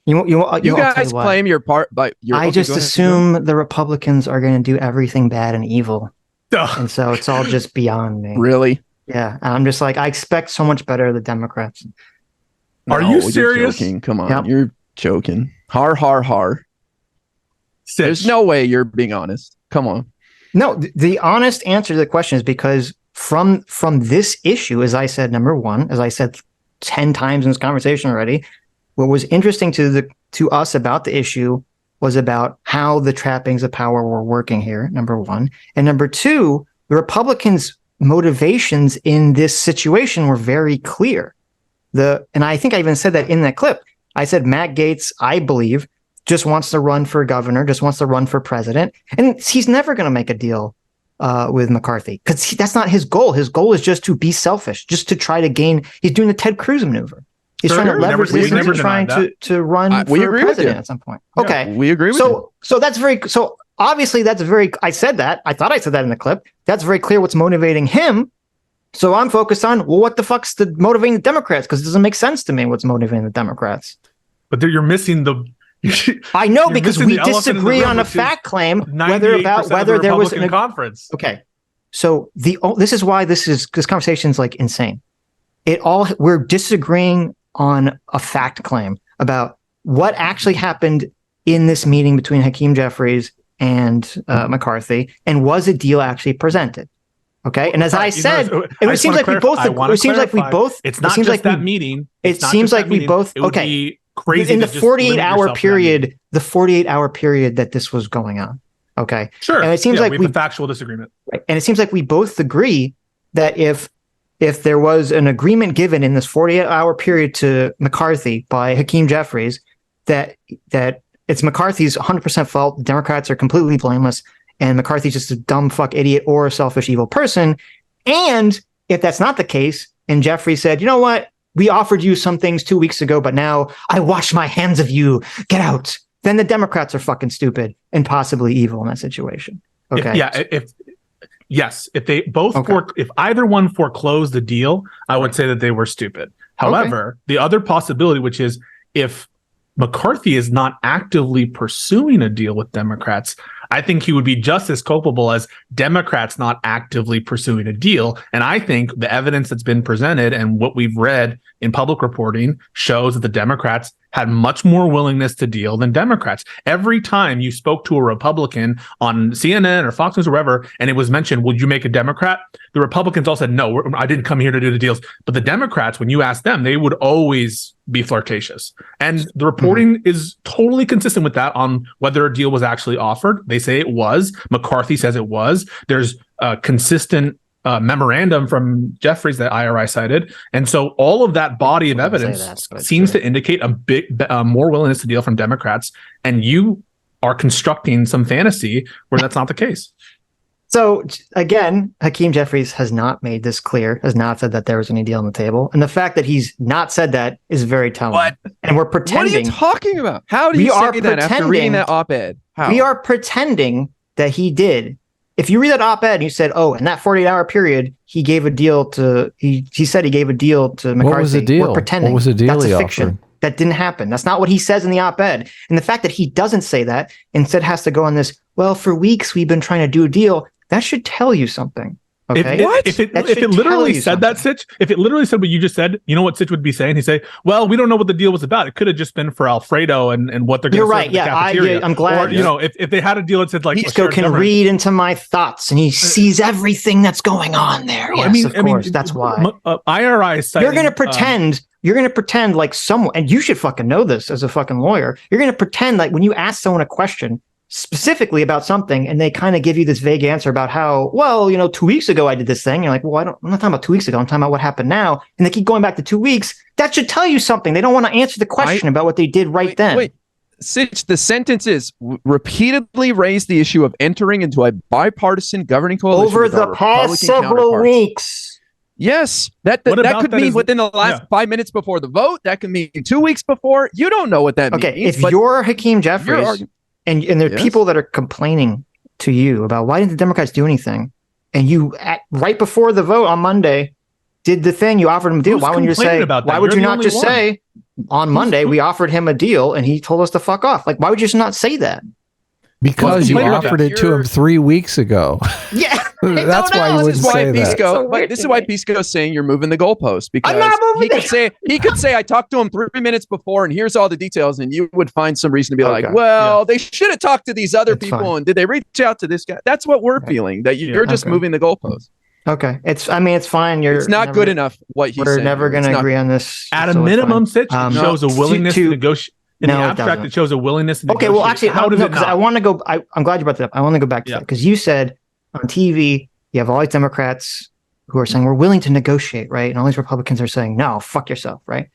You guys claim your part, but I just assume the Republicans are going to do everything bad and evil. And so it's all just beyond me. Really? Yeah. I'm just like, I expect so much better of the Democrats. Are you serious? Joking. Come on. Yep. You're joking. Har, har, har. Sitch. There's no way you're being honest. Come on. No, the honest answer to the question is because from this issue, as I said, number one, as I said 10 times in this conversation already, what was interesting to to us about the issue was about how the trappings of power were working here, number one. And number two, the Republicans' motivations in this situation were very clear. And I think I even said that in that clip. I said Matt Gaetz, I believe, just wants to run for governor, just wants to run for president. And he's never going to make a deal with McCarthy because that's not his goal. His goal is just to be selfish, just to try to gain. He's doing the Ted Cruz maneuver. He's trying to leverage this into trying to run for president at some point. Okay. Yeah, we agree with you. So that's so obviously that's very, I said that. I thought I said that in the clip. That's very clear what's motivating him. So I'm focused on, well, what the fuck's motivating the Democrats? Because it doesn't make sense to me what's motivating the Democrats. But you're missing the... I know, because we disagree on a fact claim whether there was a conference. Okay. So this is why this conversation is like insane. We're disagreeing on a fact claim about what actually happened in this meeting between Hakeem Jeffries and McCarthy, and was a deal actually presented? Okay, and as I said, it seems like we both. It seems like we both. It's not just that meeting. It seems like we both. Okay, crazy in the 48-hour period, that this was going on. Okay, sure. And it seems like we have a factual disagreement. Right, and it seems like we both agree that if there was an agreement given in this 48-hour period to McCarthy by Hakeem Jeffries, that it's McCarthy's 100% fault. The Democrats are completely blameless. And McCarthy's just a dumb fuck idiot or a selfish evil person. And if that's not the case, and Jeffrey said, you know what, we offered you some things 2 weeks ago, but now I wash my hands of you. Get out. Then the Democrats are fucking stupid and possibly evil in that situation. Okay. If they both if either one foreclosed the deal, I would say that they were stupid. However, the other possibility, which is if McCarthy is not actively pursuing a deal with Democrats, I think he would be just as culpable as Democrats not actively pursuing a deal. And I think the evidence that's been presented and what we've read in public reporting shows that the Democrats had much more willingness to deal than Democrats. Every time you spoke to a Republican on CNN or Fox News or wherever, and it was mentioned, would you make a Democrat? The Republicans all said, no, I didn't come here to do the deals. But the Democrats, when you asked them, they would always be flirtatious. And the reporting is totally consistent with that on whether a deal was actually offered. They say it was. McCarthy says it was. There's a consistent memorandum from Jeffries that IRI cited. And so all of that body of evidence seems to indicate a big more willingness to deal from Democrats. And you are constructing some fantasy where that's not the case. So again, Hakeem Jeffries has not made this clear, has not said that there was any deal on the table. And the fact that he's not said that is very telling. What? And we're pretending. What are you talking about? How do you say that after reading that op-ed? How? We are pretending that he did. If you read that op-ed and you said, oh, in that 48-hour period, he gave a deal to, he said he gave a deal to McCarthy. What was the deal? We're pretending. What was the deal That's he a fiction. offered? That didn't happen. That's not what he says in the op-ed. And the fact that he doesn't say that, instead has to go on this, well, for weeks we've been trying to do a deal, that should tell you something. Okay. If it literally said that, Sitch, if it literally said what you just said, you know what Sitch would be saying? He'd say, well, we don't know what the deal was about. It could have just been for Alfredo and what they're going to serve in the cafeteria. I'm glad. Or, if they had a deal that said like... Pisco can read into my thoughts and he sees everything that's going on there. Yes, of course. That's why. IRI citing, You're going to pretend like someone, and you should fucking know this as a fucking lawyer. You're going to pretend like when you ask someone a question specifically about something and they kind of give you this vague answer about how, well, 2 weeks ago I did this thing. You're like, well, I'm not talking about 2 weeks ago. I'm talking about what happened now. And they keep going back to 2 weeks. That should tell you something. They don't want to answer the question about what they did then. Wait, Sitch, the sentence is repeatedly raised the issue of entering into a bipartisan governing coalition over the past several weeks. Yes, that could mean within the last 5 minutes before the vote. That could mean 2 weeks before. You don't know what that means. Okay, if you're Hakeem Jeffries, and there are people that are complaining to you about why didn't the Democrats do anything, and you right before the vote on Monday did the thing you offered him a deal. Why wouldn't you say? Why would you not just say on Monday we offered him a deal and he told us to fuck off? Like, why would you just not say that? Because you offered it to him 3 weeks ago. Yeah. That's why you wouldn't say that. This is why Pisco is saying you're moving the goalpost, because I'm not moving he could say I talked to him 3 minutes before and here's all the details, and you would find some reason to be like, well, they should have talked to these other people, fine. And did they reach out to this guy? That's what we're feeling, that you're just moving the goalpost. Okay, it's fine. It's not good enough what he's saying. We're never going to agree on this. At a minimum, Sitch shows a willingness to negotiate. in No, the it abstract, doesn't. it shows a willingness to Okay, well, negotiate. actually, how does no, it 'cause not? I want to go. I'm glad you brought that up. I want to go back to Yeah. that because you said on TV you have all these Democrats who are saying we're willing to negotiate, right? And all these Republicans are saying no, fuck yourself, right?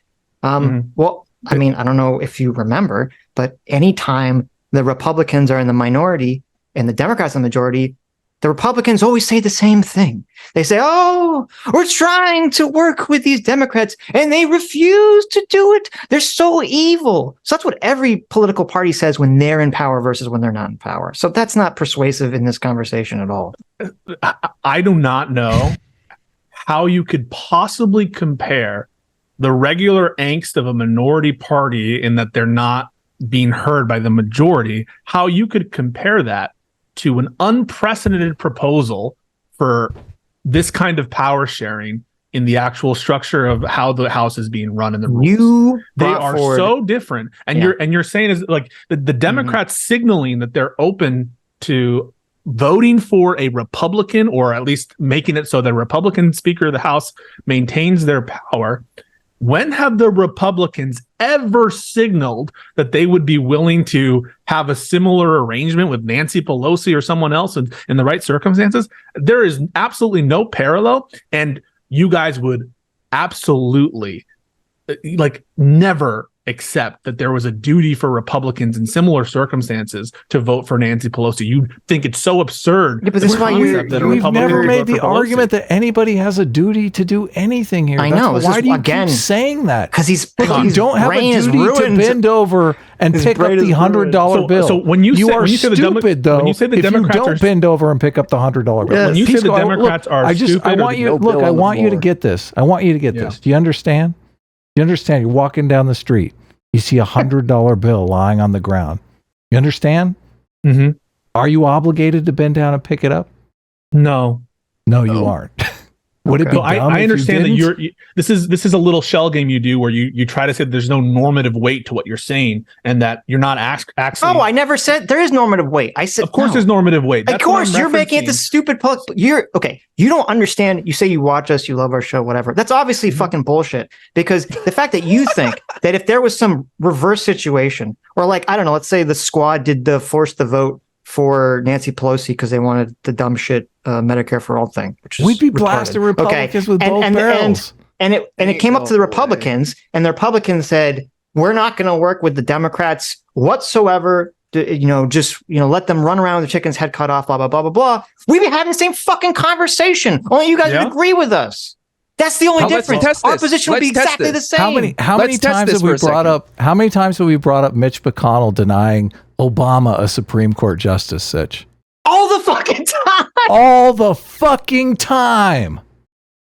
Well, I mean, I don't know if you remember, but anytime the Republicans are in the minority and the Democrats in the majority, the Republicans always say the same thing. They say, "Oh, we're trying to work with these Democrats and they refuse to do it. They're so evil." So that's what every political party says when they're in power versus when they're not in power. So that's not persuasive in this conversation at all. I do not know how you could possibly compare the regular angst of a minority party in that they're not being heard by the majority, how you could compare that to an unprecedented proposal for this kind of power sharing in the actual structure of how the House is being run and the rules. They are so different. And you're saying is like the Democrats signaling that they're open to voting for a Republican, or at least making it so the Republican Speaker of the House maintains their power. When have the Republicans ever signaled that they would be willing to have a similar arrangement with Nancy Pelosi or someone else in the right circumstances? There is absolutely no parallel, and you guys would absolutely never accept that there was a duty for Republicans in similar circumstances to vote for Nancy Pelosi. You think it's so absurd. Yeah, but this is why we've never made the argument that anybody has a duty to do anything here. I know. Why do you keep saying that? Because you don't have a duty to bend over and pick up the $100 bill. So when you are stupid, though, when you say the if Democrats you don't bend over and pick up the $100 bill. When you say the Democrats are stupid, I want you to get this. I want you to get this. Do you understand? You understand? You're walking down the street. You see a $100 bill lying on the ground. You understand? Mm-hmm. Are you obligated to bend down and pick it up? No. No, you aren't. Would it be dumb I understand that you this is a little shell game you do where you try to say that there's no normative weight to what you're saying and that you're not actually. Oh, I never said there is normative weight. I said, of course, there's normative weight. Of course, you're making it the stupid. You're okay. You don't understand. You say you watch us, you love our show, whatever. That's obviously fucking bullshit. Because the fact that you think that if there was some reverse situation, or like I don't know, let's say the squad did force the vote for Nancy Pelosi because they wanted the dumb shit Medicare for all thing, which is we'd be retarded. blasting Republicans with both barrels. And it came up to the Republicans, and the Republicans said, "We're not going to work with the Democrats whatsoever. Just let them run around with the chicken's head cut off. Blah blah blah blah blah." We'd be having the same fucking conversation. Only you guys would agree with us. That's the only difference. Our position would be exactly the same. How many times have we brought up? How many times have we brought up Mitch McConnell denying Obama a Supreme Court justice, Sitch? All the fucking time. All the fucking time.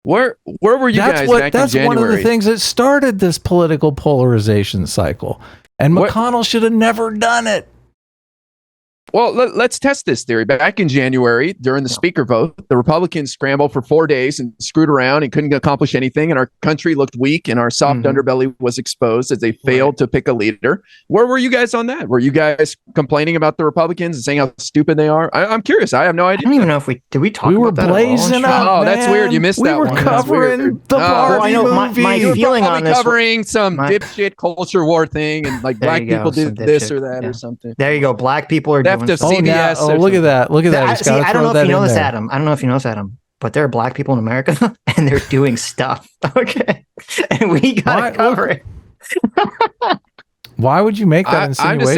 Where were you guys back in January? That's one of the things that started this political polarization cycle. And McConnell should have never done it. Well, let's test this theory. Back in January, during the speaker vote, the Republicans scrambled for 4 days and screwed around and couldn't accomplish anything. And our country looked weak and our soft underbelly was exposed as they failed to pick a leader. Where were you guys on that? Were you guys complaining about the Republicans and saying how stupid they are? I'm curious. I have no idea. I don't even know if we talk we were about that blazing up. Oh, that's weird. You missed that one. We were covering the Barbie movie. My feeling on this. Covering some dipshit culture war thing and like black people did this or that or something. There you go. Black people are doing CBS. Oh, look at that. Look at that. See, I don't know if you know this, Adam. I don't know if you know this, Adam, but there are black people in America and they're doing stuff. Okay. And we got to cover it. Why would you make that insinuation? I'm just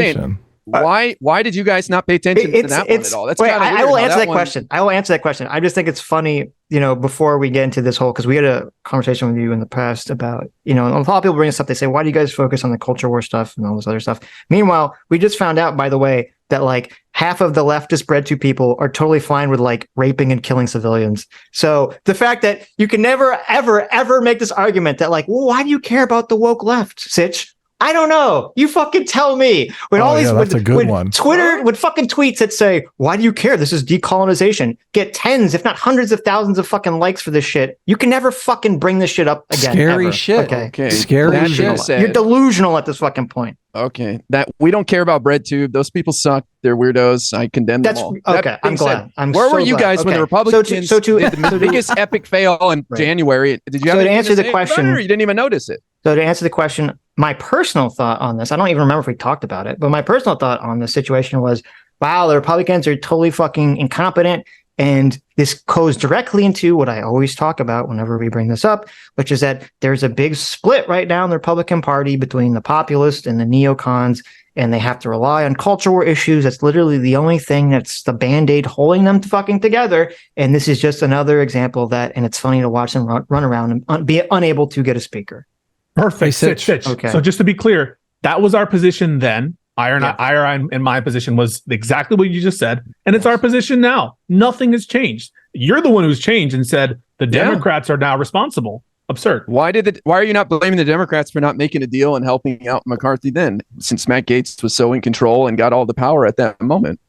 saying, why did you guys not pay attention to that one at all? That's kind of weird. I will answer that question. I will answer that question. I just think it's funny, before we get into this whole, because we had a conversation with you in the past about, a lot of people bring this up. They say, why do you guys focus on the culture war stuff and all this other stuff? Meanwhile, we just found out, by the way, that like half of the leftist bread to people are totally fine with like raping and killing civilians. So the fact that you can never, ever, ever make this argument that like, well, why do you care about the woke left, Sitch? I don't know. You fucking tell me. When that's a good one. Twitter would fucking tweets that say, why do you care? This is decolonization. Get tens, if not hundreds of thousands of fucking likes for this shit. You can never fucking bring this shit up again. Scary ever. shit. Okay. Scary shit. You're delusional at this fucking point. Okay. That we don't care about BreadTube. Those people suck. They're weirdos. I condemn them all. Okay. I'm glad. Where were you guys when the Republicans did the biggest epic fail in January? Did you have to answer the question? Or you didn't even notice it? So to answer the question, my personal thought on this, I don't even remember if we talked about it, but my personal thought on the situation was, wow, the Republicans are totally fucking incompetent. And this goes directly into what I always talk about whenever we bring this up, which is that there's a big split right now in the Republican Party between the populists and the neocons, and they have to rely on cultural war issues. That's literally the only thing that's the Band-Aid holding them fucking together. And this is just another example of that. And it's funny to watch them run around and be unable to get a speaker. Perfect. Sitch. Okay. So just to be clear, that was our position then. IRI and my position was exactly what you just said, and it's our position now. Nothing has changed. You're the one who's changed and said the Democrats are now responsible. Absurd. Why are you not blaming the Democrats for not making a deal and helping out McCarthy then, since Matt Gaetz was so in control and got all the power at that moment?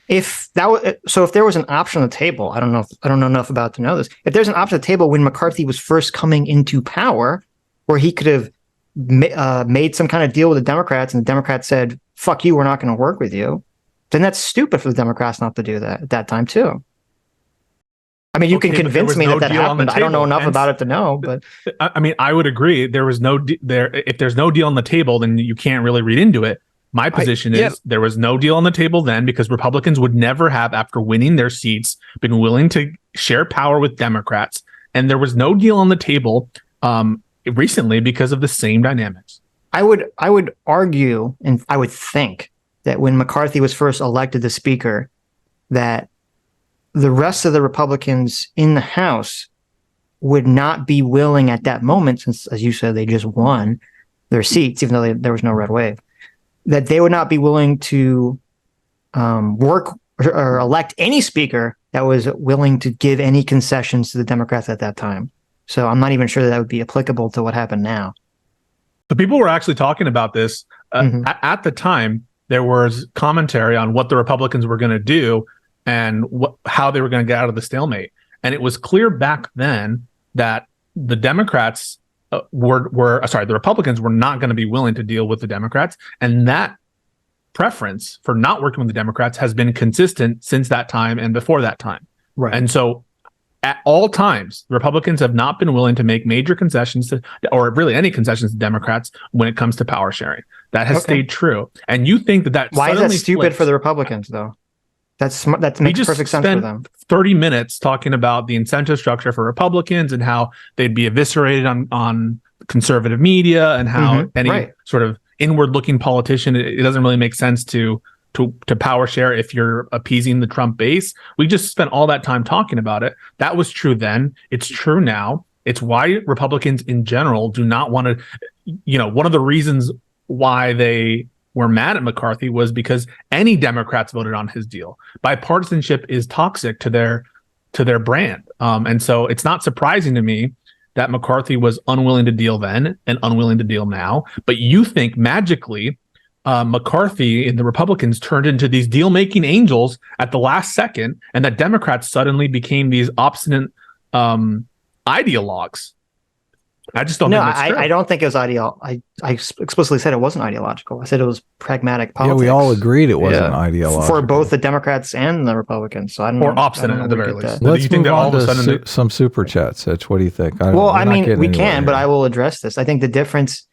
If there was an option on the table, I don't know enough about it to know this. If there's an option on the table when McCarthy was first coming into power, where he could have made some kind of deal with the Democrats, and the Democrats said, fuck you, we're not going to work with you, then that's stupid for the Democrats not to do that at that time too. I mean, you can convince me that happened. I don't know enough about it to know, but I mean, I would agree. There was if there's no deal on the table, then you can't really read into it. My position is there was no deal on the table then, because Republicans would never have, after winning their seats, been willing to share power with Democrats. And there was no deal on the table recently because of the same dynamics. I would argue, and I would think that when McCarthy was first elected the speaker, that the rest of the Republicans in the House would not be willing at that moment, since, as you said, they just won their seats, even though there was no red wave, that they would not be willing to work or elect any speaker that was willing to give any concessions to the Democrats at that time. So I'm not even sure that would be applicable to what happened now. So people were actually talking about this at the time. There was commentary on what the Republicans were going to do and how they were going to get out of the stalemate. And it was clear back then that the Democrats the Republicans were not going to be willing to deal with the Democrats. And that preference for not working with the Democrats has been consistent since that time and before that time. Right. And so at all times, Republicans have not been willing to make major concessions or really any concessions to Democrats when it comes to power sharing. That has stayed true. And you think that why is that stupid for the Republicans, though? That makes perfect sense for them. 30 minutes talking about the incentive structure for Republicans and how they'd be eviscerated on conservative media and how any sort of inward-looking politician, it doesn't really make sense to power share if you're appeasing the Trump base. We just spent all that time talking about it. That was true then. It's true now. It's why Republicans in general do not want to, one of the reasons why they were mad at McCarthy was because any Democrats voted on his deal. Bipartisanship is toxic to their brand. And so it's not surprising to me that McCarthy was unwilling to deal then and unwilling to deal now. But you think magically McCarthy and the Republicans turned into these deal-making angels at the last second, and that Democrats suddenly became these obstinate ideologues. I just don't think that's true. I don't think it was I explicitly said it wasn't ideological. I said it was pragmatic politics. Yeah, we all agreed it wasn't ideological. For both the Democrats and the Republicans. So I don't know. Or obstinate at the very least. Let's move on to some super chats, Sitch. What do you think? We can, but I will address this. I think the difference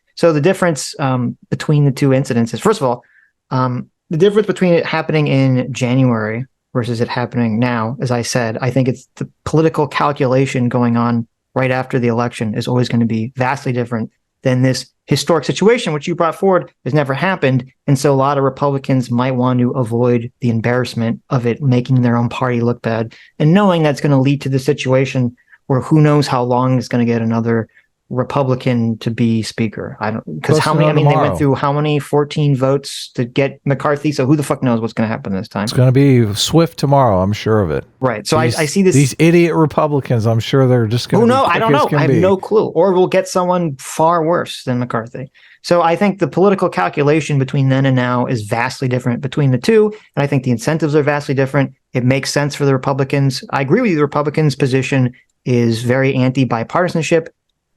between the two incidences, first of all, the difference between it happening in January versus it happening now, as I said, I think it's the political calculation going on right after the election is always going to be vastly different than this historic situation, which you brought forward has never happened. And so a lot of Republicans might want to avoid the embarrassment of it making their own party look bad, and knowing that's going to lead to the situation where who knows how long it's going to get another Republican to be speaker. I don't, because they went through how many 14 votes to get McCarthy. So who the fuck knows what's going to happen this time? It's going to be swift tomorrow. I'm sure of it. Right. So I see these idiot Republicans. I'm sure they're just going to. I don't know. I have no clue. Or we'll get someone far worse than McCarthy. So I think the political calculation between then and now is vastly different between the two. And I think the incentives are vastly different. It makes sense for the Republicans. I agree with you. The Republicans' position is very anti-bipartisanship.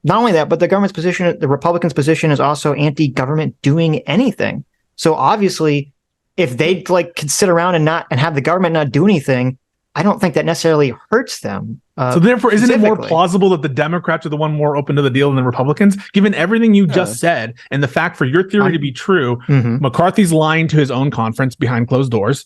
Not only that, but the Republicans' position is also anti-government doing anything. So obviously, if they could sit around and have the government not do anything, I don't think that necessarily hurts them. So therefore, isn't it more specifically. plausible that the Democrats are the one more open to the deal than the Republicans? Given everything you just said and the fact for your theory to be true, McCarthy's lying to his own conference behind closed doors.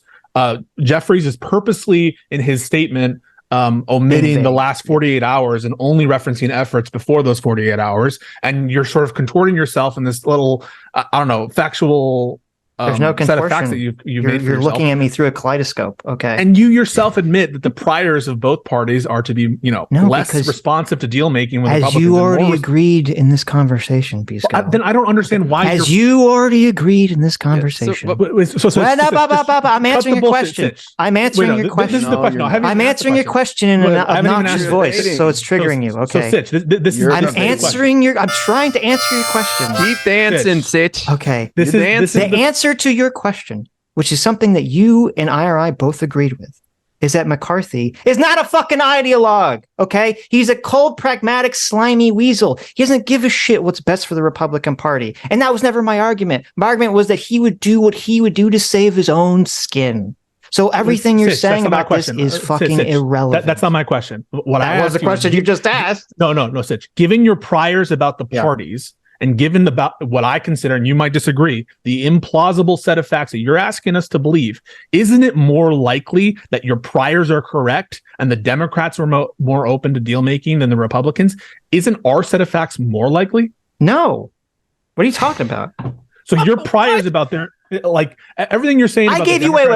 Jeffries is purposely in his statement omitting the last 48 hours and only referencing efforts before those 48 hours. And you're sort of contorting yourself in this little, I don't know, factual There's no set of facts contortion. that you You're made for yourself. looking at me through a kaleidoscope. Okay. And you yourself admit that the priors of both parties are to be, less because responsive to deal making with as Republicans. you and more already agreed in this conversation, Bisco. then I don't understand why. As you already agreed in this conversation. I'm answering your question. I'm answering your question. This is the question. I'm answering your question in an obnoxious voice, so it's triggering you. Okay. So Sitch, this is I'm answering your. I'm trying to answer your question. Keep dancing, Sitch. Okay. This is The answer to your question, which is something that you and IRI both agreed with, is that McCarthy is not a fucking ideologue, okay? He's a cold, pragmatic, slimy weasel. He doesn't give a shit what's best for the Republican Party. And that was never my argument. My argument was that he would do what he would do to save his own skin. So everything you're saying about this is fucking irrelevant. That's not my question. What I was the question you just asked. No, Sitch. Given your priors about the parties, and given about what I consider, and you might disagree, the implausible set of facts that you're asking us to believe, isn't it more likely that your priors are correct and the Democrats were more open to deal making than the Republicans? Isn't our set of facts more likely? No. What are you talking about? So your priors about their, like everything you're saying. I gave you wait.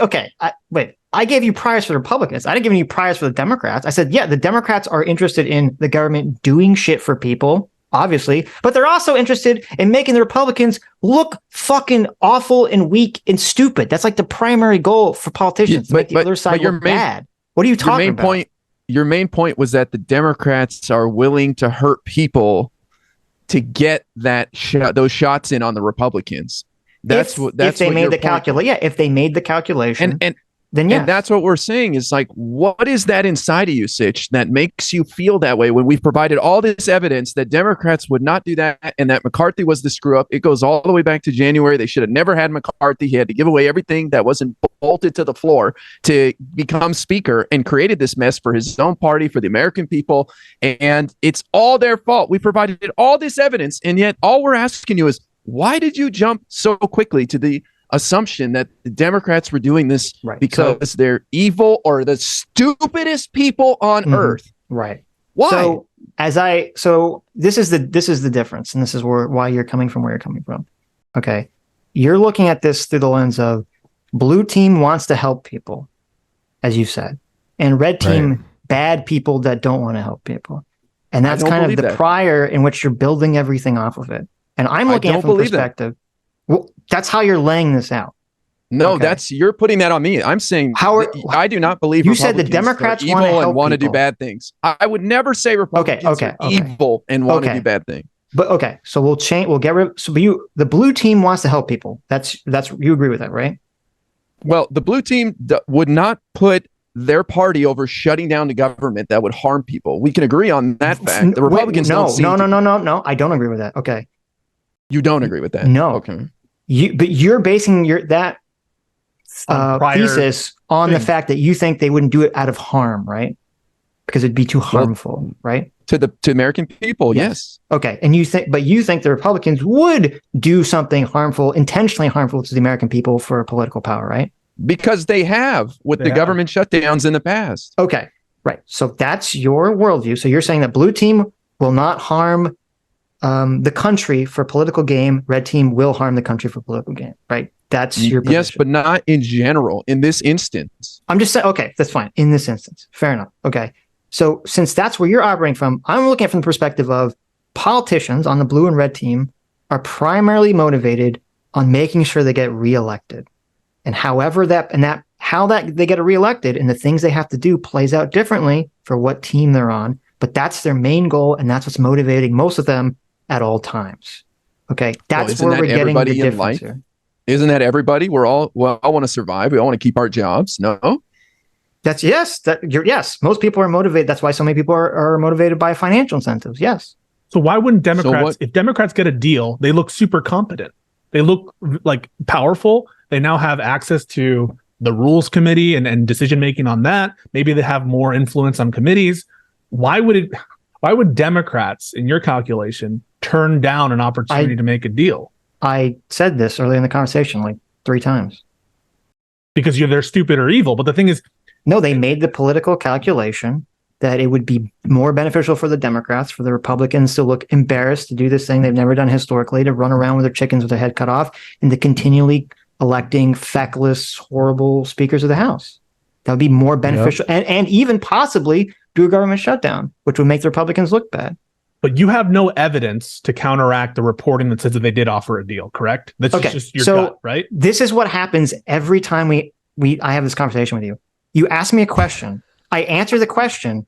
Okay, wait. I gave you priors for the Republicans. I didn't give you priors for the Democrats. I said, yeah, the Democrats are interested in the government doing shit for people. Obviously, but they're also interested in making the Republicans look fucking awful and weak and stupid. That's like the primary goal for politicians, to make the other side look bad. What are you talking about? Your main point was that the Democrats are willing to hurt people to get those shots in on the Republicans. That's if they made the calculation. Yeah, if they made the calculation. Then yes. And that's what we're saying is like, what is that inside of you, Sitch, that makes you feel that way when we've provided all this evidence that Democrats would not do that and that McCarthy was the screw up? It goes all the way back to January. They should have never had McCarthy. He had to give away everything that wasn't bolted to the floor to become speaker and created this mess for his own party, for the American people. And it's all their fault. We provided all this evidence. And yet all we're asking you is, why did you jump so quickly to the assumption that the Democrats were doing this because they're evil or the stupidest people on earth? Right. Why? So this is the difference, and this is why you're coming from where you're coming from. Okay. You're looking at this through the lens of blue team wants to help people, as you said, and red team bad people that don't want to help people. And that's kind of the prior in which you're building everything off of it. And I'm looking at it from the perspective. Well, that's how you're laying this out. No, you're putting that on me. I'm saying I do not believe you said the Democrats are evil and want to do bad things. I would never say Republicans are evil and want to do bad things. But okay, so we'll change. We'll get rid. So the blue team wants to help people. That's you agree with that, right? Well, the blue team would not put their party over shutting down the government that would harm people. We can agree on that fact. The Republicans no. I don't agree with that. Okay. You don't agree with that? No. Okay. But you're basing that thesis on the fact that you think they wouldn't do it out of harm, right? Because it'd be too harmful, right? To American people, yes. Okay, and you think the Republicans would do something harmful, intentionally harmful to the American people for political power, right? Because they have with the government shutdowns in the past. Okay, right. So that's your worldview. So you're saying that blue team will not harm the country for political gain, red team will harm the country for political gain, right? That's your position. Yes, but not in general. In this instance, I'm just saying. Okay, that's fine. In this instance, fair enough. Okay, so since that's where you're operating from, I'm looking at it from the perspective of politicians on the blue and red team are primarily motivated on making sure they get reelected, and how they get reelected and the things they have to do plays out differently for what team they're on. But that's their main goal, and that's what's motivating most of them at all times. Okay, that's where we're getting the difference here. Isn't that everybody? We all want to survive. We all want to keep our jobs. No, that's yes. Yes. Most people are motivated. That's why so many people are motivated by financial incentives. Yes. So why wouldn't Democrats? If Democrats get a deal, they look super competent. They look like powerful. They now have access to the rules committee and decision making on that. Maybe they have more influence on committees. Why would Democrats, in your calculation, turn down an opportunity to make a deal? I said this earlier in the conversation like 3 times. Because they're stupid or evil. But the thing is, no, they made the political calculation that it would be more beneficial for the Democrats, for the Republicans to look embarrassed to do this thing they've never done historically, to run around with their chickens with their head cut off, and to continually electing feckless, horrible speakers of the House. That would be more beneficial, and even possibly do a government shutdown, which would make the Republicans look bad. But you have no evidence to counteract the reporting that says that they did offer a deal, correct? That's just your gut, right? This is what happens every time I have this conversation with you. You ask me a question, I answer the question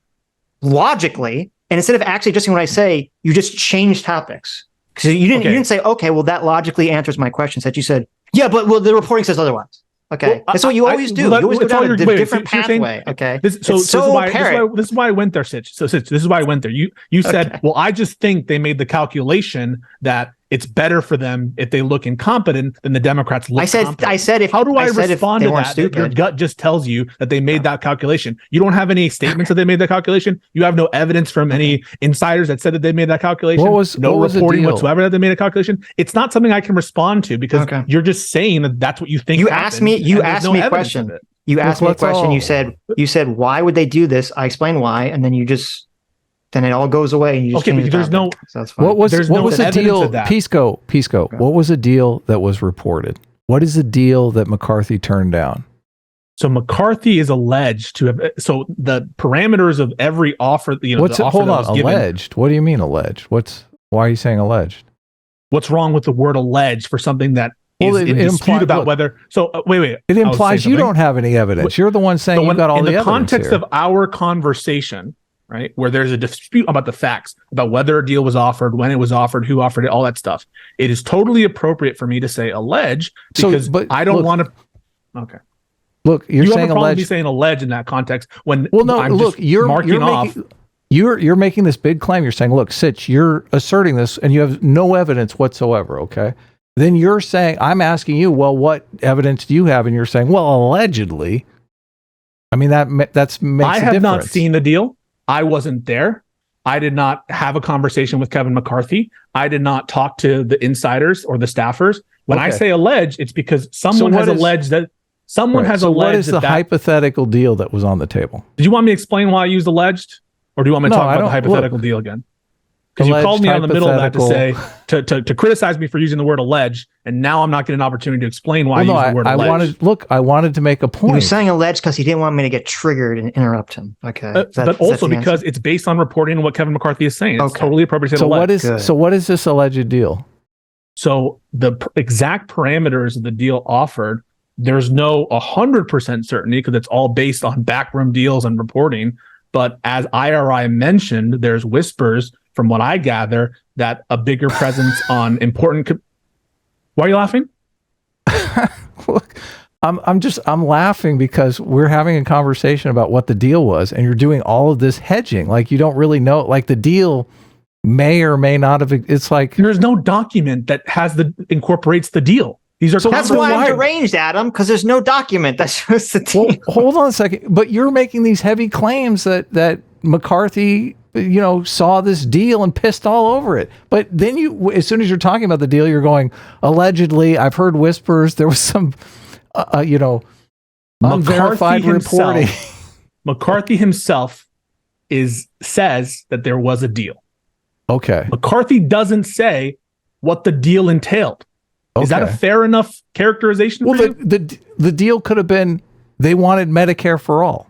logically, and instead of actually just saying what I say, you just change topics. Because you didn't say, okay, well, that logically answers my question. You said, yeah, but the reporting says otherwise. Okay, that's what you always do. You always go down a different pathway. Okay, this is why I went there, Sitch. So Sitch, this is why I went there. You said, well, I just think they made the calculation that it's better for them if they look incompetent than the Democrats look competent. I said, how do I respond to that? Your gut just tells you that they made that calculation. You don't have any statements that they made that calculation. You have no evidence from any insiders that said that they made that calculation. No reporting whatsoever that they made a calculation. It's not something I can respond to because you're just saying that that's what you think. You asked me a question. You asked me a question. You said, why would they do this? I explained why, and then then it all goes away. And you just but there's no. So that's fine. What was the deal? Pisco. What was the deal that was reported? What is the deal that McCarthy turned down? So McCarthy is alleged to have. So the parameters of every offer, alleged. What do you mean alleged? Why are you saying alleged? What's wrong with the word alleged for something that is in dispute about whether? So wait. It implies you don't have any evidence. You're the one saying you got all the evidence. In the context here. Of our conversation, right, where there's a dispute about the facts, about whether a deal was offered, when it was offered, who offered it, all that stuff. It is totally appropriate for me to say allege because I don't want to. Okay. Look, you're saying have a problem allege. with me saying allege in that context when you're making this big claim. You're saying, look, Sitch, you're asserting this and you have no evidence whatsoever. Okay. Then you're saying, I'm asking you, well, what evidence do you have? And you're saying, well, allegedly. I mean, that's makes I a have difference. not seen the deal. I wasn't there. I did not have a conversation with Kevin McCarthy. I did not talk to the insiders or the staffers. When I say allege, it's because someone has alleged that someone has alleged. What is the hypothetical deal that was on the table? Did you want me to explain why I used alleged, or do you want me to talk about the hypothetical deal again? Because you called me on the middle of that to say to criticize me for using the word allege, and now I'm not getting an opportunity to explain why I used the word allege. I wanted to make a point. He was saying allege because he didn't want me to get triggered and interrupt him. Okay, but also because it's based on reporting and what Kevin McCarthy is saying. It's totally appropriate to say allege. So what is this alleged deal? So the exact parameters of the deal offered, there's no 100% certainty because it's all based on backroom deals and reporting. But as IRI mentioned, there's whispers from what I gather that a bigger presence on important. Why are you laughing? Look, I'm laughing because we're having a conversation about what the deal was, and you're doing all of this hedging. Like you don't really know. Like the deal may or may not have. It's like there's no document that incorporates the deal. That's why I'm deranged, Adam, because there's no document that shows the deal. Well, hold on a second. But you're making these heavy claims that McCarthy, saw this deal and pissed all over it. But then as soon as you're talking about the deal, you're going, allegedly, I've heard whispers. There was some, unverified reporting. McCarthy himself says that there was a deal. Okay. McCarthy doesn't say what the deal entailed. Okay. Is that a fair enough characterization? Well, the deal could have been they wanted Medicare for all.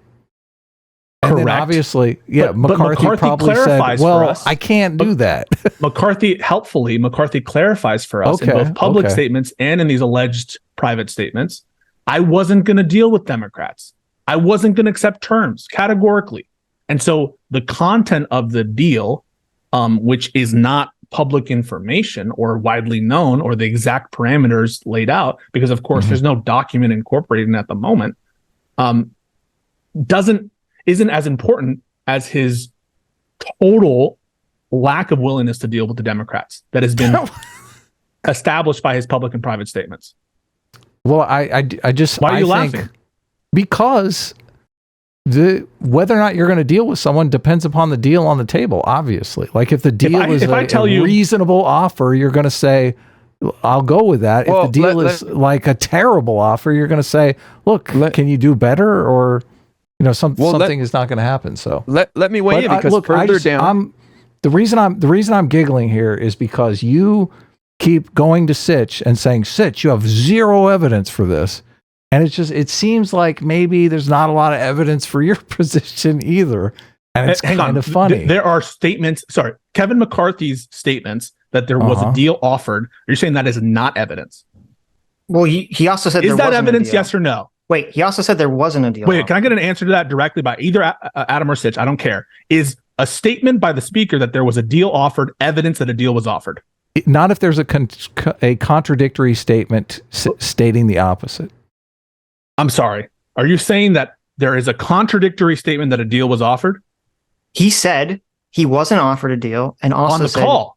And correct. Then obviously, McCarthy probably said, well, I can't do that. McCarthy clarifies for us in both public statements and in these alleged private statements. I wasn't going to deal with Democrats. I wasn't going to accept terms categorically. And so the content of the deal, which is not public information or widely known or the exact parameters laid out, because of course there's no document incorporated at the moment, isn't as important as his total lack of willingness to deal with the Democrats that has been established by his public and private statements. Well, I just why are you laughing? Because whether or not you're going to deal with someone depends upon the deal on the table, obviously. Like if the deal is a reasonable offer, you're going to say, I'll go with that. If the deal is like a terrible offer, you're going to say, look, can you do better? Or, something is not going to happen. So let me weigh in because further down. The reason I'm giggling here is because you keep going to Sitch and saying, Sitch, you have zero evidence for this. And it seems like maybe there's not a lot of evidence for your position either. And it's kind of funny. There are statements, Kevin McCarthy's statements that there was a deal offered. Are you saying that is not evidence? Well, he also said is that evidence, yes or no? Wait, he also said there wasn't a deal. Wait, can I get an answer to that directly by either Adam or Sitch? I don't care. Is a statement by the speaker that there was a deal offered evidence that a deal was offered? Not if there's a contradictory statement stating the opposite. I'm sorry. Are you saying that there is a contradictory statement that a deal was offered? He said he wasn't offered a deal, and also on the call.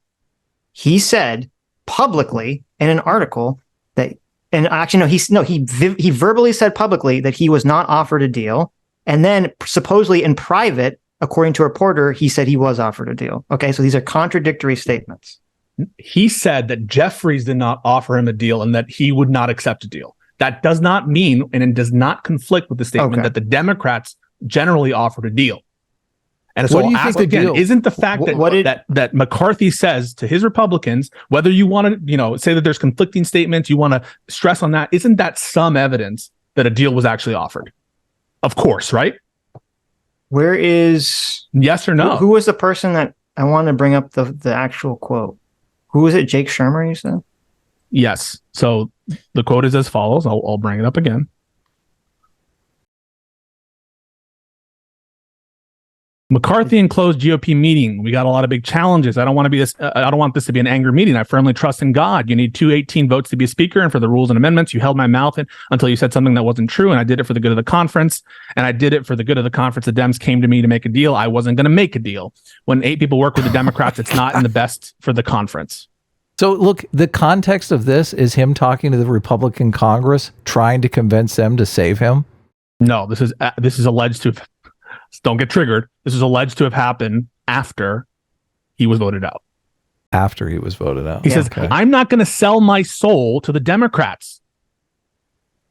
He said publicly in an article that, and actually he verbally said publicly that he was not offered a deal, and then supposedly in private, according to a reporter, he said he was offered a deal. Okay, so these are contradictory statements. He said that Jeffries did not offer him a deal and that he would not accept a deal. That does not mean, and it does not conflict with the statement that the Democrats generally offered a deal. And so I'll ask again, isn't the fact that McCarthy says to his Republicans, whether you want to, say that there's conflicting statements, you want to stress on that, isn't that some evidence that a deal was actually offered? Of course, right? Where is... Yes or no? Who was the person that... I want to bring up the actual quote. Who was it? Jake Shermer, you said? Yes. So the quote is as follows. I'll bring it up again. McCarthy enclosed GOP meeting. We got a lot of big challenges. I don't want this to be an angry meeting. I firmly trust in God. You need 218 votes to be a speaker, and for the rules and amendments, you held my mouth until you said something that wasn't true, and I did it for the good of the conference. And I did it for the good of the conference. The Dems came to me to make a deal. I wasn't going to make a deal. When 8 people work with the Democrats, it's not in the best for the conference. So look, the context of this is him talking to the Republican Congress, trying to convince them to save him. No, this is alleged to. Don't get triggered. This is alleged to have happened after he was voted out. After he was voted out. He says, I'm not going to sell my soul to the Democrats.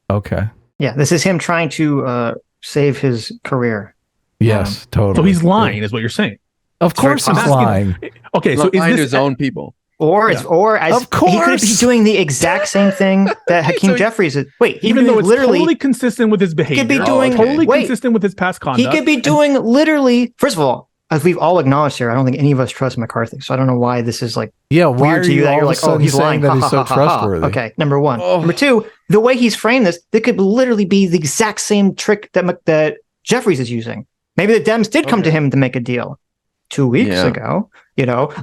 Okay. Yeah, this is him trying to save his career. Yes, totally. So he's lying, is what you're saying. Of course he's lying. Okay, so is this his own people? Or as of course he could be doing the exact same thing that Hakeem Jeffries is. Wait, even though it's totally consistent with his behavior, he could be doing consistent with his past conduct. He could be doing literally. First of all, as we've all acknowledged here, I don't think any of us trust McCarthy. So I don't know why this is like weird to you that you're like, oh, he's lying. That he's so trustworthy. Okay, number one. Number two, the way he's framed this, it could literally be the exact same trick that Jeffries is using. Maybe the Dems did come to him to make a deal 2 weeks ago.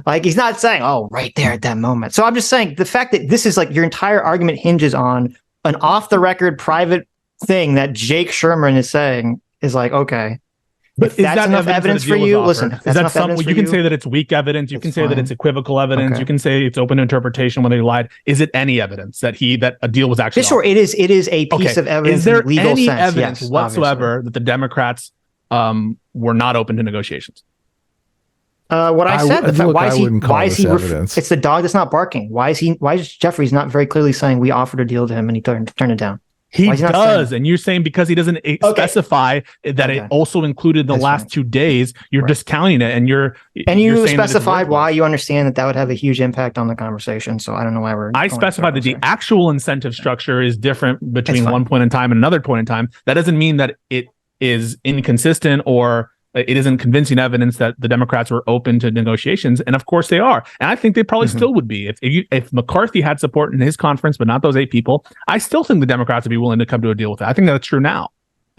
Like he's not saying, oh, right there at that moment. So I'm just saying the fact that this is like your entire argument hinges on an off the record private thing that Jake Sherman is saying is like, okay, but if that's enough evidence for you, listen, is that something you can say that it's weak evidence? You can say that it's equivocal evidence. You can say it's open to interpretation when they lied. Is it any evidence that a deal was actually? Sure, it is. It is a piece of evidence. Is there in legal any sense? evidence whatsoever that the Democrats were not open to negotiations? What I said, the fact, why is he evidence. It's the dog that's not barking. Why is Jeffries not very clearly saying we offered a deal to him and he turned it down? He does, and you're saying because he doesn't specify that it also included the last 2 days, you're discounting it, and you specified why you understand that would have a huge impact on the conversation. So I don't know why I specified that the actual incentive structure is different between one point in time and another point in time. That doesn't mean that it is inconsistent or it isn't convincing evidence that the Democrats were open to negotiations, and of course they are. And I think they probably still would be if McCarthy had support in his conference, but not those 8 people. I still think the Democrats would be willing to come to a deal with it. I think that's true now.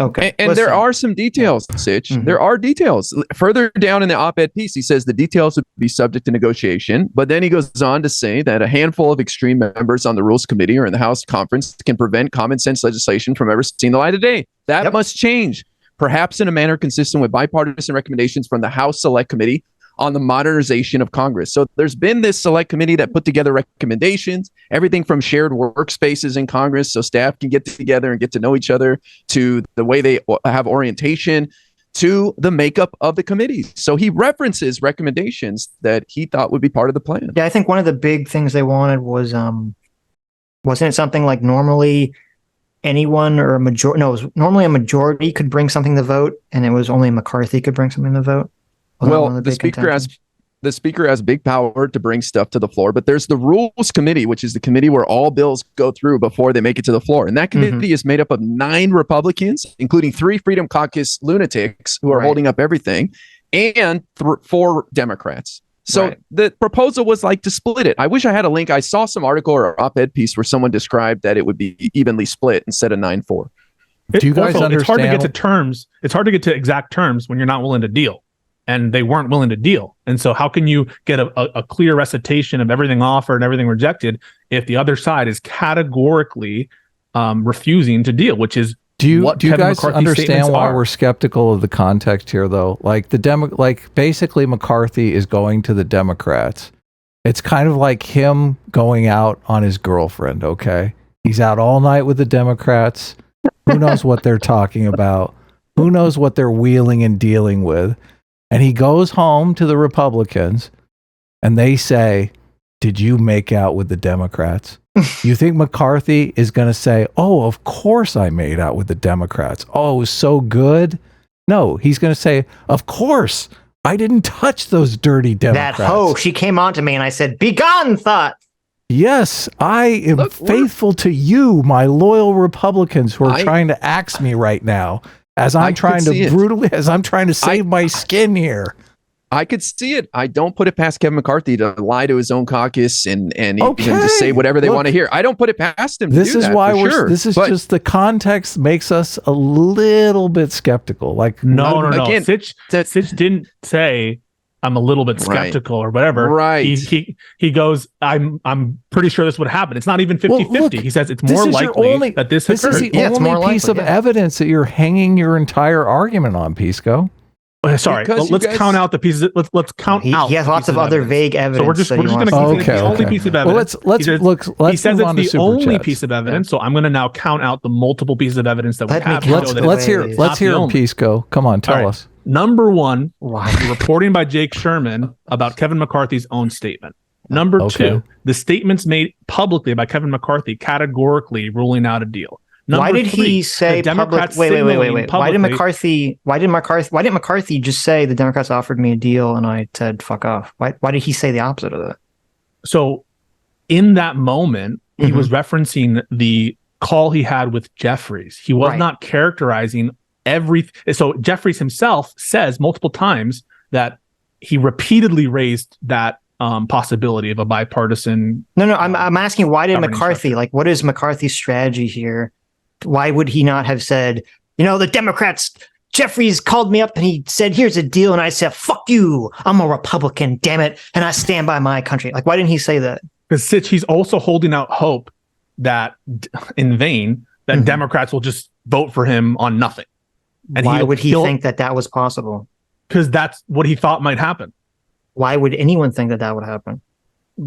Okay, and there are some details, Sitch. There are details. Further down in the op-ed piece, he says the details would be subject to negotiation, but then he goes on to say that a handful of extreme members on the Rules Committee or in the House conference can prevent common sense legislation from ever seeing the light of day. That must change. Perhaps in a manner consistent with bipartisan recommendations from the House Select Committee on the modernization of Congress. So there's been this select committee that put together recommendations, everything from shared workspaces in Congress so staff can get together and get to know each other, to the way they have orientation, to the makeup of the committees. So he references recommendations that he thought would be part of the plan. Yeah, I think one of the big things they wanted was, wasn't it something like normally anyone or a majority? No, it was normally a majority could bring something to vote, and it was only McCarthy could bring something to vote. Well, the speaker has big power to bring stuff to the floor, but there's the Rules Committee, which is the committee where all bills go through before they make it to the floor. And that committee is made up of 9 Republicans, including 3 Freedom Caucus lunatics who are holding up everything, and 4 Democrats. So the proposal was like to split it. I wish I had a link. I saw some article or op-ed piece where someone described that it would be evenly split instead of 9-4. Do you guys understand? It's hard to get to terms. It's hard to get to exact terms when you're not willing to deal. And they weren't willing to deal. And so how can you get a clear recitation of everything offered and everything rejected if the other side is categorically refusing to deal, which is do you guys understand why we're skeptical of the context here, though? Like basically McCarthy is going to the Democrats. It's kind of like him going out on his girlfriend, okay? He's out all night with the Democrats. Who knows what they're talking about? Who knows what they're wheeling and dealing with? And he goes home to the Republicans and they say, did you make out with the Democrats? You think McCarthy is going to say, oh, of course I made out with the Democrats. Oh, it was so good. No, he's going to say, of course, I didn't touch those dirty Democrats. That hoe, she came on to me and I said, be gone, thought. Yes, I am faithful to you, my loyal Republicans who are trying to axe me right now. As I'm trying to save my skin here. I could see it. I don't put it past Kevin McCarthy to lie to his own caucus and even to say whatever they want to hear. I don't put it past him. This is just the context makes us a little bit skeptical. Like no. Sitch didn't say I'm a little bit skeptical or whatever. Right. He goes, I'm pretty sure this would happen. It's not even 50-50. He says it's more likely that this occurred. This is the only piece of evidence that you're hanging your entire argument on, Pisco. Sorry, let's count out the pieces. Let's count out. He has lots of other vague evidence. So we're just going to keep the only piece of evidence. Well, let's he says it's the only piece of evidence. So I'm going to now count out the multiple pieces of evidence that we have. Let's hear Pisco. Come on, tell us. Number 1, the reporting by Jake Sherman about Kevin McCarthy's own statement. Number 2, the statements made publicly by Kevin McCarthy categorically ruling out a deal. Why did he say public? Wait. Why didn't McCarthy just say the Democrats offered me a deal and I said fuck off? Why did he say the opposite of that? So in that moment, he was referencing the call he had with Jeffries. He was not characterizing everything. So Jeffries himself says multiple times that he repeatedly raised that possibility of a bipartisan. No. I'm asking why did McCarthy what is McCarthy's strategy here? Why would he not have said, the Democrats, Jeffries called me up and he said, here's a deal. And I said, fuck you. I'm a Republican, damn it. And I stand by my country. Why didn't he say that? Because Sitch, he's also holding out hope that in vain, that Democrats will just vote for him on nothing. And why would he think that was possible? Because that's what he thought might happen. Why would anyone think that would happen?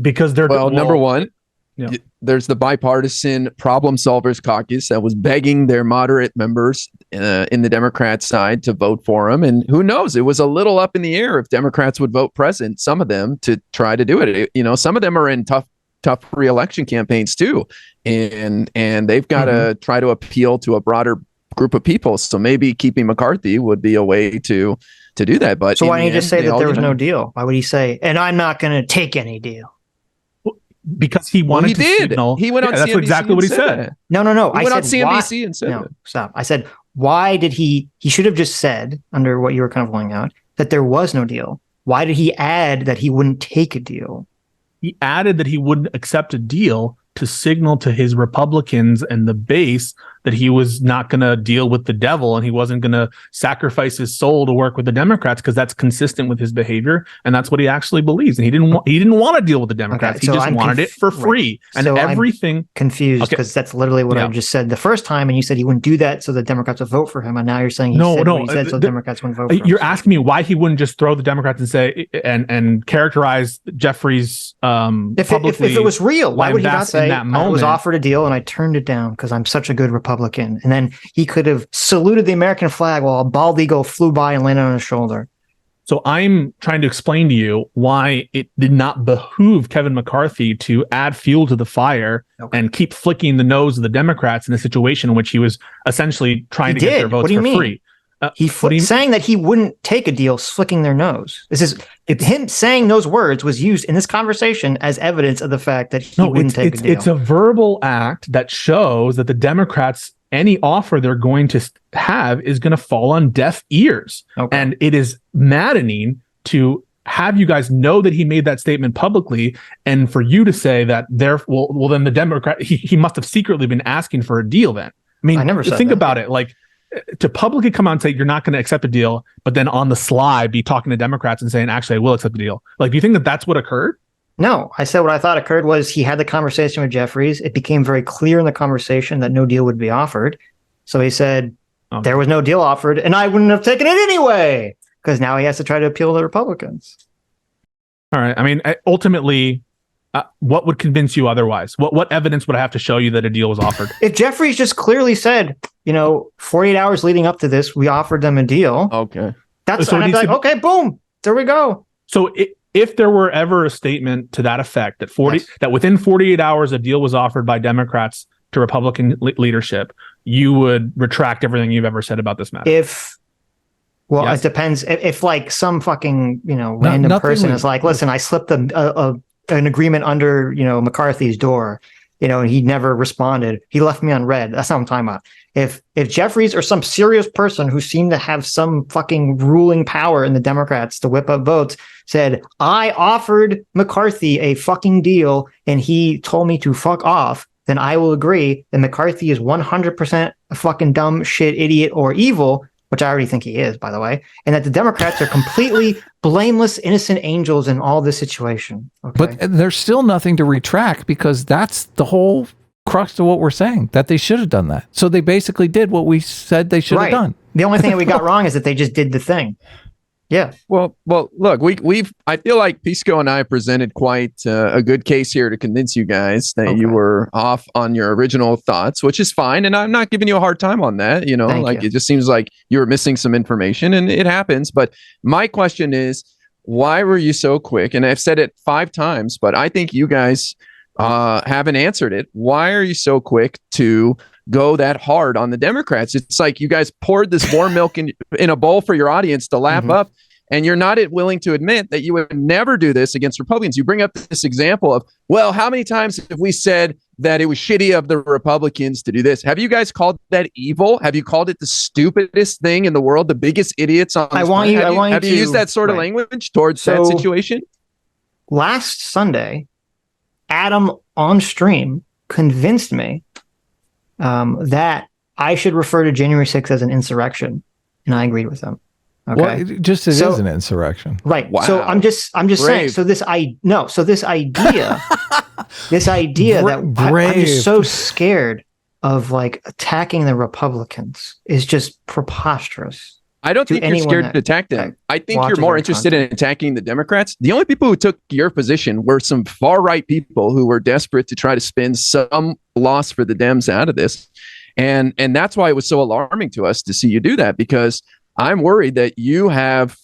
Because they're number one, there's the bipartisan problem solvers caucus that was begging their moderate members in the Democrat side to vote for him. And who knows, it was a little up in the air if Democrats would vote present, some of them, to try to do it. Some of them are in tough re-election campaigns too. And they've got to try to appeal to a broader group of people. So maybe keeping McCarthy would be a way to do that. But so why didn't he just say that there was no deal? Why would he say, and I'm not going to take any deal? Because he wanted to signal. He went on CNBC. That's exactly what he said. No. He went on CNBC and said no, stop. I said, why did he should have just said, under what you were kind of laying out, that there was no deal. Why did he add that he wouldn't take a deal? He added that he wouldn't accept a deal to signal to his Republicans and the base that he was not going to deal with the devil and he wasn't going to sacrifice his soul to work with the Democrats, because that's consistent with his behavior and that's what he actually believes. And he didn't want to deal with the Democrats. Okay, he so just wanted it for free. And So I'm everything confused because that's literally what I just said the first time, and you said he wouldn't do that so the Democrats would vote for him, and now you're saying he said what he said so the Democrats wouldn't vote for him. You're asking me why he wouldn't just throw the Democrats and say and characterize Jeffries publicly. If it was real, why would he not say I was offered a deal and I turned it down because I'm such a good Republican? And then he could have saluted the American flag while a bald eagle flew by and landed on his shoulder. So I'm trying to explain to you why it did not behoove Kevin McCarthy to add fuel to the fire and keep flicking the nose of the Democrats in a situation in which he was essentially trying to get their votes for free. Saying that he wouldn't take a deal, flicking their nose. Him saying those words was used in this conversation as evidence of the fact that he wouldn't take a deal. It's a verbal act that shows that the Democrats, any offer they're going to have is going to fall on deaf ears. Okay. And it is maddening to have you guys know that he made that statement publicly, and for you to say that then the Democrat, he must have secretly been asking for a deal then. I mean, I never think about it. Like, to publicly come out and say you're not going to accept a deal, but then on the sly be talking to Democrats and saying, actually, I will accept the deal. Like, do you think that that's what occurred? No, I said what I thought occurred was he had the conversation with Jeffries. It became very clear in the conversation that no deal would be offered. So he said there was no deal offered and I wouldn't have taken it anyway, because now he has to try to appeal to the Republicans. All right. I mean, ultimately, what would convince you otherwise? What evidence would I have to show you that a deal was offered? If Jeffries just clearly said, 48 hours leading up to this, we offered them a deal. Okay. That's so okay, boom, there we go. So if there were ever a statement to that effect that within 48 hours a deal was offered by Democrats to Republican leadership, you would retract everything you've ever said about this matter. It depends. If like some fucking random person is like, listen, I slipped an agreement under McCarthy's door, and he never responded. He left me on red. That's not what I'm talking about. If Jeffries or some serious person who seemed to have some fucking ruling power in the Democrats to whip up votes said, I offered McCarthy a fucking deal and he told me to fuck off, then I will agree that McCarthy is 100% a fucking dumb shit, idiot, or evil, which I already think he is, by the way, and that the Democrats are completely blameless, innocent angels in all this situation. Okay? But there's still nothing to retract, because that's the whole crux of what we're saying, that they should have done that. So they basically did what we said they should have done. The only thing that we got wrong is that they just did the thing. Yeah. Well, look, I feel like Pisco and I presented quite a good case here to convince you guys that you were off on your original thoughts, which is fine. And I'm not giving you a hard time on that. It just seems like you were missing some information, and it happens. But my question is, why were you so quick? And I've said it 5 times, but I think you guys haven't answered it. Why are you so quick to go that hard on the Democrats? It's like you guys poured this warm milk in a bowl for your audience to lap up, and you're not willing to admit that you would never do this against Republicans. You bring up this example of, well, how many times have we said that it was shitty of the Republicans to do this? Have you guys called that evil? Have you called it the stupidest thing in the world, the biggest idiots on this planet? Have you used that sort of language towards that situation? Last Sunday, Adam on stream convinced me that I should refer to January 6th as an insurrection, and I agreed with him. Okay, well, it is an insurrection, right? Wow. So I'm just saying. So this idea, that I'm just so scared of like attacking the Republicans is just preposterous. I don't think you're scared to attack them. I think you're more interested in attacking the Democrats. The only people who took your position were some far-right people who were desperate to try to spin some loss for the Dems out of this. And that's why it was so alarming to us to see you do that, because I'm worried that you have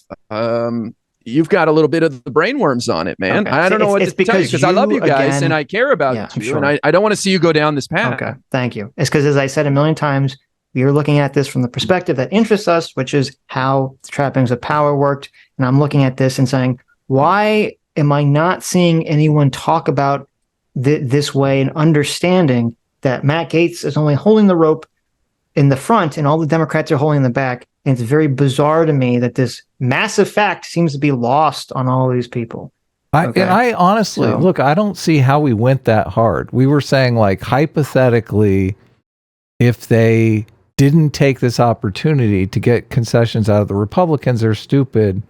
you've got a little bit of the brainworms on it, man. Okay. I don't know what to tell you, because I love you guys and I care about you. Sure. And I don't want to see you go down this path. Okay, thank you. It's because, as I said a million times, we are looking at this from the perspective that interests us, which is how the trappings of power worked. And I'm looking at this and saying, why am I not seeing anyone talk about this way and understanding that Matt Gaetz is only holding the rope in the front and all the Democrats are holding the back? And it's very bizarre to me that this massive fact seems to be lost on all of these people. Okay. And I honestly, So- look, I don't see how we went that hard. We were saying, like, hypothetically, if they didn't take this opportunity to get concessions out of the Republicans, they're stupid.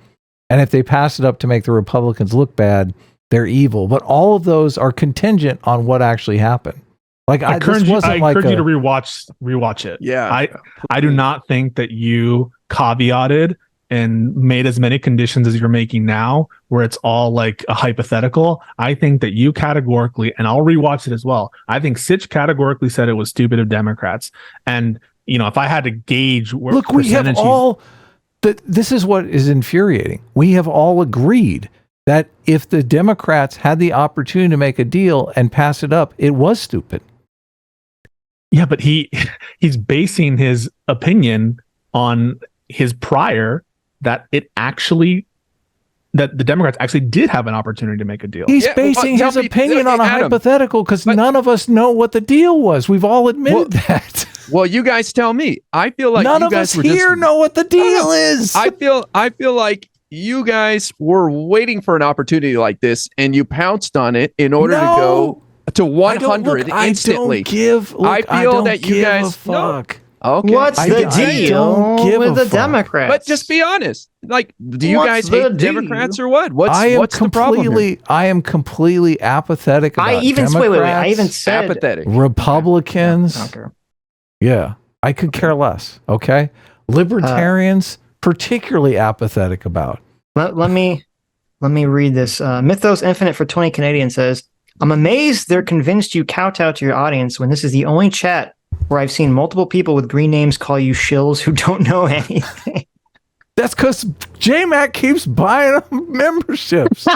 And if they pass it up to make the Republicans look bad, they're evil. But all of those are contingent on what actually happened. Like, I encourage, this you, wasn't I like encourage you to rewatch it. Yeah. I do not think that you caveated and made as many conditions as you're making now, where it's all like a hypothetical. I think that you categorically, and I'll rewatch it as well. I think Sitch categorically said it was stupid of Democrats. And, you know, if I had to gauge where look, we have all this is what is infuriating. We have all agreed that if the Democrats had the opportunity to make a deal and pass it up, it was stupid. Yeah, but he's basing his opinion on his prior that the Democrats actually did have an opportunity to make a deal. He's basing his opinion on a hypothetical because none of us know what the deal was. We've all admitted that. Well, you guys tell me. I feel like none you of guys us were here just, know what the deal is. I feel like you guys were waiting for an opportunity like this, and you pounced on it in order to go to 100 instantly. I feel that you guys fuck. Okay. What's the deal with the Democrats? But just be honest. Like, do you guys hate Democrats or what? What's the problem here? I am completely apathetic about Democrats. I even said apathetic. Republicans. Okay. Yeah, I could care less. Okay, libertarians particularly apathetic about. Let me read this. Mythos Infinite for 20 Canadian says, "I'm amazed they're convinced you kowtow to your audience when this is the only chat where I've seen multiple people with green names call you shills who don't know anything." That's because JMac keeps buying memberships.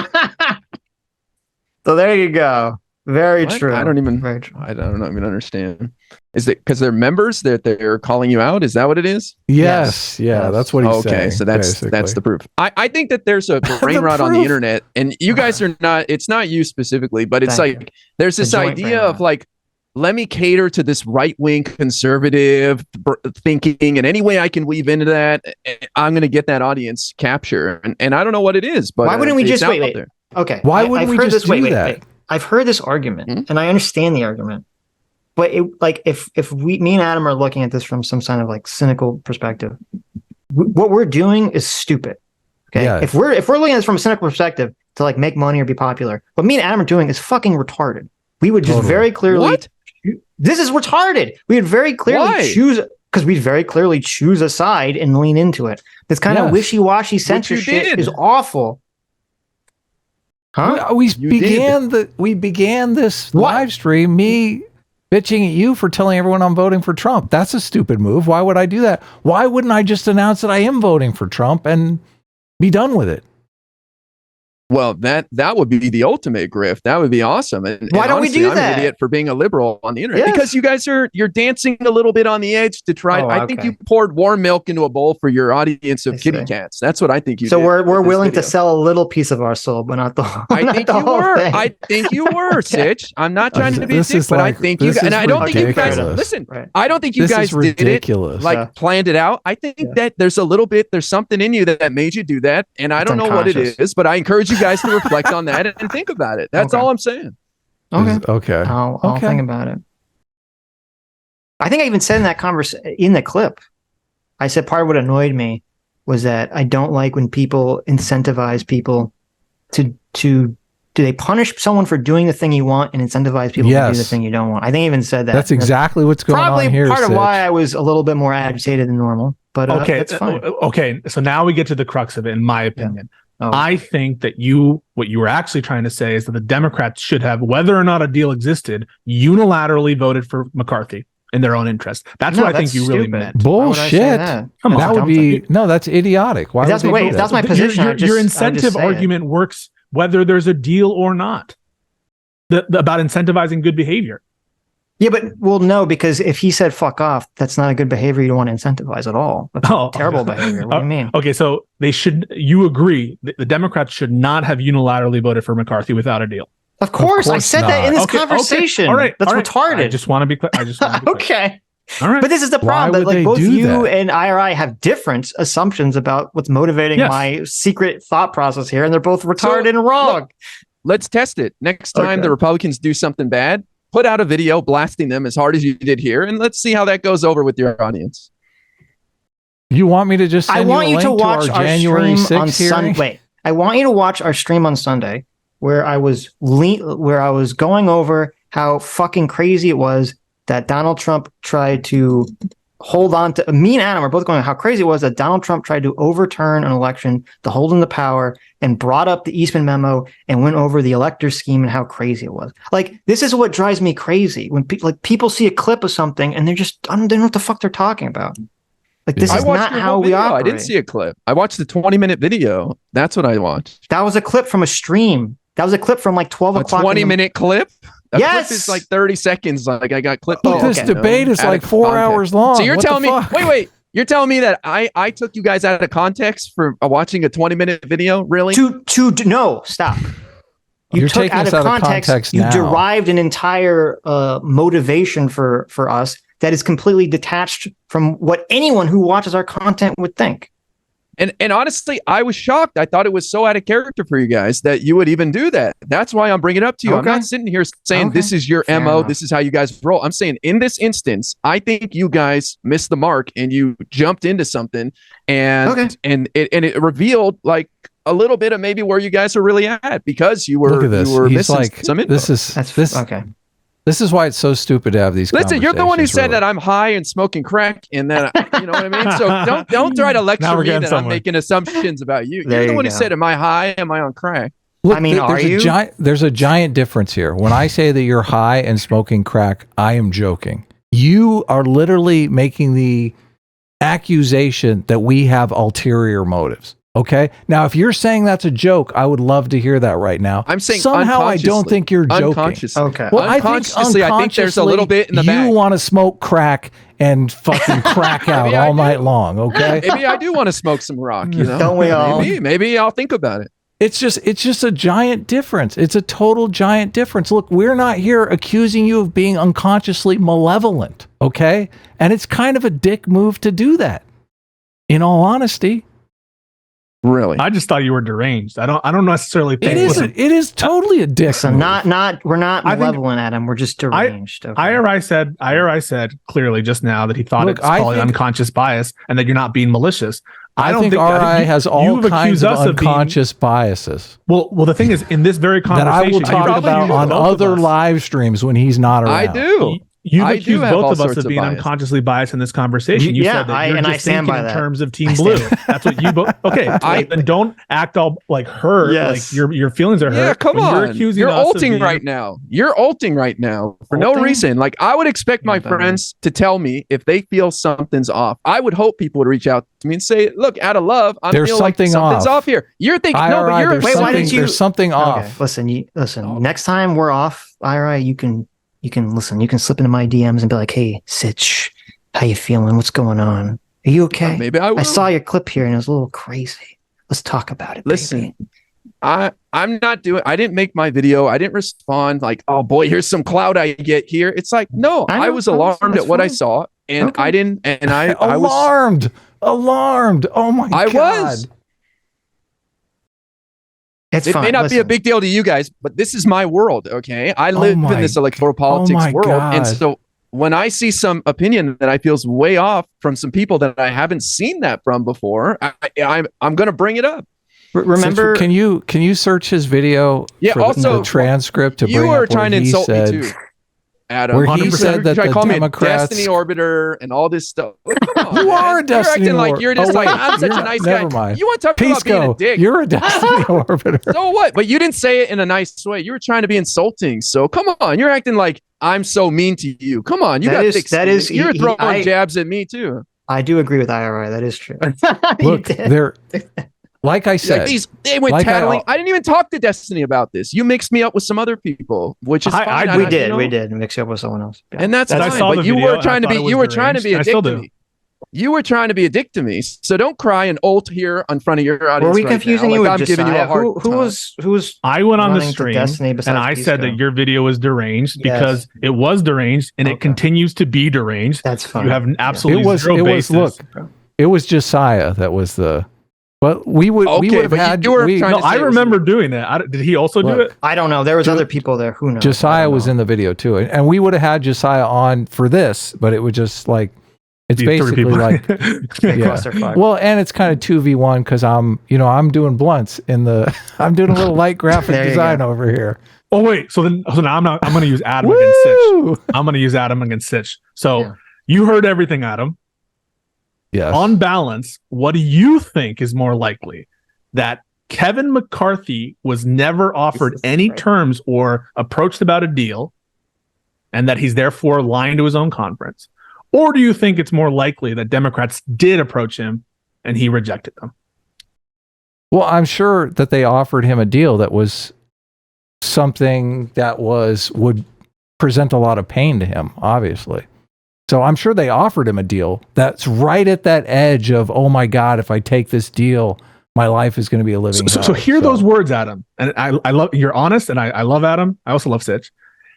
So there you go. Very true. I don't even understand. Is it because they're members that they're calling you out? Is that what it is? Yes. Yeah, that's what he's saying. Okay, so that's the proof. I think that there's a brain rot on the internet, and you guys are not. It's not you specifically, but it's like there's this idea of like, let me cater to this right-wing conservative thinking, and any way I can weave into that, I'm going to get that audience capture. And I don't know what it is, but why wouldn't we just wait? Okay, why wouldn't we just do that? I've heard this argument, and I understand the argument, but if me and Adam are looking at this from some kind of like cynical perspective, what we're doing is stupid. Okay, yeah. If we're looking at this from a cynical perspective to like make money or be popular, what me and Adam are doing is fucking retarded. We would just very clearly. What? This is retarded. We would very clearly choose a side and lean into it. This kind of wishy-washy censorship is awful. Huh? We began this live stream, me bitching at you for telling everyone I'm voting for Trump. That's a stupid move. Why would I do that? Why wouldn't I just announce that I am voting for Trump and be done with it? Well, that would be the ultimate grift. That would be awesome. And why don't honestly, we do I'm that? an idiot for being a liberal on the internet because you guys you're dancing a little bit on the edge to try. I think you poured warm milk into a bowl for your audience of kitty cats. That's what I think you did. So we're willing to sell a little piece of our soul, but not the whole. I think you were, Sitch. I'm not trying to be a dick, but I think you guys, and I don't think you guys listen. I don't think you guys did it planned it out. I think that there's something in you that made you do that, and I don't know what it is, but I encourage you guys to reflect on that and think about it. That's all I'm saying. Okay. I'll think about it. I think I even said in that in the clip, I said part of what annoyed me was that I don't like when people incentivize people to do they punish someone for doing the thing you want and incentivize people to do the thing you don't want. I think I even said that. That's exactly what's going on here. Probably part of why I was a little bit more agitated than normal. But it's fine. Okay, so now we get to the crux of it, in my opinion. Yeah. Oh. I think that what you were actually trying to say is that the Democrats should have, whether or not a deal existed, unilaterally voted for McCarthy in their own interest. That's what I think you really meant. Bullshit. That would be that's idiotic. Why? That's my position. Your incentive argument works whether there's a deal or not. About incentivizing good behavior. Yeah, but no, because if he said fuck off, that's not a good behavior you don't want to incentivize at all. That's terrible behavior. What do you mean? Okay, so you agree that the Democrats should not have unilaterally voted for McCarthy without a deal? Of course I said that in this conversation. Okay. All right, that's retarded. I just want to be clear. Okay. All right. But this is the Why problem. That, would like they both do you that? and IRI have different assumptions about what's motivating Yes. my secret thought process here, and they're both retarded and wrong. Look, let's test it. Next time Okay. the Republicans do something bad, put out a video blasting them as hard as you did here, and let's see how that goes over with your audience. You want me to just send I want you you a to link watch our our January stream on 6th hearing? Sunday. Wait, I want you to watch our stream on Sunday, where I was going over how fucking crazy it was that Donald Trump tried to hold on to. Me and Adam were both going how crazy it was that Donald Trump tried to overturn an election to hold him to power, and brought up the Eastman memo and went over the elector scheme and how crazy it was. Like, this is what drives me crazy when people see a clip of something and they don't know what the fuck they're talking about. Like, this I is watched not your how whole we video. operate. I didn't see a clip. I watched the 20-minute video. That's what I watched. That was a clip from a stream. That was a clip from like 12 A o'clock. 20-minute clip? A Yes! clip is like 30 seconds. Like I got clipped. But this debate is like 4 hours long. So you're What the telling me, fuck? wait, you're telling me that I took you guys out of context for watching a 20-minute video? Really? No, stop. You You're took taking out us of out of context. context You now. derived an entire motivation for us that is completely detached from what anyone who watches our content would think. And honestly, I was shocked. I thought it was so out of character for you guys that you would even do that. That's why I'm bringing it up to you. Okay. I'm not sitting here saying Okay. this is your Fair MO, enough. this is how you guys roll. I'm saying in this instance, I think you guys missed the mark and you jumped into something, and Okay. and it revealed like a little bit of maybe where you guys are really at, because you were Look at this. you were He's missing like, some info. That's okay. This is why it's so stupid to have these Listen, you're the one who conversations, said really. that I'm high and smoking crack, and then you know what I mean. So don't try to Now lecture we're me getting that I'm somewhere. making assumptions about you. There You're the you one who go. said, "Am I high? Am I on crack?" Look, I mean, are you? There's a giant difference here. When I say that you're high and smoking crack, I am joking. You are literally making the accusation that we have ulterior motives. Okay. Now, if you're saying that's a joke, I would love to hear that right now. I'm saying somehow I don't unconsciously. think you're joking. Unconsciously. Okay. Well, I think Unconsciously, I think there's a little bit in the you bag. want to smoke crack and fucking crack out Maybe I all do. night long. Okay. Maybe I do want to smoke some rock. You know, Don't we all? Maybe I'll think about it. It's just a giant difference. It's a total giant difference. Look, we're not here accusing you of being unconsciously malevolent, okay? And it's kind of a dick move to do that. In all honesty, Really? I just thought you were deranged. I don't necessarily think. it is totally a dick So move. we're not I think- malevolent at him. We're just deranged. Okay. IRI said clearly just now that he thought Look, it's I called think- unconscious bias and that you're not being malicious. I think RI has all you've kinds accused of us being- unconscious biases Well, the thing is, in this very that conversation, I will talk probably about use on both of other us. live streams when he's not around. I do. You've I do accused have both all of us sorts of of being bias. unconsciously biased in this conversation. You Yeah, said that you're and I just stand thinking by in that. terms of Team I Blue. stand- That's what you both. Okay, then don't act all like hurt. Yes. Like your feelings are Yeah, hurt. come when on. You're accusing You're us of ulting being- right now. You're ulting right now for no Ulting? reason. Like, I would expect my Yeah, that friends to tell me if they feel something's off. I would hope people would reach out to me and say, "Look, out of love, I There's feel like something something's off. off here." You're thinking, IRI, no, but you're there's Wait, why something, did you- there's something Okay, off. listen. Next time we're off, IRI, you can listen. You can slip into my DMs and be like, "Hey, Sitch, how you feeling? What's going on? Are you okay? maybe I will. I saw your clip here and it was a little crazy. Let's talk about it. Listen, baby." I'm not doing. I didn't make my video. I didn't respond like, "Oh boy, here's some clout I get here." It's like, no, I know, I was that's alarmed at what I fine. saw, and Okay. I didn't. And I was. Alarmed. Oh my I God. was. It's It fine. may not be a Listen. big deal to you guys, but this is my world. Okay, I live my- in this electoral politics my world, and God. so when I see some opinion that I feels way off from some people that I haven't seen that from before, I'm going to bring it up. Remember, Can you search his video? Yeah, for the- also, the transcript to You bring were up trying to where he insult said, me too, Adam. where he 100%. said that You tried to the call Democrats- me a Destiny Orbiter and all this stuff. Come on, You man. are a Destiny You're acting like Orbiter. you're just Oh, like, wait, I'm such you're a nice not- guy. never mind. You want to talk about being a Pisco, dick? you're a Destiny Orbiter. So what? But you didn't say it in a nice way. You were trying to be insulting. So come on, you're acting like I'm so mean to you. Come on, you That got is- thick that skin. is- You're he- throwing I- jabs at me too. I do agree with IRI. That is true. You Look, did. there. Like I said, Like they went like tattling. I didn't even talk to Destiny about this. You mixed me up with some other people, which is I- fine. I- we you did. know? We did mix you up with someone else. Yeah. And that's I fine. saw the But you video were and trying I to thought be. it was You were trying to be a deranged. I dick still to do. me. You were trying to be a dick to me, so don't cry and ult here in front of your audience. Were we right confusing now. you Like, with I'm giving you a Josiah? hard Who time. was? I went on the running to stream Destiny and besides I said Pisco? that your video was deranged Yes. because it was deranged and it Okay. continues to be deranged. That's fine. You have absolutely It was. zero It was. basis. Look, it was Josiah that was the. But we would. we Okay, would have but had. you were we- trying No, to say I it was remember doing that. Did he also do Look, it? I don't know. There was other people there. Who knows? I Josiah don't was know. in the video too, and we would have had Josiah on for this, but it would just like it's These three basically people. like Clusterfuck. well, and it's kind of 2v1 because I'm doing blunts in the I'm doing a little light graphic There you design go. over here. Oh wait, so now I'm going to use Adam against Sitch. Woo! I'm going to use Adam against Sitch. So Yeah. you heard everything, Adam. Yes. On balance, what do you think is more likely? That Kevin McCarthy was never offered Jesus any Christ. terms or approached about a deal, and that he's therefore lying to his own conference? Or do you think it's more likely that Democrats did approach him and he rejected them? Well, I'm sure that they offered him a deal that was something that would present a lot of pain to him, obviously. So I'm sure they offered him a deal that's right at that edge of, oh my God, if I take this deal, my life is going to be a living So hell. hear those words, Adam. And I love you're honest, and I love Adam. I also love Sitch.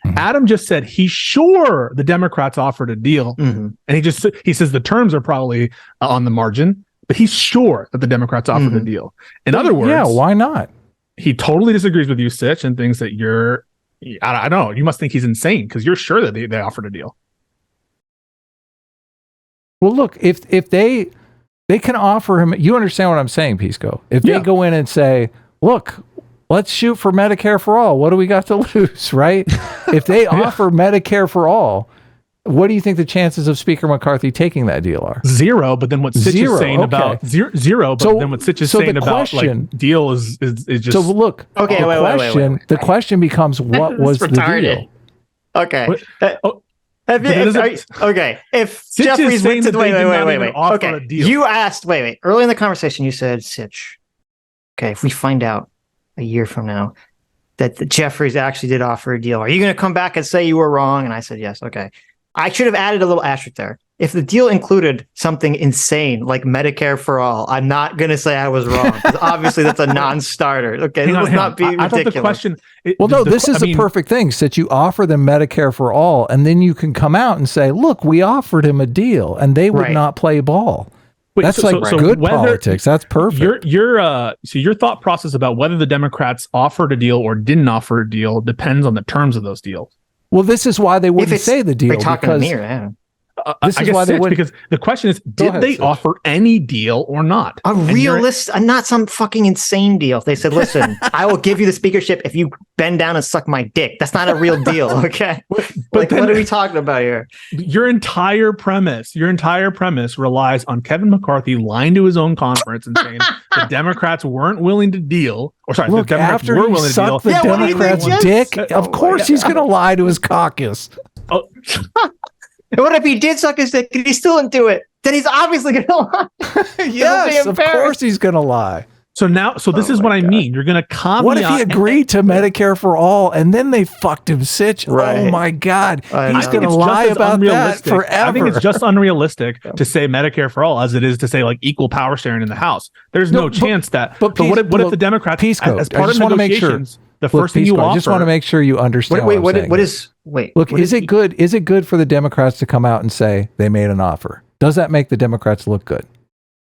Mhm. Adam just said he's sure the Democrats offered a deal, Mhm. and he says the terms are probably on the margin, but he's sure that the Democrats offered a Mhm. deal. In other words, Yeah, why not? he totally disagrees with you, Sitch, and thinks that I don't know. You must think he's insane because you're sure that they offered a deal. Well, look, if they can offer him, you understand what I'm saying, Pisco. If Yeah. they go in and say, look, let's shoot for Medicare for all, what do we got to lose, right? If they offer Medicare for all, what do you think the chances of Speaker McCarthy taking that deal are? Zero, but then what Sitch Zero, is saying okay. about zero, but So- then what Sitch is so the saying about question- like deal is just So look, Okay, the wait, question, the question becomes, what This was is the retarded. deal? Okay. What? Oh, Have you- but it are isn't- you- okay. If Sitch is Jeffries saying went to that they did not even offer Okay. a deal. You asked. Wait. Early in the conversation, you said, Sitch. Okay. If we find out a year from now that the Jeffries actually did offer a deal, are you going to come back and say you were wrong? And I said yes. Okay. I should have added a little asterisk there. If the deal included something insane like Medicare for all, I'm not going to say I was wrong, because obviously that's a non-starter. Okay, let's not be I ridiculous. thought the question. Well, no, this is a perfect thing. That you offer them Medicare for all, and then you can come out and say, look, we offered him a deal, and they would Right. not play ball. Wait, That's so- like so good whether- politics. That's perfect. Your thought process about whether the Democrats offered a deal or didn't offer a deal depends on the terms of those deals. Well, this is why they wouldn't it's- say the deal. Are you talking to because me or Adam? This I is guess why they Sitch, wouldn't- because the question is, did ahead, they Sitch. offer any deal or not? A And you're- realist, not some fucking insane deal. If they said, listen, I will give you the speakership if you bend down and suck my dick. That's not a real deal, okay? Like, then- what are we talking about here? Your entire premise relies on Kevin McCarthy lying to his own conference and saying the Democrats weren't willing to deal. Or sorry, look, the Democrats after were he willing to deal. sucked the Yeah, what do you Democrats' think, dick, Jess? of course he's going to lie to his caucus. Oh, And what if he did suck his dick and he still didn't do it? Then he's obviously going to lie. Yes, of embarrassed. course he's going to lie. so this Oh is my what I God. mean. You're going to caveat. What if he agreed to Medicare for all and then they fucked him, Sitch? Oh Right. my God. I He's know. going to it's lie just as about that unrealistic. forever. I think it's just unrealistic to say Medicare for all as it is to say like equal power sharing in the House. There's no, No, but- chance that. but But what if look, the Democrats, Pisco, as I part just of wanna make sure. negotiations, the Look, first thing you Pisco, offer? I just want to make sure you understand Wait, what I'm saying. what is, wait. Look, what is it good? Is it good for the Democrats to come out and say they made an offer? Does that make the Democrats look good?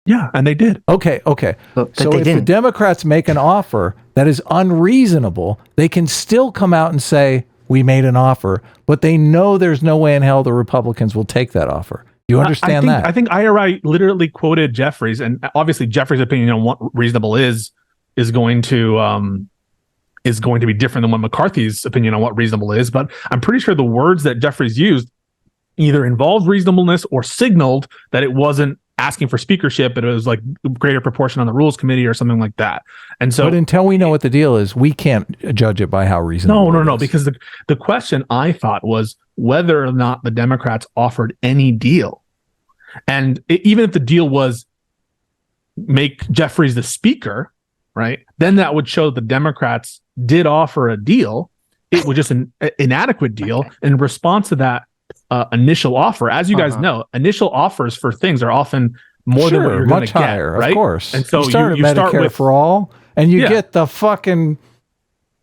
Yeah, and they did. Okay. But So they if the didn't. Democrats make an offer that is unreasonable, they can still come out and say, we made an offer, but they know there's no way in hell the Republicans will take that offer. You understand that? I think IRI literally quoted Jeffries, and obviously Jeffries' opinion on what reasonable is going to be different than what McCarthy's opinion on what reasonable is. But I'm pretty sure the words that Jeffries used either involved reasonableness or signaled that it wasn't asking for speakership, but it was like greater proportion on the rules committee or something like that. And so but until we know what the deal is, we can't judge it by how reasonable it no, is. because the question I thought was whether or not the Democrats offered any deal. And even if the deal was make Jeffries the speaker, right, then that would show the Democrats did offer a deal. It was just an inadequate deal. In response to that, initial offer. As you guys know, initial offers for things are often more than what you're going to get, higher, right? Of course. And so you start Medicare for all, and you get the fucking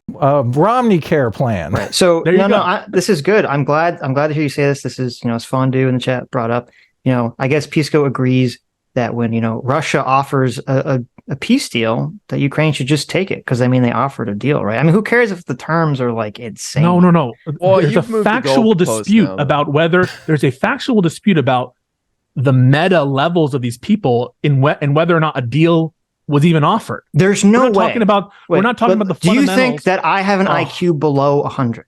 Romney Care plan. Right. So this is good. I'm glad to hear you say this. This is, as Fondue in the chat brought up, I guess Pisco agrees that when, Russia offers a peace deal, that Ukraine should just take it because, they offered a deal, right? I mean, who cares if the terms are like insane? No. Well, there's a factual dispute about whether there's a factual dispute about the meta levels of these people and whether or not a deal was even offered. There's no way. We're not talking about the fundamentals. Do you think that I have an IQ below 100?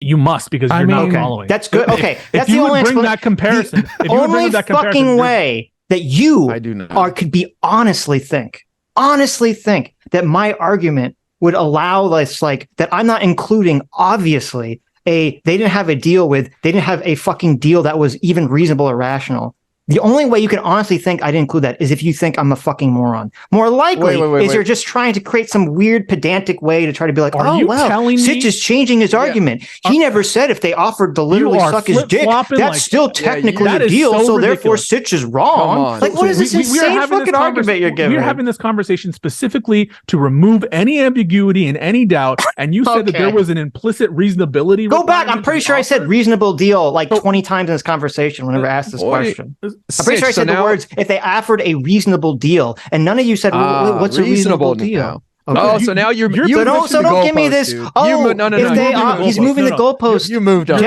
You must, because you're not following. That's good. Okay, that's the only bring that comparison. The only fucking way that you could be honestly think that my argument would allow this, like, that I'm not including, obviously, they didn't have a deal they didn't have a fucking deal that was even reasonable or rational. The only way you can honestly think I didn't include that is if you think I'm a fucking moron. More likely you're just trying to create some weird pedantic way to try to be like, Sitch is changing his argument. He never said if they offered to literally suck his dick, that's still technically a deal, so therefore Sitch is wrong. Like, what is this insane fucking argument you're giving? We're having this conversation specifically to remove any ambiguity and any doubt, and you said that there was an implicit reasonability. Go back. I'm pretty sure I said reasonable deal like 20 times in this conversation whenever I asked this question. I'm pretty sure I said the words, if they offered a reasonable deal, and none of you said, what's a reasonable deal? Okay. Oh, so now you're so don't give me this. He's moving the goalpost. You moved on.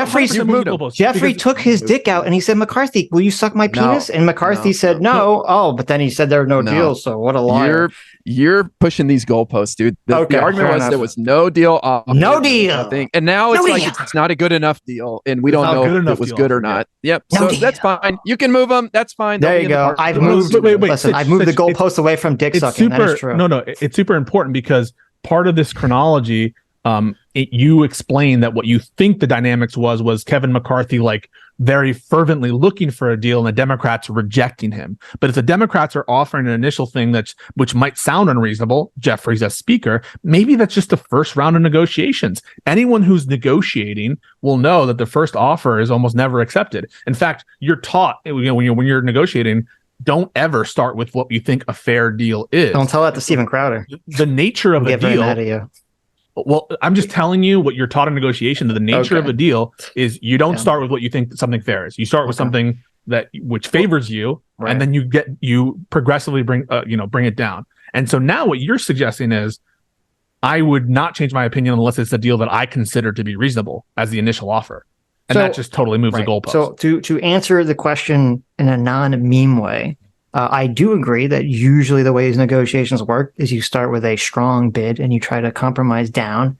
Jeffrey took his dick out and he said, McCarthy, will you suck my penis? And McCarthy said no. Oh, but then he said there are no deals. So what a liar. You're pushing these goalposts, dude. The argument was there was no deal. No deal. Nothing. And now it's not a good enough deal, and we don't know if it was good or not. Yep. So that's fine. You can move them. That's fine. There you go. I've moved. Listen, I've moved the goalpost away from dick sucking. That is true. No. It's super important because part of this chronology, you explain that what you think the dynamics was Kevin McCarthy like very fervently looking for a deal and the Democrats rejecting him. But if the Democrats are offering an initial thing which might sound unreasonable, Jeffrey's as speaker, maybe that's just the first round of negotiations. Anyone who's negotiating will know that the first offer is almost never accepted. In fact, you're taught when you're negotiating, don't ever start with what you think a fair deal is. Don't tell that to Steven Crowder. The nature of a deal. Well, I'm just telling you what you're taught in negotiation. The nature of a deal is you don't start with what you think something fair is. You start with something which favors you, and then you progressively bring it down. And so now what you're suggesting is, I would not change my opinion unless it's a deal that I consider to be reasonable as the initial offer, and that just totally moves the goalpost. So to answer the question in a non-meme way. I do agree that usually the ways negotiations work is you start with a strong bid and you try to compromise down.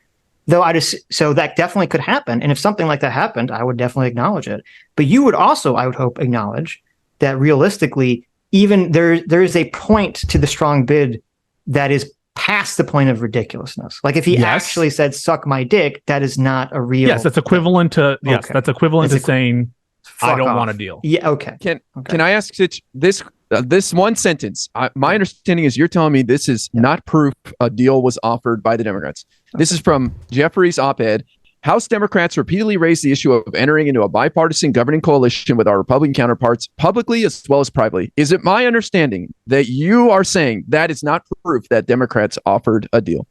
So that definitely could happen. And if something like that happened, I would definitely acknowledge it. But you would also, I would hope, acknowledge that realistically, even there is a point to the strong bid that is past the point of ridiculousness. Like if he actually said, suck my dick, that is not a real. Yes, that's equivalent to, to saying, I don't want a deal. Yeah. Okay. Can I ask Sitch this one sentence? My understanding is you're telling me this is not proof a deal was offered by the Democrats. This is from Jeffrey's op-ed. House Democrats repeatedly raised the issue of entering into a bipartisan governing coalition with our Republican counterparts publicly as well as privately. Is it my understanding that you are saying that is not proof that Democrats offered a deal?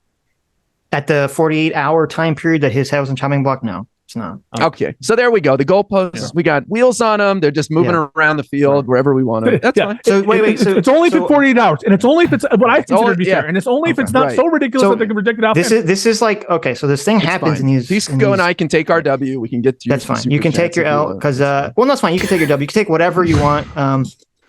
At the 48-hour time period that his head was on chopping block? No. It's not. Okay. So there we go. The goalposts, we got wheels on them. They're just moving around the field wherever we want them. That's fine. So wait. It's only for 48 hours. And it's only if it's what I consider to be fair. And it's only if it's not so ridiculous that they can reject it out. This is like, okay, so this thing happens in these. Pisco and I can take our W. We can get to. That's fine. You can take your L because, that's fine. You can take your W. You can take whatever you want.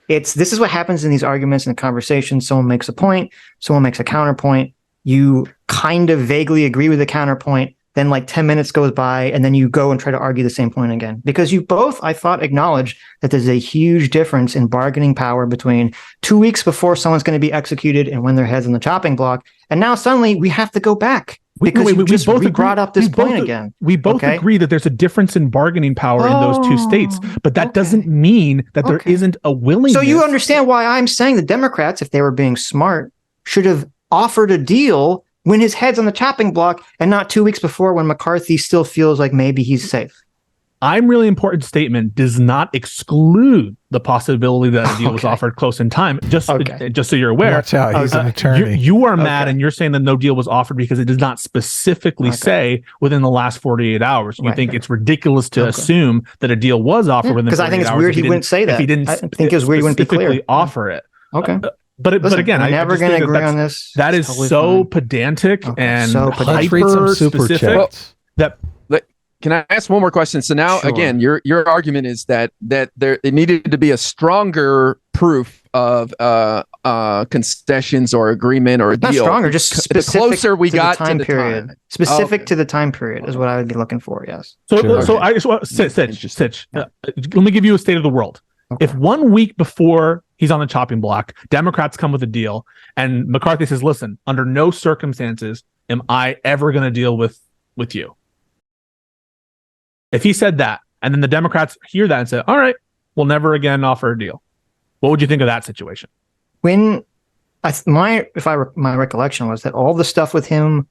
This is what happens in these arguments and conversations. Someone makes a point. Someone makes a counterpoint. You kind of vaguely agree with the counterpoint. Then like 10 minutes goes by and then you go and try to argue the same point again. Because you both, I thought, acknowledge that there's a huge difference in bargaining power between 2 weeks before someone's going to be executed and when their head's on the chopping block. And now suddenly we have to go back. Because we both brought up this point again. We both agree that there's a difference in bargaining power in those two states, but that doesn't mean that there isn't a willingness. So you understand why I'm saying the Democrats, if they were being smart, should have offered a deal when his head's on the chopping block and not 2 weeks before when McCarthy still feels like maybe he's safe. I'm really important statement does not exclude the possibility that a deal was offered close in time. Just so you're aware. Watch out, he's an attorney. You are mad and you're saying that no deal was offered because it does not specifically say within the last 48 hours. You think it's ridiculous to assume that a deal was offered within 48 hours. Because I think it's weird he wouldn't say that. If he didn't I think it's weird he wouldn't be clear. Offer it. Okay. But again, I'm never going to agree on this. That is totally so fine. pedantic and So Let's read some super hyper-specific chats. that Can I ask one more question? So now, again, your argument is that there it needed to be a stronger proof of concessions or agreement or a not deal. stronger, just the specific closer we to got the time to the period. time. Specific to the time period is what I would be looking for. Yes. So I just want Sitch. Let me give you a state of the world. Okay. If 1 week before he's on the chopping block, Democrats come with a deal, and McCarthy says, "Listen, under no circumstances am I ever going to deal with you." If he said that, and then the Democrats hear that and say, "All right, we'll never again offer a deal," what would you think of that situation? When my recollection was that all the stuff with him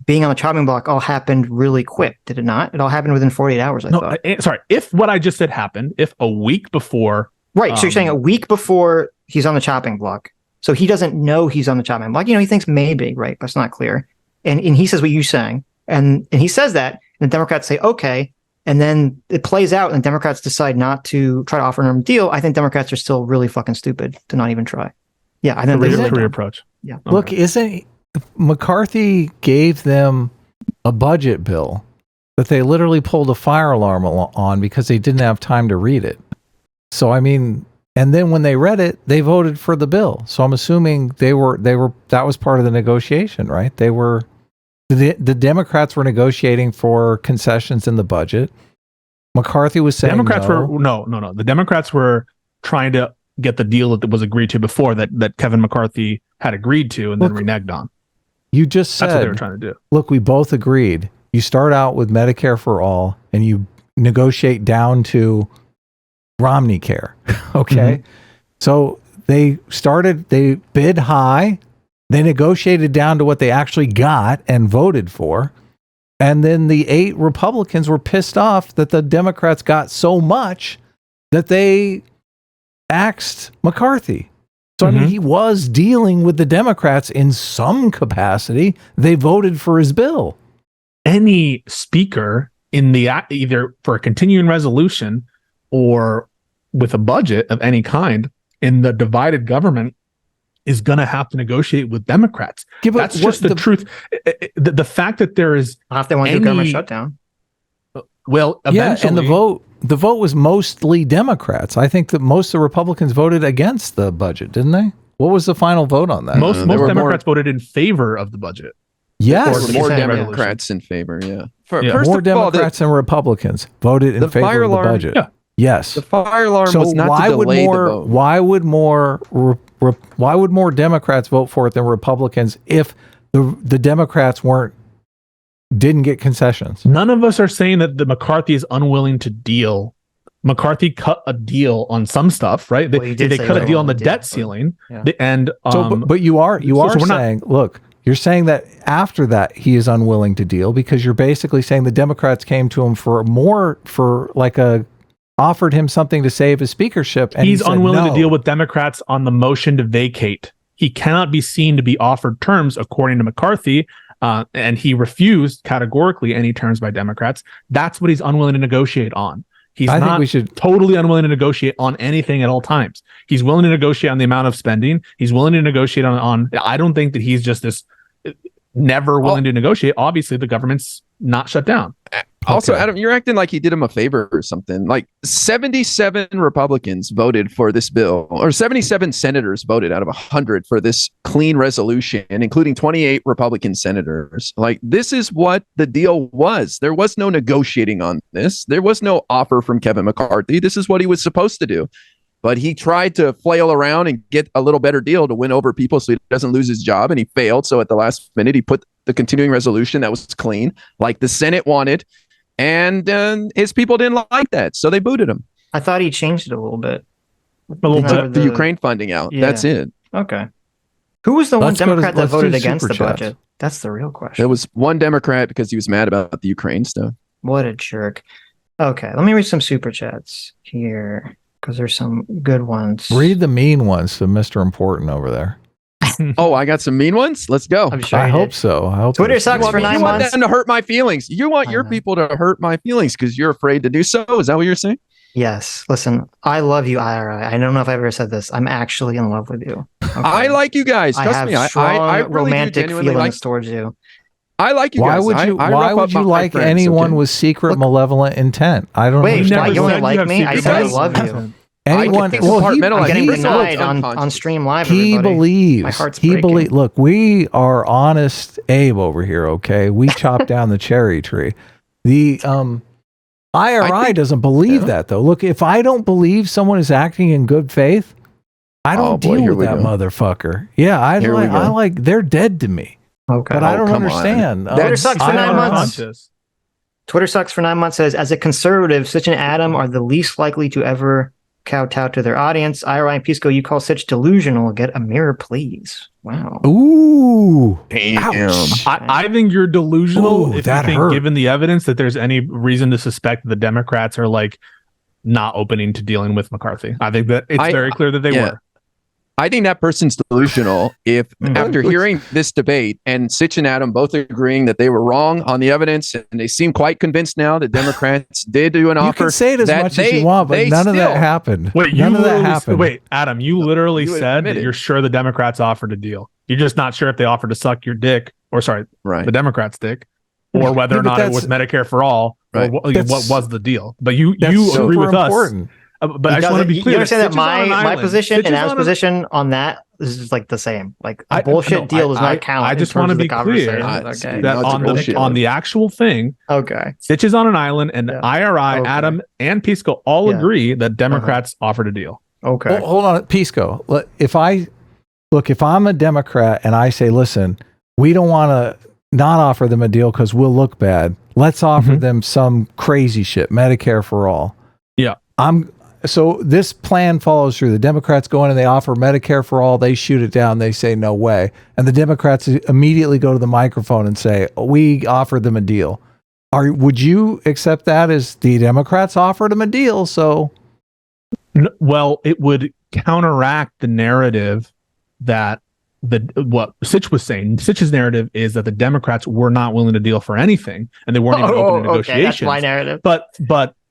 being on the chopping block all happened really quick, did it not? It all happened within 48 hours, I thought. Sorry, if what I just said happened, if a week before... Right, so you're saying a week before he's on the chopping block. So he doesn't know he's on the chopping block. He thinks maybe, right, but it's not clear. And he says what you're saying. And he says that, and the Democrats say, okay, and then it plays out, and Democrats decide not to try to offer him a deal. I think Democrats are still really fucking stupid to not even try. Yeah, I think Career, really career approach. Yeah. Look, isn't McCarthy gave them a budget bill that they literally pulled a fire alarm on because they didn't have time to read it. So I mean, and then when they read it, they voted for the bill. So I'm assuming they were that was part of the negotiation, right? The Democrats were negotiating for concessions in the budget. McCarthy was saying Democrats no. were no. The Democrats were trying to get the deal that was agreed to before that Kevin McCarthy had agreed to and then reneged on. You just said that's what they were trying to do. Look, we both agreed. You start out with Medicare for all and you negotiate down to Romney care. Okay. Mm-hmm. So they bid high, they negotiated down to what they actually got and voted for. And then the 8 Republicans were pissed off that the Democrats got so much that they axed McCarthy. So, I mean, he was dealing with the Democrats in some capacity. They voted for his bill. Any speaker in the either for a continuing resolution or with a budget of any kind in the divided government is going to have to negotiate with Democrats. That's just the truth. The fact that there is... If they want to do government shutdown. Well, eventually... Yeah, and the vote was mostly Democrats. I think that most of the Republicans voted against the budget, didn't they? What was the final vote on that? Most Democrats voted in favor of the budget. Yes. Or more Democrats in favor, yeah. More Democrats than Republicans voted in favor of the budget. Yeah. Yes. The fire alarm was not to delay the vote. Why would more Democrats vote for it than Republicans if the Democrats didn't get concessions? None of us are saying that the McCarthy is unwilling to deal. McCarthy cut a deal on some stuff, right? They cut a deal on the debt ceiling. Yeah. But you are saying, look, you're saying that after that he is unwilling to deal because you're basically saying the Democrats came to him offered him something to save his speakership, and he's unwilling to deal with Democrats on the motion to vacate. He cannot be seen to be offered terms according to McCarthy. And he refused categorically any terms by Democrats. That's what he's unwilling to negotiate on. He's totally unwilling to negotiate on anything at all times. He's willing to negotiate on the amount of spending. He's willing to negotiate on I don't think that he's just this never willing to negotiate. Obviously, the government's not shut down. Also, Adam, you're acting like he did him a favor or something. Like 77 Republicans voted for this bill, or 77 senators voted out of 100 for this clean resolution, including 28 Republican senators. Like, this is what the deal was. There was no negotiating on this. There was no offer from Kevin McCarthy. This is what he was supposed to do. But he tried to flail around and get a little better deal to win over people so he doesn't lose his job, and he failed. So at the last minute, he put the continuing resolution that was clean, like the Senate wanted. And his people didn't like that, so they booted him. I thought he changed it a little bit. Took the Ukraine funding out. Yeah. That's it. Okay. Who was the one Democrat that voted against the budget? That's the real question. There was one Democrat because he was mad about the Ukraine stuff. What a jerk. Okay, let me read some super chats here because there's some good ones. Read the mean ones to Mr. Important over there. Oh, I got some mean ones. Let's go. I'm sure I you hope did. so. I hope Twitter it's- sucks for You 9 want months. them to hurt my feelings. You want I your know. people to hurt my feelings because you're afraid to do so. Is that what you're saying? Yes. Listen, I love you, IRI. I don't know if I've ever said this. I'm actually in love with you. Okay? I like you guys. I Trust have me. strong I really do romantic genuinely feelings like. towards you. I like you Why guys. would you? I Why rough would up you my like friends, anyone okay? with secret, Look- malevolent intent? I don't Wait, understand. why you only like have me? I secret said I because- love you. content. Anyone? get Well, he, compartmentalize. I'm getting First of all, denied it's on unconscious. stream live. he everybody. believes. My heart's he breaking. believes. Look, we are honest, Abe over here. Okay, we chop down the cherry tree. The IRI think- doesn't believe yeah. that though. Look, if I don't believe someone is acting in good faith, I don't Oh, boy, deal here with we that go. motherfucker. Yeah, Here we I go. like. They're dead to me, Okay. but I don't come on. understand. Twitter sucks for 9 IRI months. Unconscious. Twitter sucks for 9 months says, as a conservative, Sitch and Adam are the least likely to ever kowtow to their audience. IRI and Pisco, you call Sitch delusional. Get a mirror, please. Wow. Ooh, Damn. ouch. I think you're delusional Ooh, if you that think, hurt. given the evidence, that there's any reason to suspect the Democrats are like not opening to dealing with McCarthy. I think that it's very clear that they yeah. were. I think that person's delusional if Mm. after hearing this debate and Sitch and Adam both agreeing that they were wrong on the evidence and they seem quite convinced now that Democrats did do an You offer. can say it as that much as you want, but they none of that still- happened. Wait, None you of that literally happened. wait, Adam, you literally You said admitted. that you're sure the Democrats offered a deal. You're just not sure if they offered to suck your dick, or sorry, Right. the Democrats' dick, or whether Yeah, or but not it was that's- Medicare for all, Right. or what That's- was the deal. But you That's agree super with us. important. But I just want to be You clear. understand that Sitch is on an my island. position Sitch and is Adam's on a- position on that is like the same. Like a I- bullshit no, deal does I- not count. I in just terms wanna of the be clear conversation. that Okay. that That's on bullshit. the actual thing, Okay. Sitch is on an island, and Yeah. IRI, Okay. Adam, and Pisco all Yeah. agree that Democrats offered a deal. Okay. Well, hold on, Pisco. If I'm a Democrat and I say, listen, we don't want to not offer them a deal because we'll look bad. Let's offer Mhm. them some crazy shit, Medicare for all. Yeah. So this plan follows through. The Democrats go in and they offer Medicare for all. They shoot it down. They say no way. And the Democrats immediately go to the microphone and say, we offered them a deal. Would you accept that as the Democrats offered them a deal? So Well, it would counteract the narrative that what Sitch was saying. Sitch's narrative is that the Democrats were not willing to deal for anything, and they weren't even open to Okay, that's negotiations. my narrative. But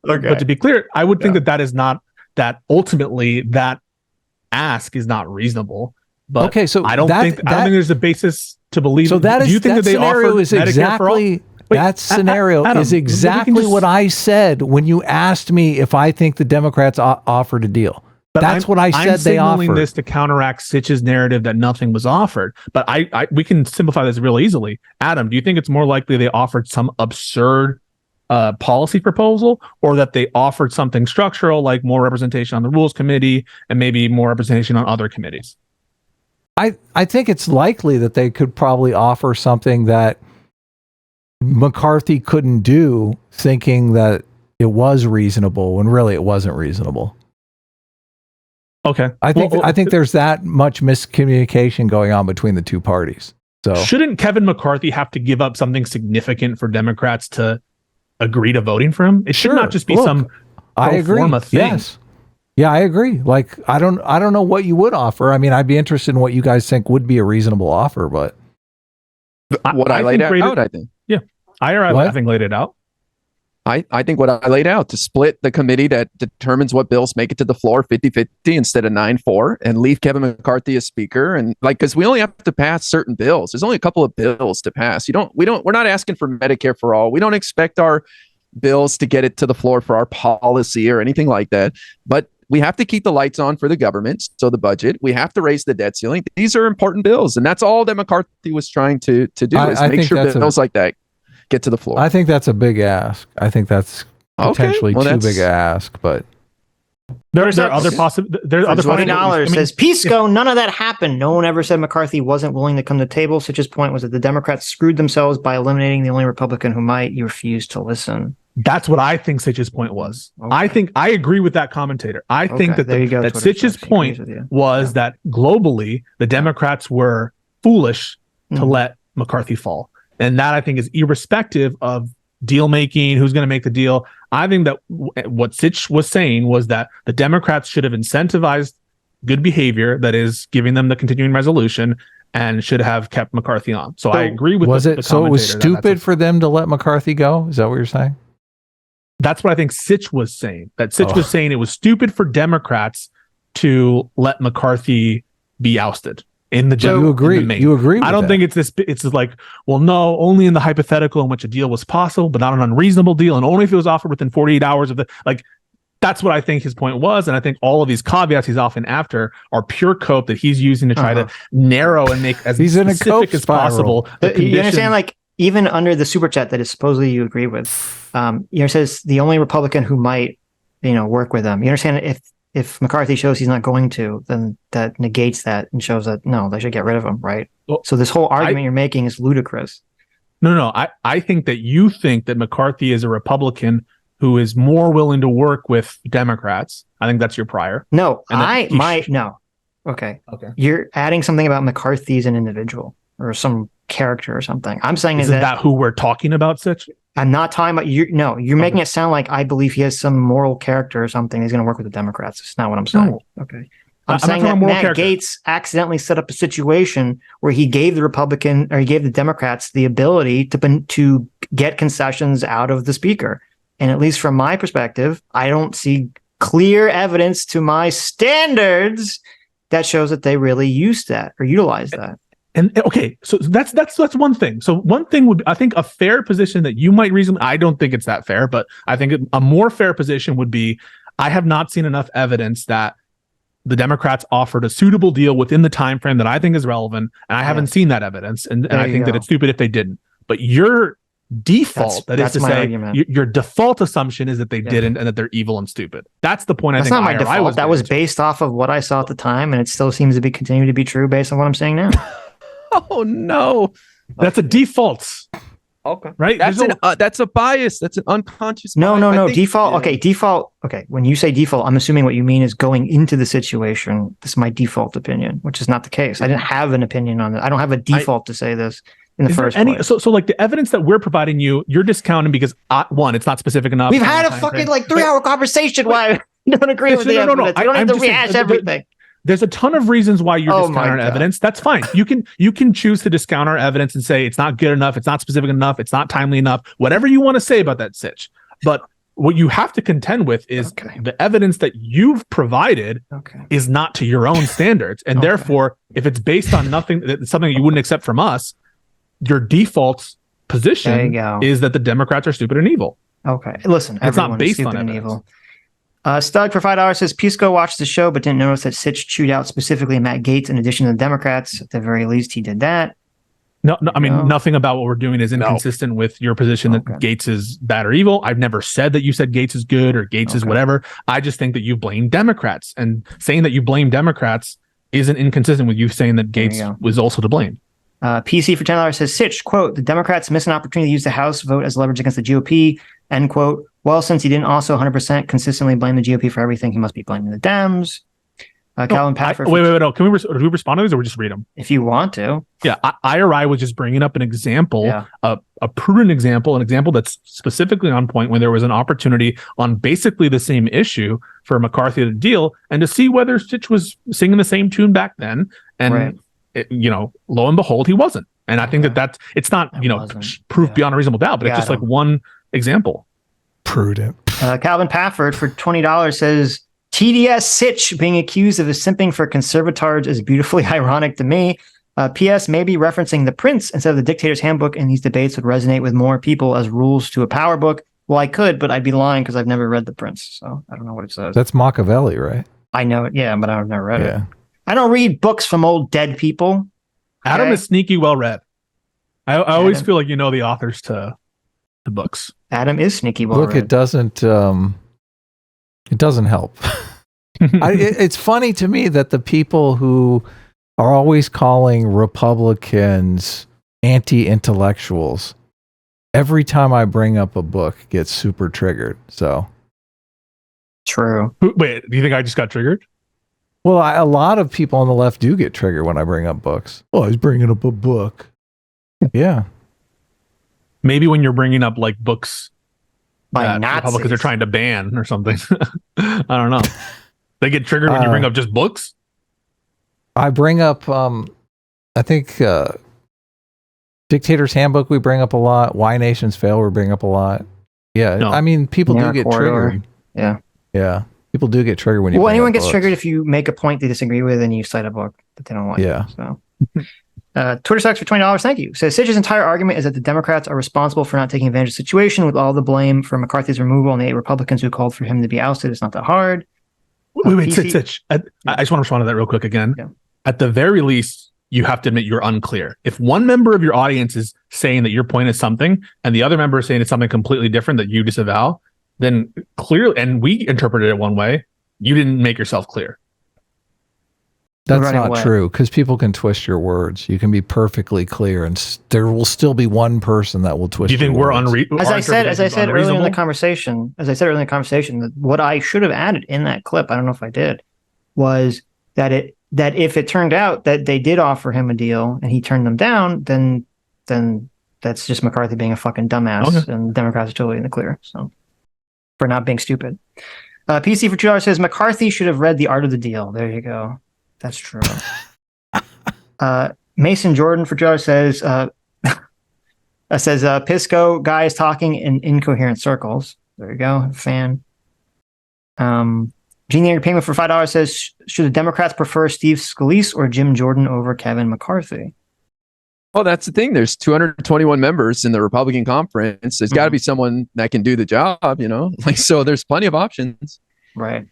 Okay. But to be clear, I would think Yeah. that is not that ultimately that ask is not reasonable. But okay, so I don't think there's a basis to believe. So that is do you think that they scenario offered is Medicare for all? exactly Wait, that scenario Adam, is we can exactly just- what I said when you asked me if I think the Democrats offered a deal. But That's what I said I'm they signaling offered. this to counteract Sitch's narrative that nothing was offered. But we can simplify this real easily. Adam, do you think it's more likely they offered some absurd policy proposal, or that they offered something structural, like more representation on the Rules Committee and maybe more representation on other committees? I think it's likely that they could probably offer something that McCarthy couldn't do, thinking that it was reasonable when really it wasn't reasonable. Okay, I think there's that much miscommunication going on between the two parties. So shouldn't Kevin McCarthy have to give up something significant for Democrats to agree to voting for him? It should Sure. not just be Look, some I pro agree. forma thing. Yes. Yeah, I agree. Like I don't know what you would offer. I mean, I'd be interested in what you guys think would be a reasonable offer, but What I laid think out, I think. IRI, What? I think, laid it out. I think what I laid out to split the committee that determines what bills make it to the floor 50-50 instead of 9-4 and leave Kevin McCarthy as speaker. And because we only have to pass certain bills. There's only a couple of bills to pass. We're not asking for Medicare for all. We don't expect our bills to get it to the floor for our policy or anything like that. But we have to keep the lights on for the government. So the budget, we have to raise the debt ceiling. These are important bills. And that's all that McCarthy was trying to do I is make think sure that's bills like that get to the floor. I think that's a big ask. I think that's potentially too big a ask, but There are other There's other $20 possibilities. says Pisco. None of that happened. No one ever said McCarthy wasn't willing to come to the table. Sitch's point was that the Democrats screwed themselves by eliminating the only Republican who might. You refused to listen. That's what I think Sitch's point was. Okay. I think I agree with that commentator. I think that there you go, that Twitter Sitch's sucks. He point agrees with you. was that globally the Democrats were foolish to Mhm. let McCarthy fall, and that I think is irrespective of deal making, who's going to make the deal. I think that what Sitch was saying was that the Democrats should have incentivized good behavior, that is, giving them the continuing resolution, and should have kept McCarthy on. So I agree with the so it was commentator stupid for them to let McCarthy go? Is that what you're saying? That's what I think Sitch was saying. That Sitch was saying it was stupid for Democrats to let McCarthy be ousted. In the you agree? You agree? With I don't think it's this. It's like, well, no, only in the hypothetical in which a deal was possible, but not an unreasonable deal, and only if it was offered within 48 hours of the like. That's what I think his point was, and I think all of these caveats he's often after are pure cope that he's using to try to narrow and make as he's specific as possible. You understand, like, even under the super chat that is supposedly you agree with, it says the only Republican who might, work with them. You understand, if McCarthy shows he's not going to, then that negates that and shows that no, they should get rid of him, right? Well, so this whole argument you're making is ludicrous. No. I think that you think that McCarthy is a Republican who is more willing to work with Democrats. I think that's your prior. No, no. Okay. You're adding something about McCarthy as an individual or some character or something. I'm saying isn't that who we're talking about, Sitch? I'm not talking about you. No, you're making it sound like I believe he has some moral character or something. He's going to work with the Democrats. It's not what I'm saying. No. Okay. I'm saying that Matt Gaetz accidentally set up a situation where he gave the Democrats the ability to get concessions out of the speaker. And at least from my perspective, I don't see clear evidence to my standards that shows that they really used that or utilized that. And okay, so that's one thing. So one thing would, I think, a fair position that you might reason. I don't think it's that fair, but I think a more fair position would be, I have not seen enough evidence that the Democrats offered a suitable deal within the time frame that I think is relevant, and I haven't seen that evidence, and I think that it's stupid if they didn't. But your default, that's to say, your default assumption is that they didn't and that they're evil and stupid. That's the point. That's not my default. That was based off of what I saw at the time, and it still seems to be continuing to be true based on what I'm saying now. Oh no, that's a default. Okay, right. That's a bias. That's an unconscious. No. Default. Okay, default. Okay, when you say default, I'm assuming what you mean is going into the situation. This is my default opinion, which is not the case. I didn't have an opinion on it. I don't have a default to say this in the first place. So like the evidence that we're providing you, you're discounting because one, it's not specific enough. We've had a fucking 3-hour conversation. Why you don't agree with the evidence? You don't have to rehash everything. There's a ton of reasons why you're discounting our evidence. That's fine. You can choose to discount our evidence and say it's not good enough, it's not specific enough, it's not timely enough, whatever you want to say about that, Sitch. But what you have to contend with is the evidence that you've provided is not to your own standards. And therefore, if it's based on something you wouldn't accept from us, your default position is that the Democrats are stupid and evil. Okay. Listen, it's not based on evidence. Evil. Stug for $5 says Pisco watched the show but didn't notice that Sitch chewed out specifically Matt Gaetz in addition to the Democrats. At the very least, he did that. No, I mean, nothing about what we're doing is inconsistent with your position that Gaetz is bad or evil. I've never said that you said Gaetz is good or Gaetz is whatever. I just think that you blame Democrats, and saying that you blame Democrats isn't inconsistent with you saying that Gaetz was also to blame. PC for $10 says Sitch, quote, the Democrats miss an opportunity to use the House vote as leverage against the GOP, end quote. Well, since he didn't also 100% consistently blame the GOP for everything, he must be blaming the Dems. Calvin Pafford. Wait. No. Can we respond to these, or we just read them? If you want to. Yeah. IRI was just bringing up an example, a prudent example, an example that's specifically on point when there was an opportunity on basically the same issue for McCarthy to deal and to see whether Sitch was singing the same tune back then. And, lo and behold, he wasn't. And I think that's it's not, proof beyond a reasonable doubt, but it's just like one example. Prudent. Calvin Pafford for $20 says, TDS Sitch being accused of simping for conservatards is beautifully ironic to me. P.S. Maybe referencing the Prince instead of the Dictator's Handbook in these debates would resonate with more people as rules to a power book. Well, I could, but I'd be lying because I've never read the Prince, so I don't know what it says. That's Machiavelli, right? I know it, but I've never read it. I don't read books from old dead people. Okay? Adam is sneaky well read. I always feel like you know the authors to the books. Adam is sneaky well read. Look, it doesn't help. It's funny to me that the people who are always calling Republicans anti-intellectuals, every time I bring up a book, get super triggered. So true. Wait, do you think I just got triggered? Well, a lot of people on the left do get triggered when I bring up books. Oh, he's bringing up a book. Yeah. Maybe when you're bringing up like books By that Nazis. Republicans are trying to ban or something. I don't know. They get triggered when you bring up just books. I bring up, I think, Dictator's Handbook we bring up a lot. Why Nations Fail we bring up a lot. Yeah, No. I mean, people do Narrow get corridor. triggered. Yeah. Yeah, people do get triggered when you. Well, bring anyone up gets books. triggered if you make a point they disagree with and you cite a book that they don't like. Yeah. So, Twitter sucks for $20. Thank you. Says Sitch's entire argument is that the Democrats are responsible for not taking advantage of the situation, with all the blame for McCarthy's removal and the 8 Republicans who called for him to be ousted. It's not that hard. Wait, Sitch. I just want to respond to that real quick again. Yeah. At the very least, you have to admit you're unclear. If one member of your audience is saying that your point is something, and the other member is saying it's something completely different that you disavow, then clearly, and we interpreted it one way, you didn't make yourself clear. That's Running not away. true, because people can twist your words. You can be perfectly clear, and there will still be one person that will twist. Do you think your we're words. unreasonable? As I said earlier in the conversation, that what I should have added in that clip, I don't know if I did, was that if it turned out that they did offer him a deal and he turned them down, then that's just McCarthy being a fucking dumbass, Okay. and Democrats are totally in the clear. So for not being stupid. PC for $2 says McCarthy should have read The Art of the Deal. There you go. That's true. Mason Jordan for $2 says Pisco guy is talking in incoherent circles. There you go. Fan. Genie Payment for $5 says, should the Democrats prefer Steve Scalise or Jim Jordan over Kevin McCarthy? Well, that's the thing. There's 221 members in the Republican conference. There's got to be someone that can do the job, Like, so there's plenty of options. Right.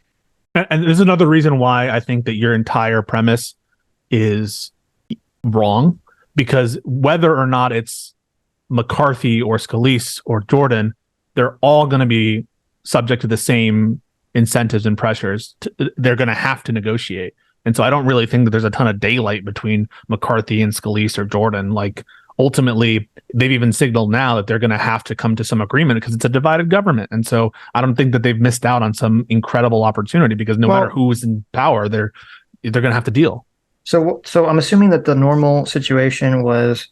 And there's another reason why I think that your entire premise is wrong, because whether or not it's McCarthy or Scalise or Jordan, they're all going to be subject to the same incentives and pressures. They're going to have to negotiate. And so I don't really think that there's a ton of daylight between McCarthy and Scalise or Jordan. Like, ultimately, they've even signaled now that they're going to have to come to some agreement because it's a divided government. And so I don't think that they've missed out on some incredible opportunity, because no matter who's in power, they're going to have to deal. So I'm assuming that the normal situation was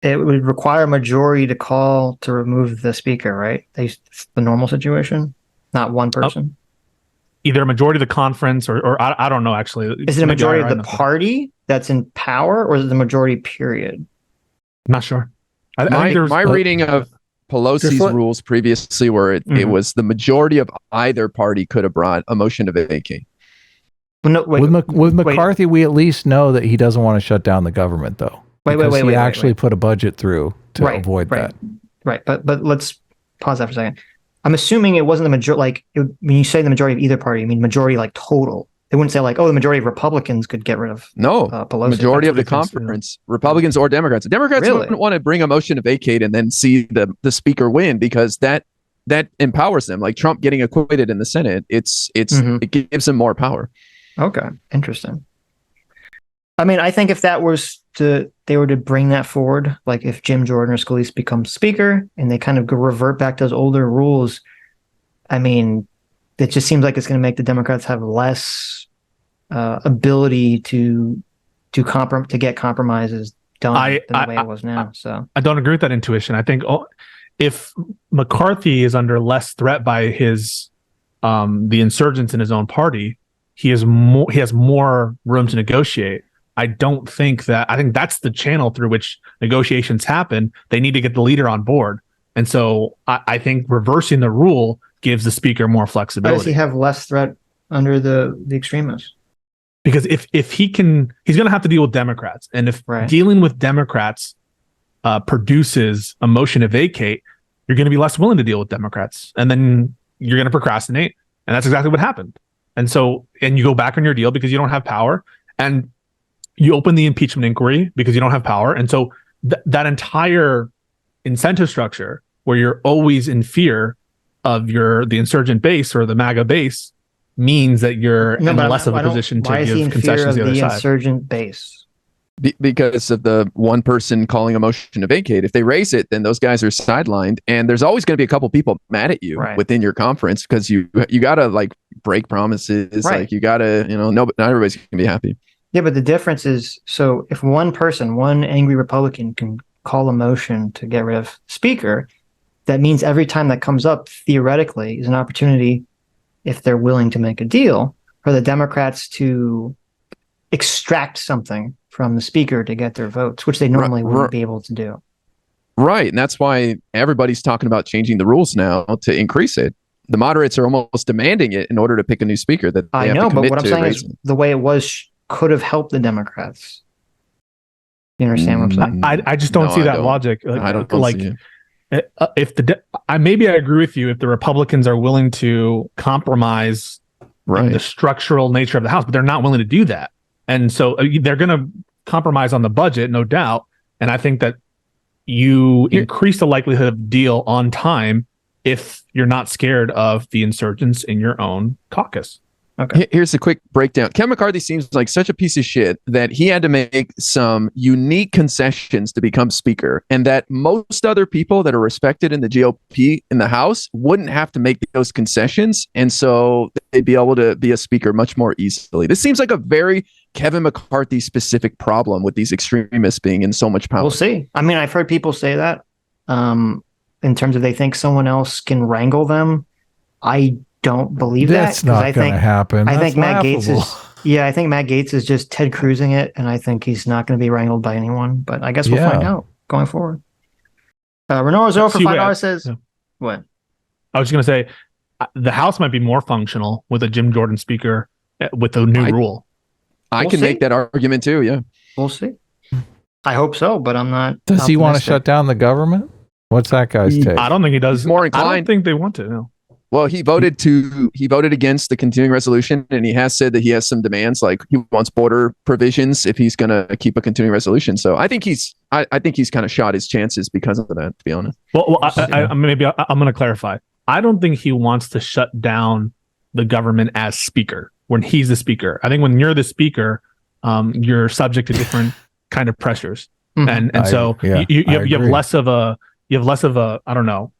it would require a majority to call to remove the speaker, right? The normal situation, not one person. Either a majority of the conference or I don't know, actually. Is it a Maybe majority IRI of the knows. party that's in power, or is it the majority period? I'm not sure. I think there's My reading of Pelosi's what- rules previously were it was the majority of either party could have brought a motion to vacate. Well, no, wait, With McCarthy, we at least know that he doesn't want to shut down the government, though. Because he actually put a budget through to avoid that. Right, but let's pause that for a second. I'm assuming it wasn't the majority. Like, when you say the majority of either party, you mean majority like total. They wouldn't say like, oh, the majority of Republicans could get rid of Pelosi. Majority of the That's what he thinks, conference, Republicans or Democrats. Democrats Really? wouldn't want to bring a motion to vacate and then see the speaker win, because that empowers them. Like Trump getting acquitted in the Senate, it gives them more power. Okay, interesting. I mean, I think if they were to bring that forward, like if Jim Jordan or Scalise becomes speaker and they kind of revert back to those older rules, I mean, it just seems like it's going to make the Democrats have less ability to get compromises done than the way it was now. So I don't agree with that intuition. I think if McCarthy is under less threat by his the insurgents in his own party, he has more room to negotiate. I think that's the channel through which negotiations happen. They need to get the leader on board. And so I think reversing the rule gives the speaker more why does flexibility. he have less threat under the extremists? Because if he's going to have to deal with Democrats. And if dealing with Democrats produces a motion to vacate, you're going to be less willing to deal with Democrats. And then you're going to procrastinate. And that's exactly what happened. And so, and you go back on your deal because you don't have power, and you open the impeachment inquiry because you don't have power. And so that entire incentive structure where you're always in fear of the insurgent base or the MAGA base means that you're in less of a position to give concessions to the other side. Insurgent base? Because of the one person calling a motion to vacate. If they raise it, then those guys are sidelined, and there's always going to be a couple people mad at you within your conference, because you got to like break promises. Like you got to, not everybody's going to be happy. Yeah, but the difference is, so if one angry Republican can call a motion to get rid of Speaker, that means every time that comes up, theoretically, is an opportunity, if they're willing to make a deal, for the Democrats to extract something from the speaker to get their votes, which they normally wouldn't be able to do. Right. And that's why everybody's talking about changing the rules now to increase it. The moderates are almost demanding it in order to pick a new speaker that they I have know, to but commit what I'm to saying raising. is the way it was could have helped the Democrats. You understand what I'm saying? I just don't No, see I that don't. logic. I don't Like, see it. if maybe I agree with you if the Republicans are willing to compromise in the structural nature of the House, but they're not willing to do that, and so they're going to compromise on the budget, no doubt. And I think that you increase the likelihood of deal on time if you're not scared of the insurgents in your own caucus. Okay. Here's a quick breakdown. Kevin McCarthy seems like such a piece of shit that he had to make some unique concessions to become speaker, and that most other people that are respected in the GOP in the House wouldn't have to make those concessions, and so they'd be able to be a speaker much more easily. This seems like a very Kevin McCarthy specific problem with these extremists being in so much power. We'll see. I mean, I've heard people say that in terms of they think someone else can wrangle them. I don't believe That's that. That's not going to happen. I That's think Matt laughable. Gaetz is. Yeah, I think Matt Gaetz is just Ted Cruzing it, and I think he's not going to be wrangled by anyone. But I guess we'll find out going forward. Renault Zero for $5 says, "What?" I was going to say the House might be more functional with a Jim Jordan speaker with the new rule. I can make that argument too. Yeah, we'll see. I hope so, but I'm not. Does he want to shut down the government? What's that guy's take? I don't think he does. He's more I inclined. don't think they want to. No. Well, he voted against the continuing resolution, and he has said that he has some demands, like he wants border provisions if he's going to keep a continuing resolution. So I think he's kind of shot his chances because of that, to be honest. Well, I'm going to clarify. I don't think he wants to shut down the government as speaker when he's the speaker. I think when you're the speaker, you're subject to different kind of pressures, and so you have less of a I don't know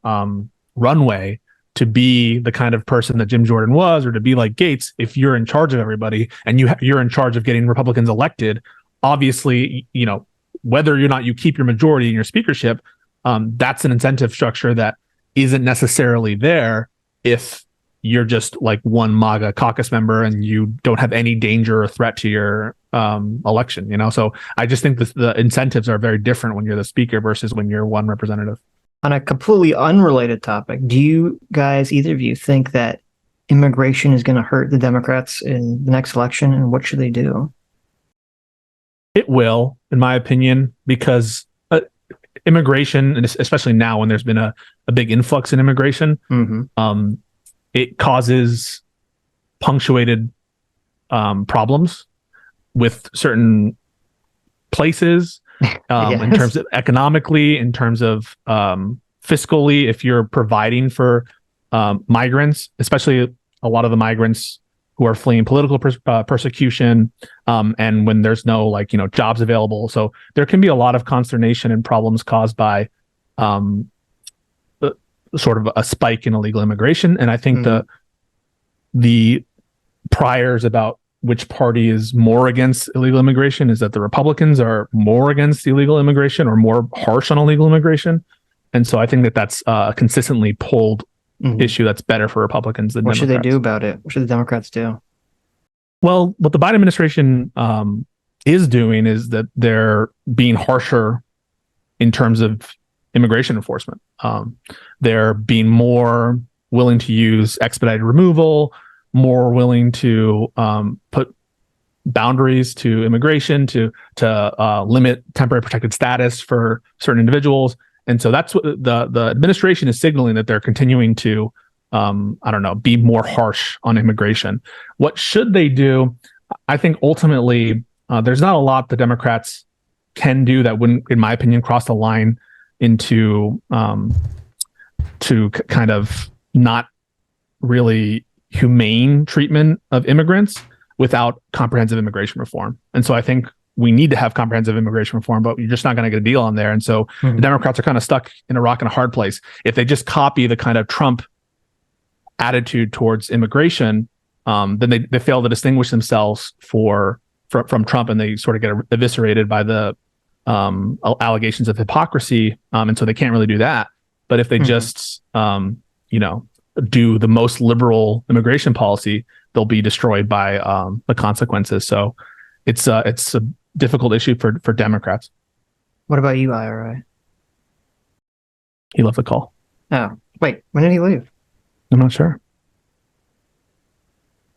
runway to be the kind of person that Jim Jordan was, or to be like Gaetz. If you're in charge of everybody and you're in charge of getting Republicans elected, obviously, whether or not you keep your majority in your speakership, that's an incentive structure that isn't necessarily there if you're just like one MAGA caucus member and you don't have any danger or threat to your election. So I just think the incentives are very different when you're the speaker versus when you're one representative. On a completely unrelated topic, do you guys, either of you, think that immigration is going to hurt the Democrats in the next election, and what should they do? It will, in my opinion, because immigration, and especially now when there's been a big influx in immigration, it causes punctuated problems with certain places. In terms of economically, in terms of fiscally, if you're providing for migrants, especially a lot of the migrants who are fleeing political persecution, and when there's no jobs available, so there can be a lot of consternation and problems caused by sort of a spike in illegal immigration. And I think the priors about which party is more against illegal immigration is that the Republicans are more against illegal immigration or more harsh on illegal immigration. And so I think that that's a consistently pulled issue that's better for Republicans than Democrats. What should they do about it? What should the Democrats do? Well, what the Biden administration is doing is that they're being harsher in terms of immigration enforcement. They're being more willing to use expedited removal, more willing to put boundaries to immigration, to limit temporary protected status for certain individuals. And so that's what the administration is signaling, that they're continuing to, be more harsh on immigration. What should they do? I think ultimately there's not a lot the Democrats can do that wouldn't, in my opinion, cross the line into kind of not really humane treatment of immigrants without comprehensive immigration reform. And so I think we need to have comprehensive immigration reform, but you're just not going to get a deal on there. And so the Democrats are kind of stuck in a rock and a hard place. If they just copy the kind of Trump attitude towards immigration, then they fail to distinguish themselves from Trump, and they sort of get eviscerated by the allegations of hypocrisy. And so they can't really do that. But if they just, do the most liberal immigration policy, they'll be destroyed by the consequences. So it's a difficult issue for Democrats. What about you, IRI? He left the call. Oh, wait, when did he leave? I'm not sure.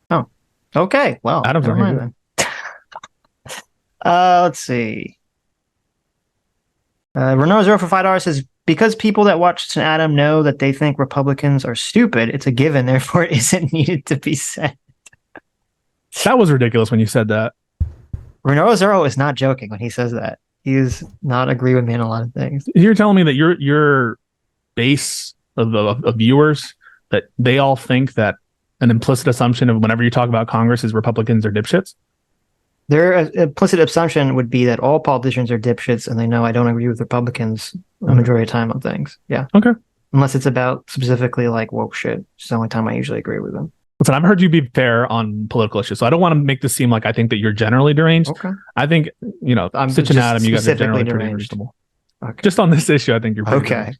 Oh, okay. Well, Adam's never not mind here. then. Let's see. Renault Zero for $5 says, because people that watch Sitch and Adam know that they think Republicans are stupid, it's a given, therefore it isn't needed to be said. That was ridiculous when you said that. Renault Zero is not joking when he says that. He does not agree with me on a lot of things. You're telling me that your base of viewers, that they all think that an implicit assumption of whenever you talk about Congress is Republicans are dipshits? Their implicit assumption would be that all politicians are dipshits and they know I don't agree with Republicans the majority of the time on things. Yeah. Okay. Unless it's about specifically like woke shit. It's the only time I usually agree with them. Listen, I've heard you be fair on political issues, so I don't want to make this seem like I think that you're generally deranged. Okay. I think, I'm Sitch and just Adam, you guys are specifically generally pretty deranged. reasonable. Okay. Just on this issue, I think you're pretty Okay. deranged.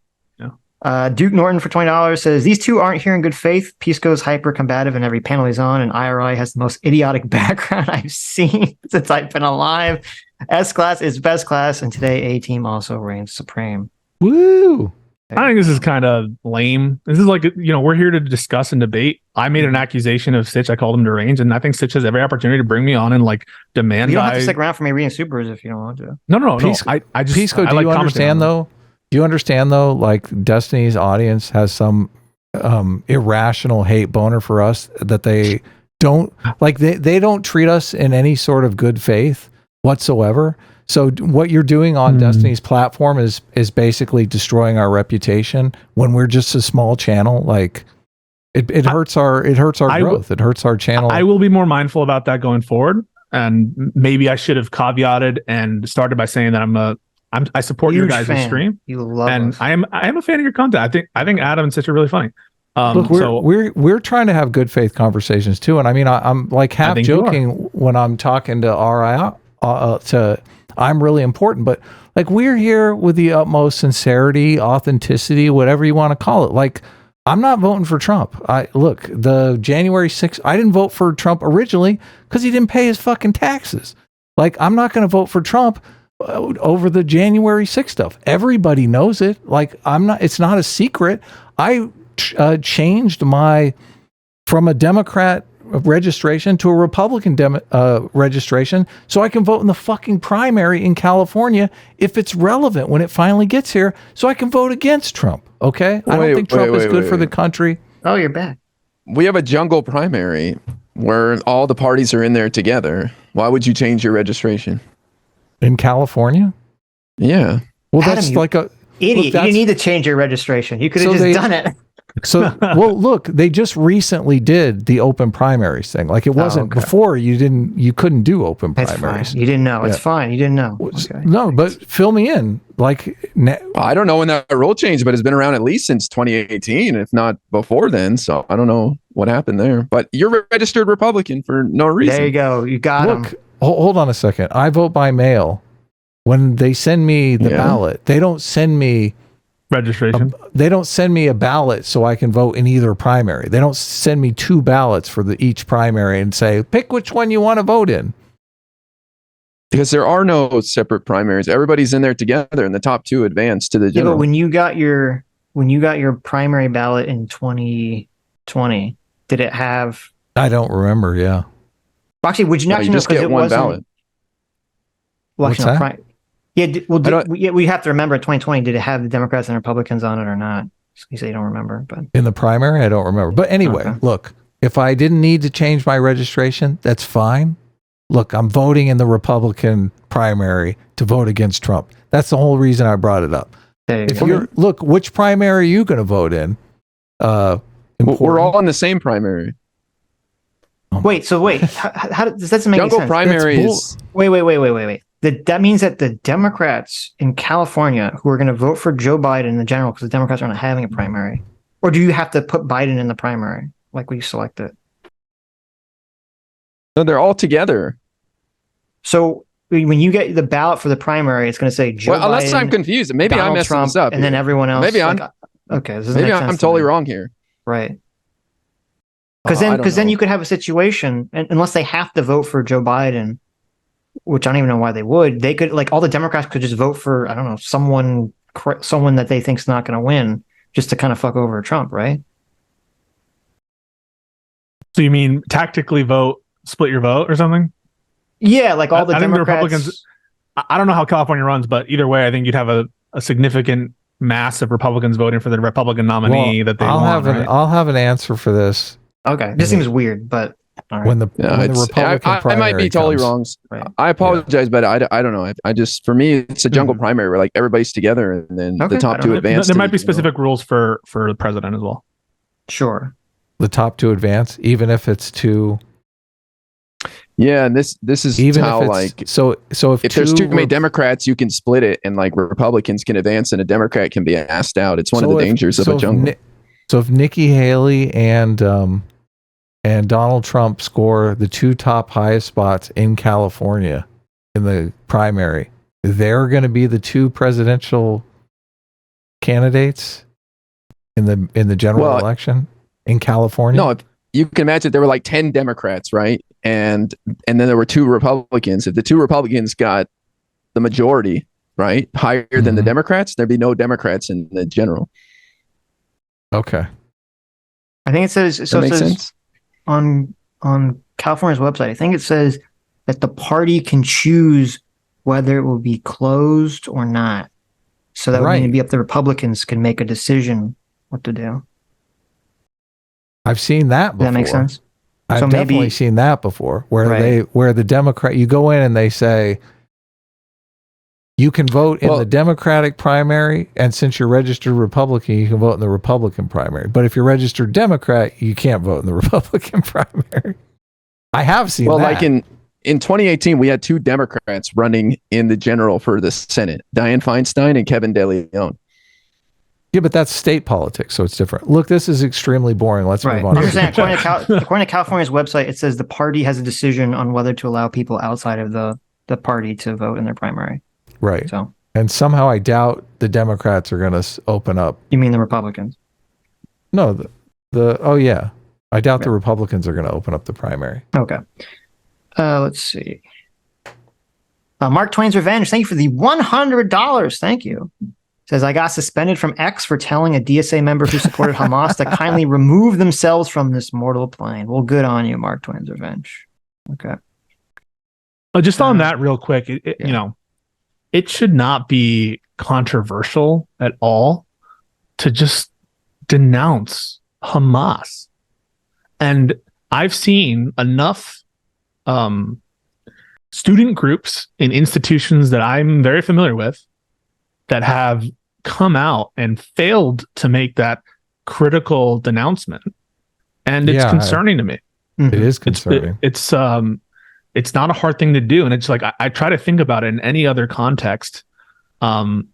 Yeah. Duke Norton for $20 says, these two aren't here in good faith. Pisco's hyper combative in every panel he's on, and IRI has the most idiotic background I've seen since I've been alive. S class is best class, and today A team also reigns supreme. Woo! I think this is kind of lame. This is like, we're here to discuss and debate. I made an accusation of Sitch. I called him deranged, and I think Sitch has every opportunity to bring me on and like demand. You don't have to stick around for me reading Supers if you don't want to. No. I just Pisco, I do like you understand though? Do you understand though? Like Destiny's audience has some irrational hate boner for us that they don't like. They don't treat us in any sort of good faith whatsoever. So what you're doing on Destiny's platform is basically destroying our reputation when we're just a small channel. Like it hurts our growth. It hurts our channel. I will be more mindful about that going forward. And maybe I should have caveated and started by saying that I support your guys' stream. You love and us. I am a fan of your content. I think Adam and Sitch are really funny. Look, we're trying to have good faith conversations too. And I mean, I'm like half joking when I'm talking to RI I'm really important, but like we're here with the utmost sincerity, authenticity, whatever you want to call it. Like I'm not voting for Trump. The January 6th, I didn't vote for Trump originally because he didn't pay his fucking taxes. Like I'm not going to vote for Trump over the January 6th stuff. Everybody knows it. Like it's not a secret. I changed from a Democrat registration to a Republican registration so I can vote in the fucking primary in California if it's relevant when it finally gets here, so I can vote against Trump. Okay? I don't think Trump is good for the country. Oh, you're back. We have a jungle primary where all the parties are in there together. Why would you change your registration? In California? Yeah. Well, Adam, that's like a idiot. You didn't need to change your registration. You could have just done it. So, well, look, they just recently did the open primaries thing. Like it wasn't before. You couldn't do open primaries. Fine. You didn't know. It's fine. You didn't know. Okay. No, but fill me in. Like I don't know when that rule changed, but it's been around at least since 2018, if not before then. So I don't know what happened there. But you're a registered Republican for no reason. There you go. You got him. Hold on a second. I vote by mail. When they send me the ballot, they don't send me registration. They don't send me a ballot so I can vote in either primary. They don't send me two ballots for each primary and say, pick which one you want to vote in. Because there are no separate primaries. Everybody's in there together, and the top two advance to the general. But when you got your primary ballot in 2020, did it have? I don't remember. Yeah. Actually, would you not just get one ballot? Well, What's actually, that? Yeah. We have to remember 2020. Did it have the Democrats and Republicans on it or not? You say you don't remember, but in the primary, I don't remember. But anyway, look, if I didn't need to change my registration, that's fine. Look, I'm voting in the Republican primary to vote against Trump. That's the whole reason I brought it up. Look, which primary are you going to vote in? We're all in the same primary. Wait, how does that make Jungle sense? primaries. Wait. That means that the Democrats in California who are going to vote for Joe Biden in the general because the Democrats are not having a primary, or do you have to put Biden in the primary like we select it? No, they're all together. So when you get the ballot for the primary, it's going to say Joe Biden. Unless I'm confused. Maybe Donald I'm messing Trump, this up. and then everyone else. Maybe I'm. Okay, this doesn't Maybe make sense I'm to totally me. wrong here. Right. Because I don't then know. you could have a situation, and unless they have to vote for Joe Biden, which I don't even know why they would, they could, like, all the Democrats could just vote for, I don't know, someone that they think's not going to win, just to kind of fuck over Trump, right? So you mean tactically split your vote or something? Yeah, like all the I think the Democrats. Republicans. I don't know how California runs, but either way, I think you'd have a significant mass of Republicans voting for the Republican nominee that they want. Right? I'll have an answer for this Okay, this seems weird, but all right. when the Republican primary I might be totally comes. wrong. Right. I apologize, but I don't know. I just, for me, it's a jungle primary where like everybody's together and then Okay, the top I don't two know. advance. There to might the be general. specific rules for the president as well. Sure. The top two advance, even if it's two. Yeah, and this is Even how if like it's so if there's too many Rep- Democrats, you can split it, and like Republicans can advance, and a Democrat can be asked out. It's one of the dangers of a jungle. So if Nikki Haley and Donald Trump score the two top highest spots in California in the primary, they're going to be the two presidential candidates in the general election in California. No, you can imagine there were like 10 Democrats, right? And then there were two Republicans. If the two Republicans got the majority, right, higher than the Democrats, there'd be no Democrats in the general. Okay. I think it says Does that make sense? on California's website. I think it says that the party can choose whether it will be closed or not. So that would mean it'd be up the Republicans can make a decision what to do. I've seen that before. Does that make sense? I've So definitely maybe- seen that before, where Right. where the Democrat, you go in and they say you can vote in the Democratic primary, and since you're registered Republican, you can vote in the Republican primary. But if you're registered Democrat, you can't vote in the Republican primary. I have seen that. Well, like in 2018, we had two Democrats running in the general for the Senate, Dianne Feinstein and Kevin De Leon. Yeah, but that's state politics, so it's different. Look, this is extremely boring. Let's move on. I'm just saying, according to California's website, it says the party has a decision on whether to allow people outside of the party to vote in their primary. Right. So, and somehow I doubt the Democrats are going to open up. You mean the Republicans? No, oh yeah. I doubt the Republicans are going to open up the primary. Okay. Let's see. Mark Twain's Revenge. Thank you for the $100. Thank you. Says, I got suspended from X for telling a DSA member who supported Hamas to kindly remove themselves from this mortal plane. Well, good on you, Mark Twain's Revenge. Okay. Just on that real quick, you know, it should not be controversial at all to just denounce Hamas. And I've seen enough student groups in institutions that I'm very familiar with that have come out and failed to make that critical denouncement. And it's concerning to me. It is concerning. It's not a hard thing to do. And it's like, I try to think about it in any other context. And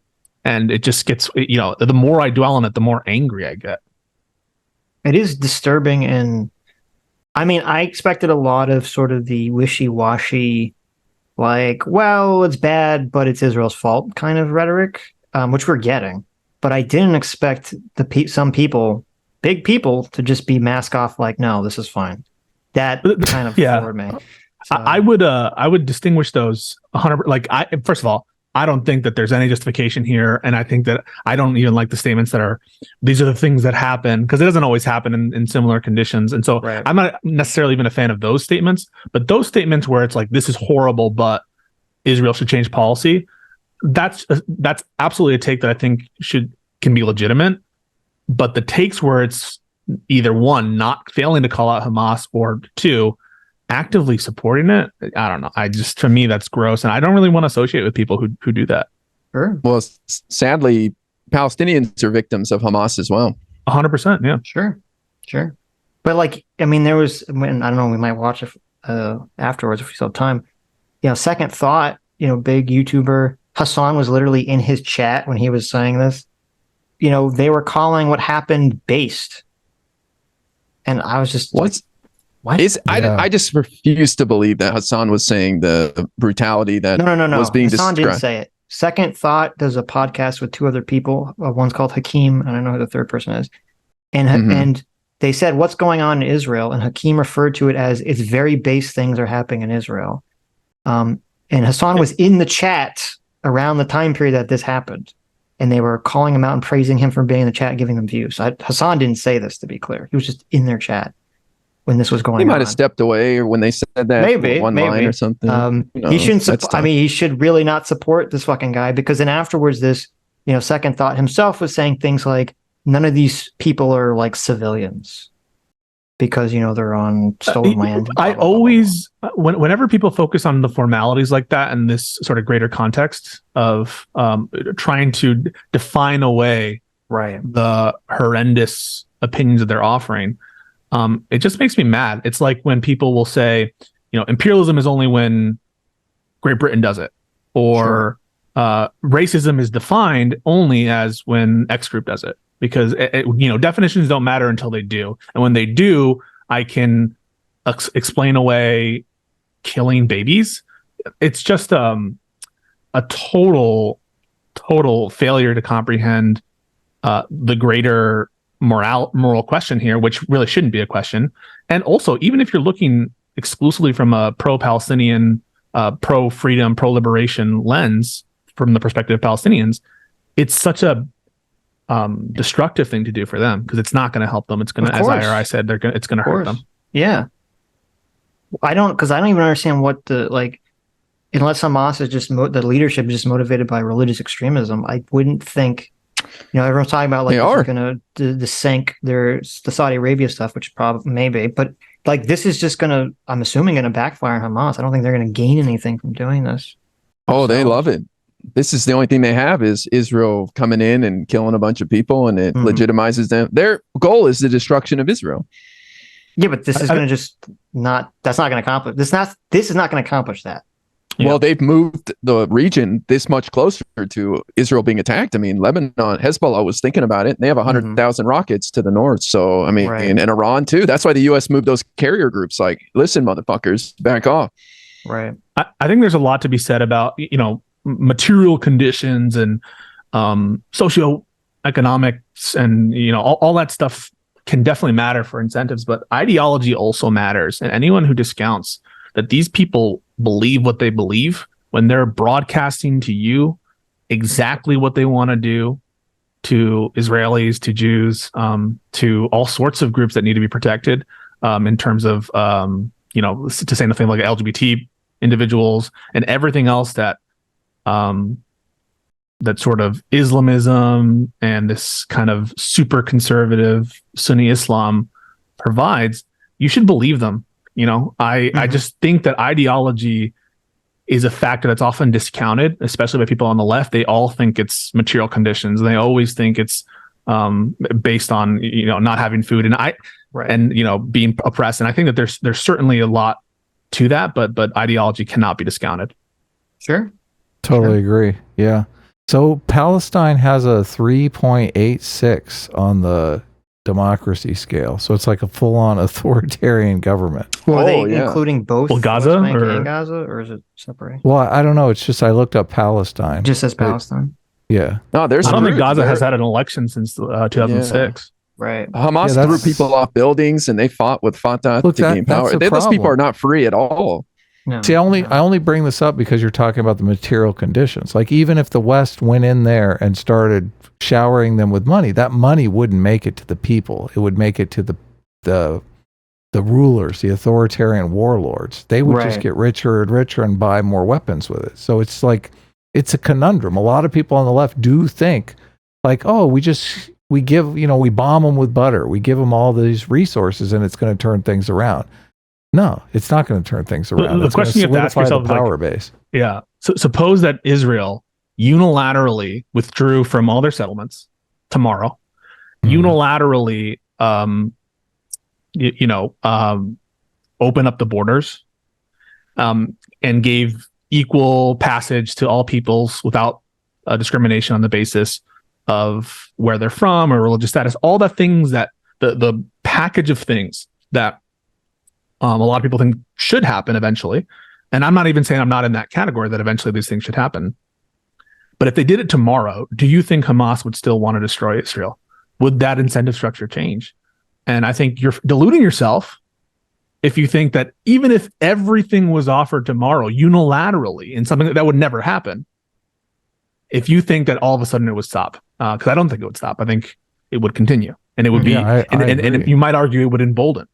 it just gets, you know, the more I dwell on it, the more angry I get. It is disturbing. And I mean, I expected a lot of sort of the wishy-washy, like, well, it's bad, but it's Israel's fault kind of rhetoric, which we're getting. But I didn't expect some people, big people, to just be mask off like, no, this is fine. That kind of floored me. So, I would distinguish those 100%. Like, first of all, I don't think that there's any justification here, and I think that I don't even like the statements that are, these are the things that happen, because it doesn't always happen in similar conditions. And so I'm not necessarily even a fan of those statements, but those statements where it's like, this is horrible, but Israel should change policy. That's absolutely a take that I think can be legitimate. But the takes where it's either one, not failing to call out Hamas, or two, actively supporting it, I don't know. To me, that's gross. And I don't really want to associate with people who do that. Sure. Well, sadly, Palestinians are victims of Hamas as well. 100%. Yeah. Sure. But like, I mean, I don't know, we might watch it afterwards if we still have time. You know, Second Thought, you know, big YouTuber, Hassan was literally in his chat when he was saying this. You know, they were calling what happened based. And I was just what? I just refuse to believe that Hassan was saying the brutality that no. was being Hassan described. didn't say it. Second Thought does a podcast with two other people. One's called Hakeem, and I don't know who the third person is. And they said, what's going on in Israel? And Hakeem referred to it as it's very base things are happening in Israel. And Hassan was in the chat around the time period that this happened. And they were calling him out and praising him for being in the chat, giving them views. So Hassan didn't say this, to be clear. He was just in their chat when this was going on. He might have stepped away, or when they said that maybe line or something. He shouldn't. He should really not support this fucking guy, because then afterwards, this, Second Thought himself was saying things like, none of these people are like civilians because they're on stolen land. I always, whenever people focus on the formalities like that in this sort of greater context of trying to define away the horrendous opinions that they're offering, it just makes me mad. It's like when people will say, imperialism is only when Great Britain does it, or racism is defined only as when X group does it. Because definitions don't matter until they do, and when they do, I can explain away killing babies. It's just a total failure to comprehend the greater moral question here, which really shouldn't be a question. And also, even if you're looking exclusively from a pro-Palestinian, pro-freedom, pro-liberation lens from the perspective of Palestinians, it's such a destructive thing to do for them, because it's not going to help them. It's going to, as IRI said, it's going to hurt them. Yeah. I don't even understand what unless Hamas is just the leadership is just motivated by religious extremism. I wouldn't think, everyone's talking about this is going to sink the Saudi Arabia stuff, which probably maybe, but this is just I'm assuming going to backfire on Hamas. I don't think they're going to gain anything from doing this. Oh, they love it. This is the only thing they have, is Israel coming in and killing a bunch of people, and it legitimizes them. Their goal is the destruction of Israel. Yeah, but this is going to that's not going to accomplish. This is not going to accomplish that. Well, they've moved the region this much closer to Israel being attacked. I mean, Lebanon, Hezbollah was thinking about it. And they have 100,000 rockets to the north. So, I mean, and Iran too. That's why the U.S. moved those carrier groups. Like, listen, motherfuckers, back off. Right. I think there's a lot to be said about, material conditions and socioeconomics and all that stuff can definitely matter for incentives, but ideology also matters. And anyone who discounts that these people believe what they believe when they're broadcasting to you exactly what they want to do to Israelis, to Jews, to all sorts of groups that need to be protected, in terms of to say nothing like LGBT individuals and everything else that that sort of Islamism and this kind of super conservative Sunni Islam provides, you should believe them. I just think that ideology is a factor that's often discounted, especially by people on the left. They all think it's material conditions. They always think it's based on not having food and being oppressed. And I think that there's certainly a lot to that, but ideology cannot be discounted. Sure. Totally agree. Yeah. So Palestine has a 3.86 on the democracy scale. So it's like a full-on authoritarian government. Well, are they including both Gaza and Gaza, or is it separate? Well, I don't know. It's just I looked up Palestine. It just says Palestine. Yeah. No, I don't think Gaza has had an election since 2006. Right. Hamas threw people off buildings, and they fought with Fatah to gain power. Those people are not free at all. No, see, I only bring this up because you're talking about the material conditions. Like, even if the West went in there and started showering them with money, that money wouldn't make it to the people. It would make it to the rulers, the authoritarian warlords. They would just get richer and richer and buy more weapons with it. So it's like, it's a conundrum. A lot of people on the left do think like, oh, we give, we bomb them with butter. We give them all these resources and it's going to turn things around. No, it's not going to turn things around. The question you have to ask yourself is power base. Yeah. So suppose that Israel unilaterally withdrew from all their settlements tomorrow, unilaterally, open up the borders, and gave equal passage to all peoples without discrimination on the basis of where they're from or religious status. All the things that the package of things that a lot of people think should happen eventually. And I'm not even saying I'm not in that category that eventually these things should happen. But if they did it tomorrow, do you think Hamas would still want to destroy Israel? Would that incentive structure change? And I think you're deluding yourself if you think that even if everything was offered tomorrow unilaterally in something that would never happen, if you think that all of a sudden it would stop, because I don't think it would stop. I think it would continue, and it would be, and you might argue it would embolden.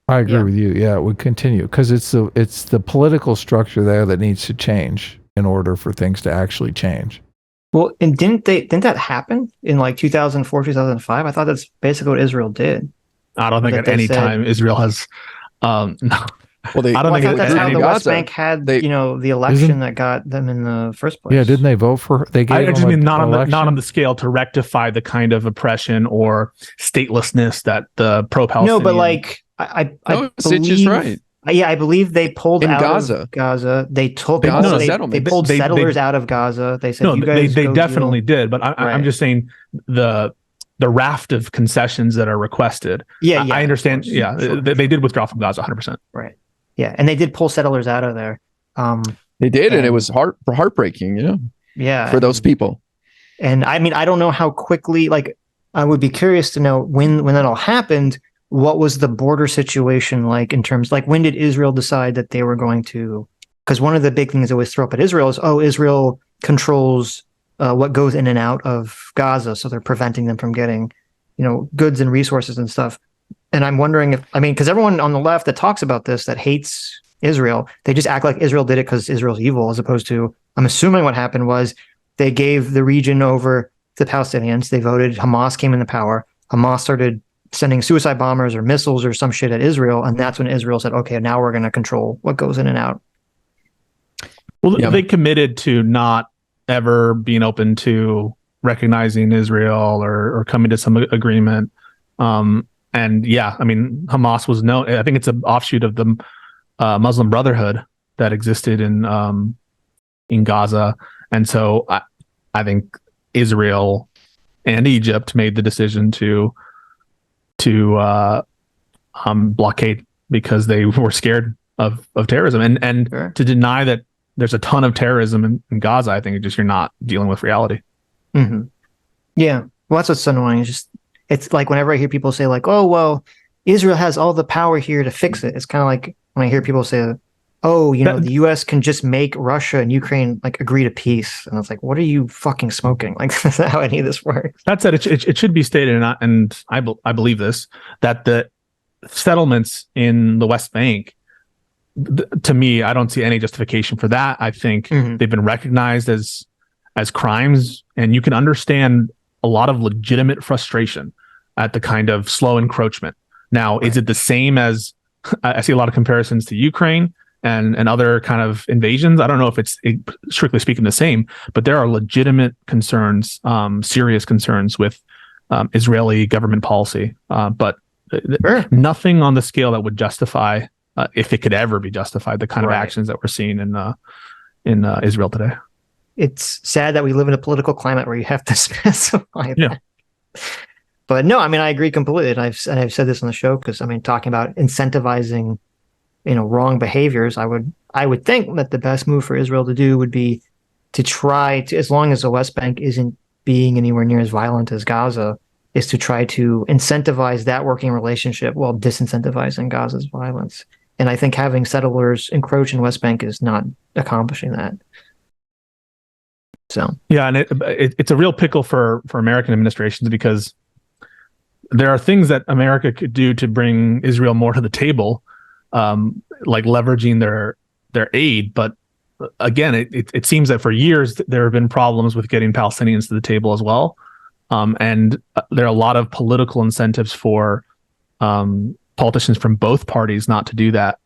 I agree with you. Yeah, it would continue because it's the political structure there that needs to change in order for things to actually change. Well, and didn't that happen in like 2004, 2005? I thought that's basically what Israel did. I don't think at any time Israel has. No. Well, I don't think that's how the West Bank had, the election that got them in the first place. Yeah, didn't they vote for? They gave. I just mean not on the scale to rectify the kind of oppression or statelessness that the pro-Palestinian. No, but like I believe, Sitch is right. Yeah, I believe they pulled out Gaza. Of Gaza. They took they pulled settlers out of Gaza. They said, you guys they go definitely did. But I'm just saying the raft of concessions that are requested. Yeah, I understand. Yeah, sure. They did withdraw from Gaza 100%. Right. Yeah, and they did pull settlers out of there. They did, and it was heartbreaking. Yeah, for those people. And I mean, I don't know how quickly. Like, I would be curious to know when that all happened. What was the border situation like in terms, like, when did Israel decide that they were going to? Because one of the big things I always throw up at Israel is, Israel controls what goes in and out of Gaza, so they're preventing them from getting, goods and resources and stuff. And I'm wondering because everyone on the left that talks about this, that hates Israel, they just act like Israel did it because Israel's evil, as opposed to, I'm assuming what happened was they gave the region over to the Palestinians. They voted. Hamas came into power. Hamas started sending suicide bombers or missiles or some shit at Israel. And that's when Israel said, okay, now we're going to control what goes in and out. Well, they committed to not ever being open to recognizing Israel or coming to some agreement. And yeah, I mean, Hamas was I think it's an offshoot of the Muslim Brotherhood that existed in Gaza. And so I think Israel and Egypt made the decision to blockade because they were scared of terrorism. And Sure. To deny that there's a ton of terrorism in Gaza, I think you're not dealing with reality. Mm-hmm. Yeah. Well, that's what's so annoying. It's like whenever I hear people say like, oh, well, Israel has all the power here to fix it. It's kind of like when I hear people say, oh, the U.S. can just make Russia and Ukraine like agree to peace. And it's like, what are you fucking smoking? Like, that's not how any of this works. That said, it should be stated, and I believe this, that the settlements in the West Bank, to me, I don't see any justification for that. I think they've been recognized as crimes, and you can understand a lot of legitimate frustration at the kind of slow encroachment. Now, Is it the same as, I see a lot of comparisons to Ukraine and other kind of invasions. I don't know if it's strictly speaking the same, but there are legitimate concerns, serious concerns with Israeli government policy. But nothing on the scale that would justify, if it could ever be justified, the kind of actions that we're seeing in Israel today. It's sad that we live in a political climate where you have to specify that. But no, I mean, I agree completely. And I've said this on the show because, I mean, talking about incentivizing, wrong behaviors, I would think that the best move for Israel to do would be to try to, as long as the West Bank isn't being anywhere near as violent as Gaza, is to try to incentivize that working relationship while disincentivizing Gaza's violence. And I think having settlers encroach in West Bank is not accomplishing that. So yeah, and it's a real pickle for American administrations because there are things that America could do to bring Israel more to the table, like leveraging their aid. But again, it seems that for years there have been problems with getting Palestinians to the table as well, and there are a lot of political incentives for politicians from both parties not to do that,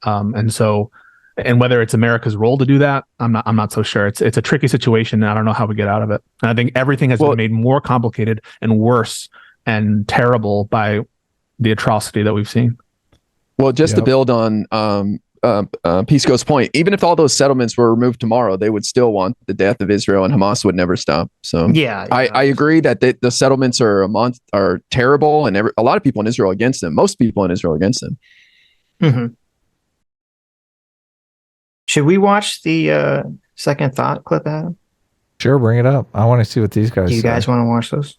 and whether it's America's role to do that, I'm not so sure. It's a tricky situation, and I don't know how we get out of it. And I think everything has been made more complicated and worse and terrible by the atrocity that we've seen. Well, just to build on Pisco's point, even if all those settlements were removed tomorrow, they would still want the death of Israel, and Hamas would never stop. So I agree that the settlements are terrible, and a lot of people in Israel against them. Most people in Israel against them. Mm-hmm. Should we watch the Second Thought clip, Adam? Sure, bring it up. I want to see what these guys Do you say. guys want to watch those?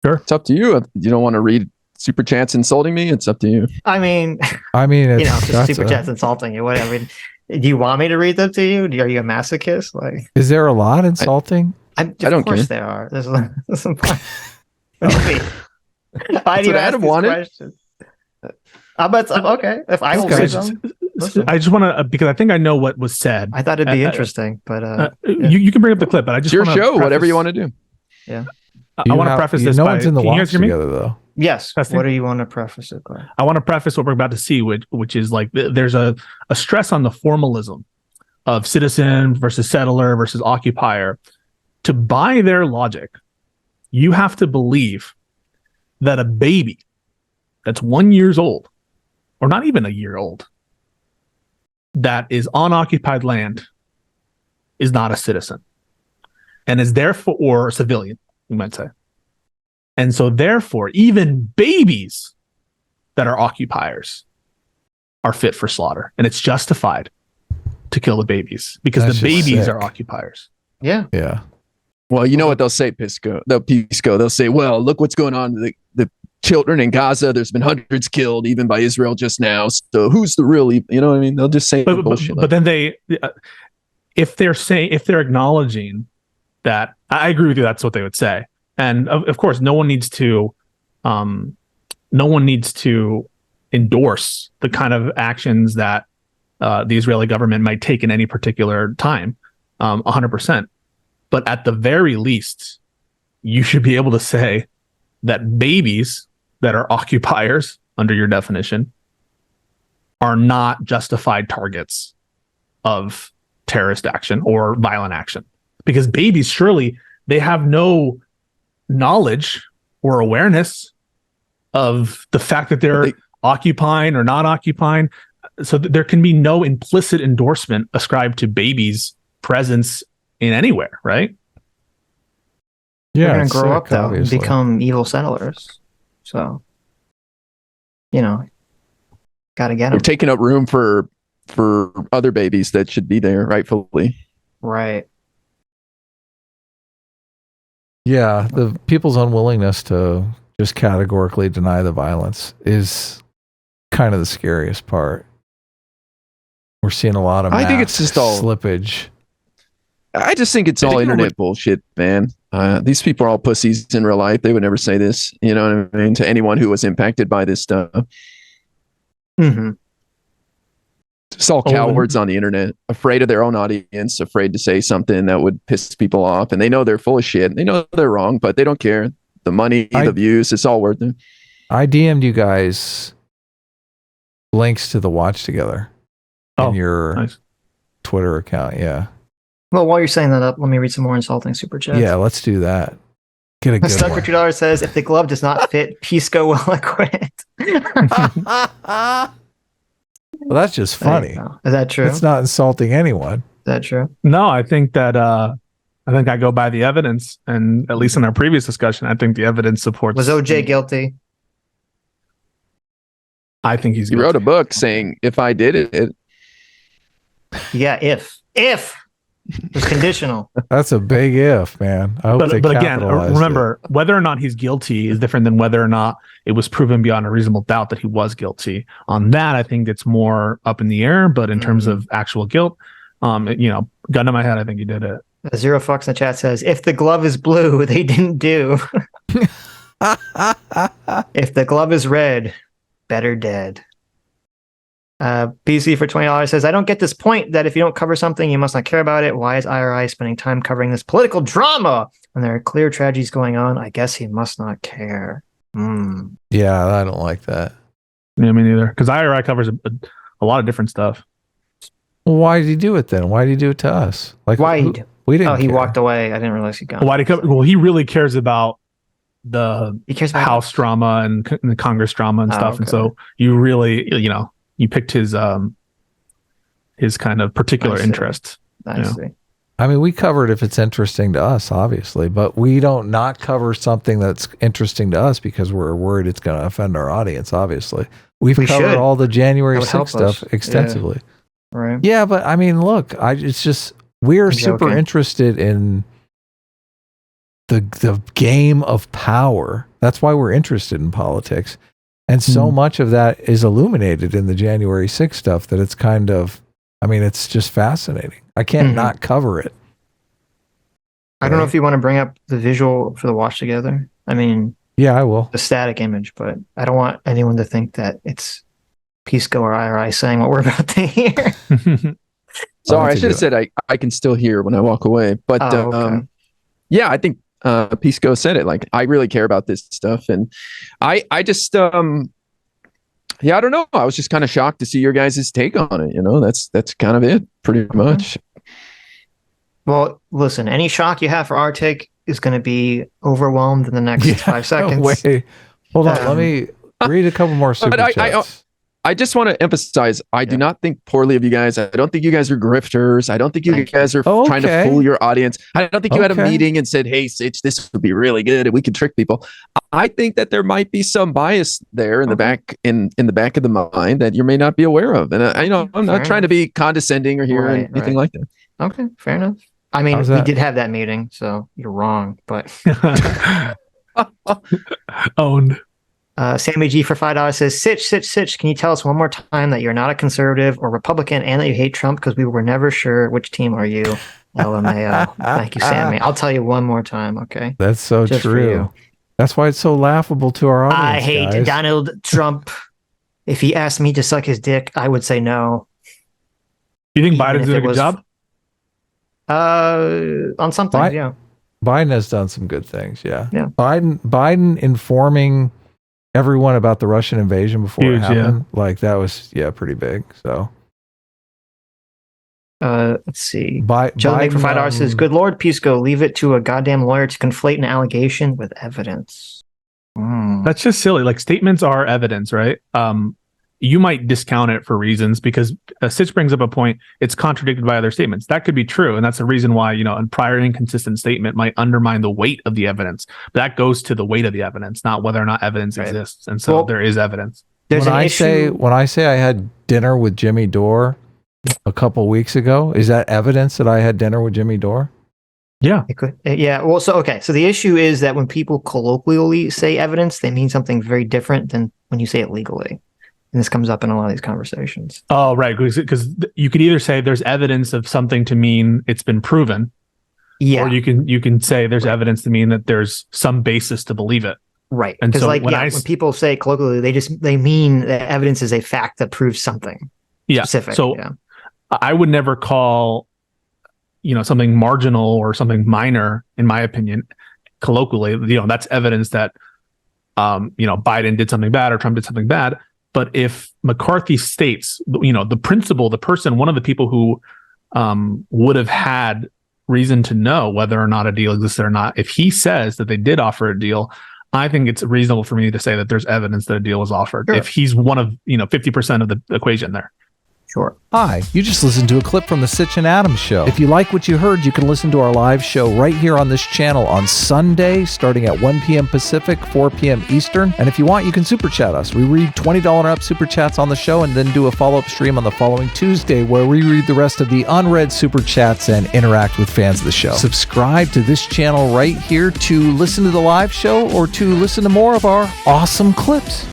It's up to you. If you don't want to read super chats insulting me, it's up to you. I mean, It's, just that's super chat's insulting you. Whatever. Do you want me to read them to you? Are you a masochist? Like, is there a lot insulting? I don't of course care. there are. There's some. What do you mean? Why do you what ask Adam these wanted. questions? Okay. If I will Okay. say them, listen. I just want to because I think I know what was said. I thought it'd be interesting, but yeah. You can bring up the clip, but I It's just your wanna show, whatever you preface- want to do. I want to preface this. No by, one's in the can you watch guys hear me? together, though. Yes. Testing. What do you want to preface it by? I want to preface what we're about to see, which is like there's a stress on the formalism of citizen versus settler versus occupier. To buy their logic, you have to believe that a baby that's 1 year old, or not even a year old, that is on occupied land is not a citizen and is therefore, or a civilian, you might say. And so therefore, even babies that are occupiers are fit for slaughter. And it's justified to kill the babies because That's the just babies sick. are occupiers. Yeah. Yeah. Well, you know what they'll say, Pisco. They'll say, well, look what's going on to the children in Gaza. There's been hundreds killed even by Israel just now. So who's the real, you know what I mean? They'll just say bullshit. But then if they're acknowledging that, I agree with you, that's what they would say. And of course, no one needs to endorse the kind of actions that the Israeli government might take in any particular time, 100%. But at the very least, you should be able to say that babies that are occupiers, under your definition, are not justified targets of terrorist action or violent action. Because babies, surely, they have no knowledge or awareness of the fact that they're occupying or not occupying. So there can be no implicit endorsement ascribed to babies' presence in anywhere, right? They're Yeah. going it's to grow sick, up, though, and obviously. become evil settlers. So, got to get You're them. taking up room for other babies that should be there rightfully. Right. Yeah. The people's unwillingness to just categorically deny the violence is kind of the scariest part. We're seeing a lot of I think mass it's just all- slippage. I just think it's I all think internet bullshit, man. These people are all pussies in real life. They would never say this, you know what I mean, to anyone who was impacted by this stuff. Mm-hmm. It's all cowards on the internet, afraid of their own audience, afraid to say something that would piss people off. And they know they're full of shit. They know they're wrong, but they don't care. The money, the views, it's all worth it. I DM'd you guys links to the watch together in your nice. Twitter account. Yeah. Well, while you're saying that up, let me read some more insulting super chats. Yeah, let's do that. Get a good Stuck one. for $2 says, if the glove does not fit, Pisco will acquit. Well, that's just funny. Is that true? It's not insulting anyone. Is that true? No, I think that I go by the evidence, and at least in our previous discussion, I think the evidence supports. Was OJ guilty? I think he's. He wrote a book saying, if I did it. Yeah, if it's conditional. That's a big if, man. I hope they But again, capitalized remember, whether or not he's guilty is different than whether or not it was proven beyond a reasonable doubt that he was guilty. On that, I think it's more up in the air. But in terms of actual guilt, gun to my head, I think he did it. Zero Fox in the chat says, if the glove is blue, they didn't do. If the glove is red, better dead. BC for $20 says, I don't get this point that if you don't cover something, you must not care about it. Why is IRI spending time covering this political drama when there are clear tragedies going on? I guess he must not care. Yeah, I don't like that. Yeah, me neither. Because IRI covers a lot of different stuff. Well, why did he do it then? Why did he do it to us? Like, Why? we didn't. Oh, he care. walked away. I didn't realize he gone. Why did he cover? Well, he really cares about He cares about House drama and the Congress drama and stuff. okay. And so you really, you picked his kind of particular I see. interest. I see. I mean, we cover it if it's interesting to us, obviously, but we don't not cover something that's interesting to us because we're worried it's going to offend our audience, obviously. We covered should. all the January That would help 6th stuff us. extensively. Right. Yeah, but I mean, look, it's just We're I'm super joking. interested in the game of power. That's why we're interested in politics. And so much of that is illuminated in the January 6th stuff that it's kind of, I mean, it's just fascinating. I can't not cover it. I don't know if you want to bring up the visual for the watch together. I mean, Yeah, I will. the static image, but I don't want anyone to think that it's Pisco or IRI saying what we're about to hear. Sorry, I to should do have said I can still hear when I walk away. But Okay. yeah, I think Pisco said it. Like, I really care about this stuff, and I just yeah, I don't know. I was just kind of shocked to see your guys' take on it. You know, that's kind of it, pretty much. Well, listen, any shock you have for our take is going to be overwhelmed in the next 5 seconds. Wait, hold on. Let me read a couple more super chats. I just want to emphasize, I do not think poorly of you guys. I don't think you guys are grifters. I don't think you guys are trying to fool your audience. I don't think you had a meeting and said, hey, Sitch, this would be really good and we could trick people. I think that there might be some bias there in the back in the back of the mind that you may not be aware of. And I'm not trying to be condescending or anything like that. Okay, fair enough. I mean, we did have that meeting, so you're wrong, but Owned. Sammy G for $5 says, Sitch, can you tell us one more time that you're not a conservative or Republican and that you hate Trump? Because we were never sure which team are you. LMAO. Thank you, Sammy. I'll tell you one more time, okay? That's so Just for true. you. That's why it's so laughable to our audience. I hate guys. Donald Trump. If he asked me to suck his dick, I would say no. You think Even Biden's if doing it a good was- job? On some things, yeah. Biden has done some good things, yeah. Yeah. Biden informing everyone about the Russian invasion before it Huge, happened, like that was pretty big. So Let's see. Biden Joe Nick for $5 says, "Good Lord, Pisco, leave it to a goddamn lawyer to conflate an allegation with evidence." That's just silly. Like, statements are evidence, right? You might discount it for reasons because Sitch brings up a point. It's contradicted by other statements. That could be true, and that's the reason why a prior inconsistent statement might undermine the weight of the evidence. But that goes to the weight of the evidence, not whether or not evidence exists. And so there is evidence. There's when an I issue. say I had dinner with Jimmy Dore a couple weeks ago, is that evidence that I had dinner with Jimmy Dore? Yeah. It could, yeah. Well, so the issue is that when people colloquially say evidence, they mean something very different than when you say it legally. And this comes up in a lot of these conversations. Oh, right. Because you could either say there's evidence of something to mean it's been proven, or you can say there's evidence to mean that there's some basis to believe it. Right. And Because so when people say colloquially, they mean that evidence is a fact that proves something specific. So I would never call something marginal or something minor, in my opinion, colloquially. That's evidence that Biden did something bad or Trump did something bad. But if McCarthy states, the principal, the person, one of the people who would have had reason to know whether or not a deal existed or not, if he says that they did offer a deal, I think it's reasonable for me to say that there's evidence that a deal was offered. Sure. If he's one of 50% of the equation there. Sure. Hi, you just listened to a clip from the Sitch and Adams show. If you like what you heard, you can listen to our live show right here on this channel on Sunday, starting at 1 p.m. Pacific, 4 p.m. Eastern. And if you want, you can super chat us. We read $20 and up super chats on the show and then do a follow-up stream on the following Tuesday where we read the rest of the unread super chats and interact with fans of the show. Subscribe to this channel right here to listen to the live show or to listen to more of our awesome clips.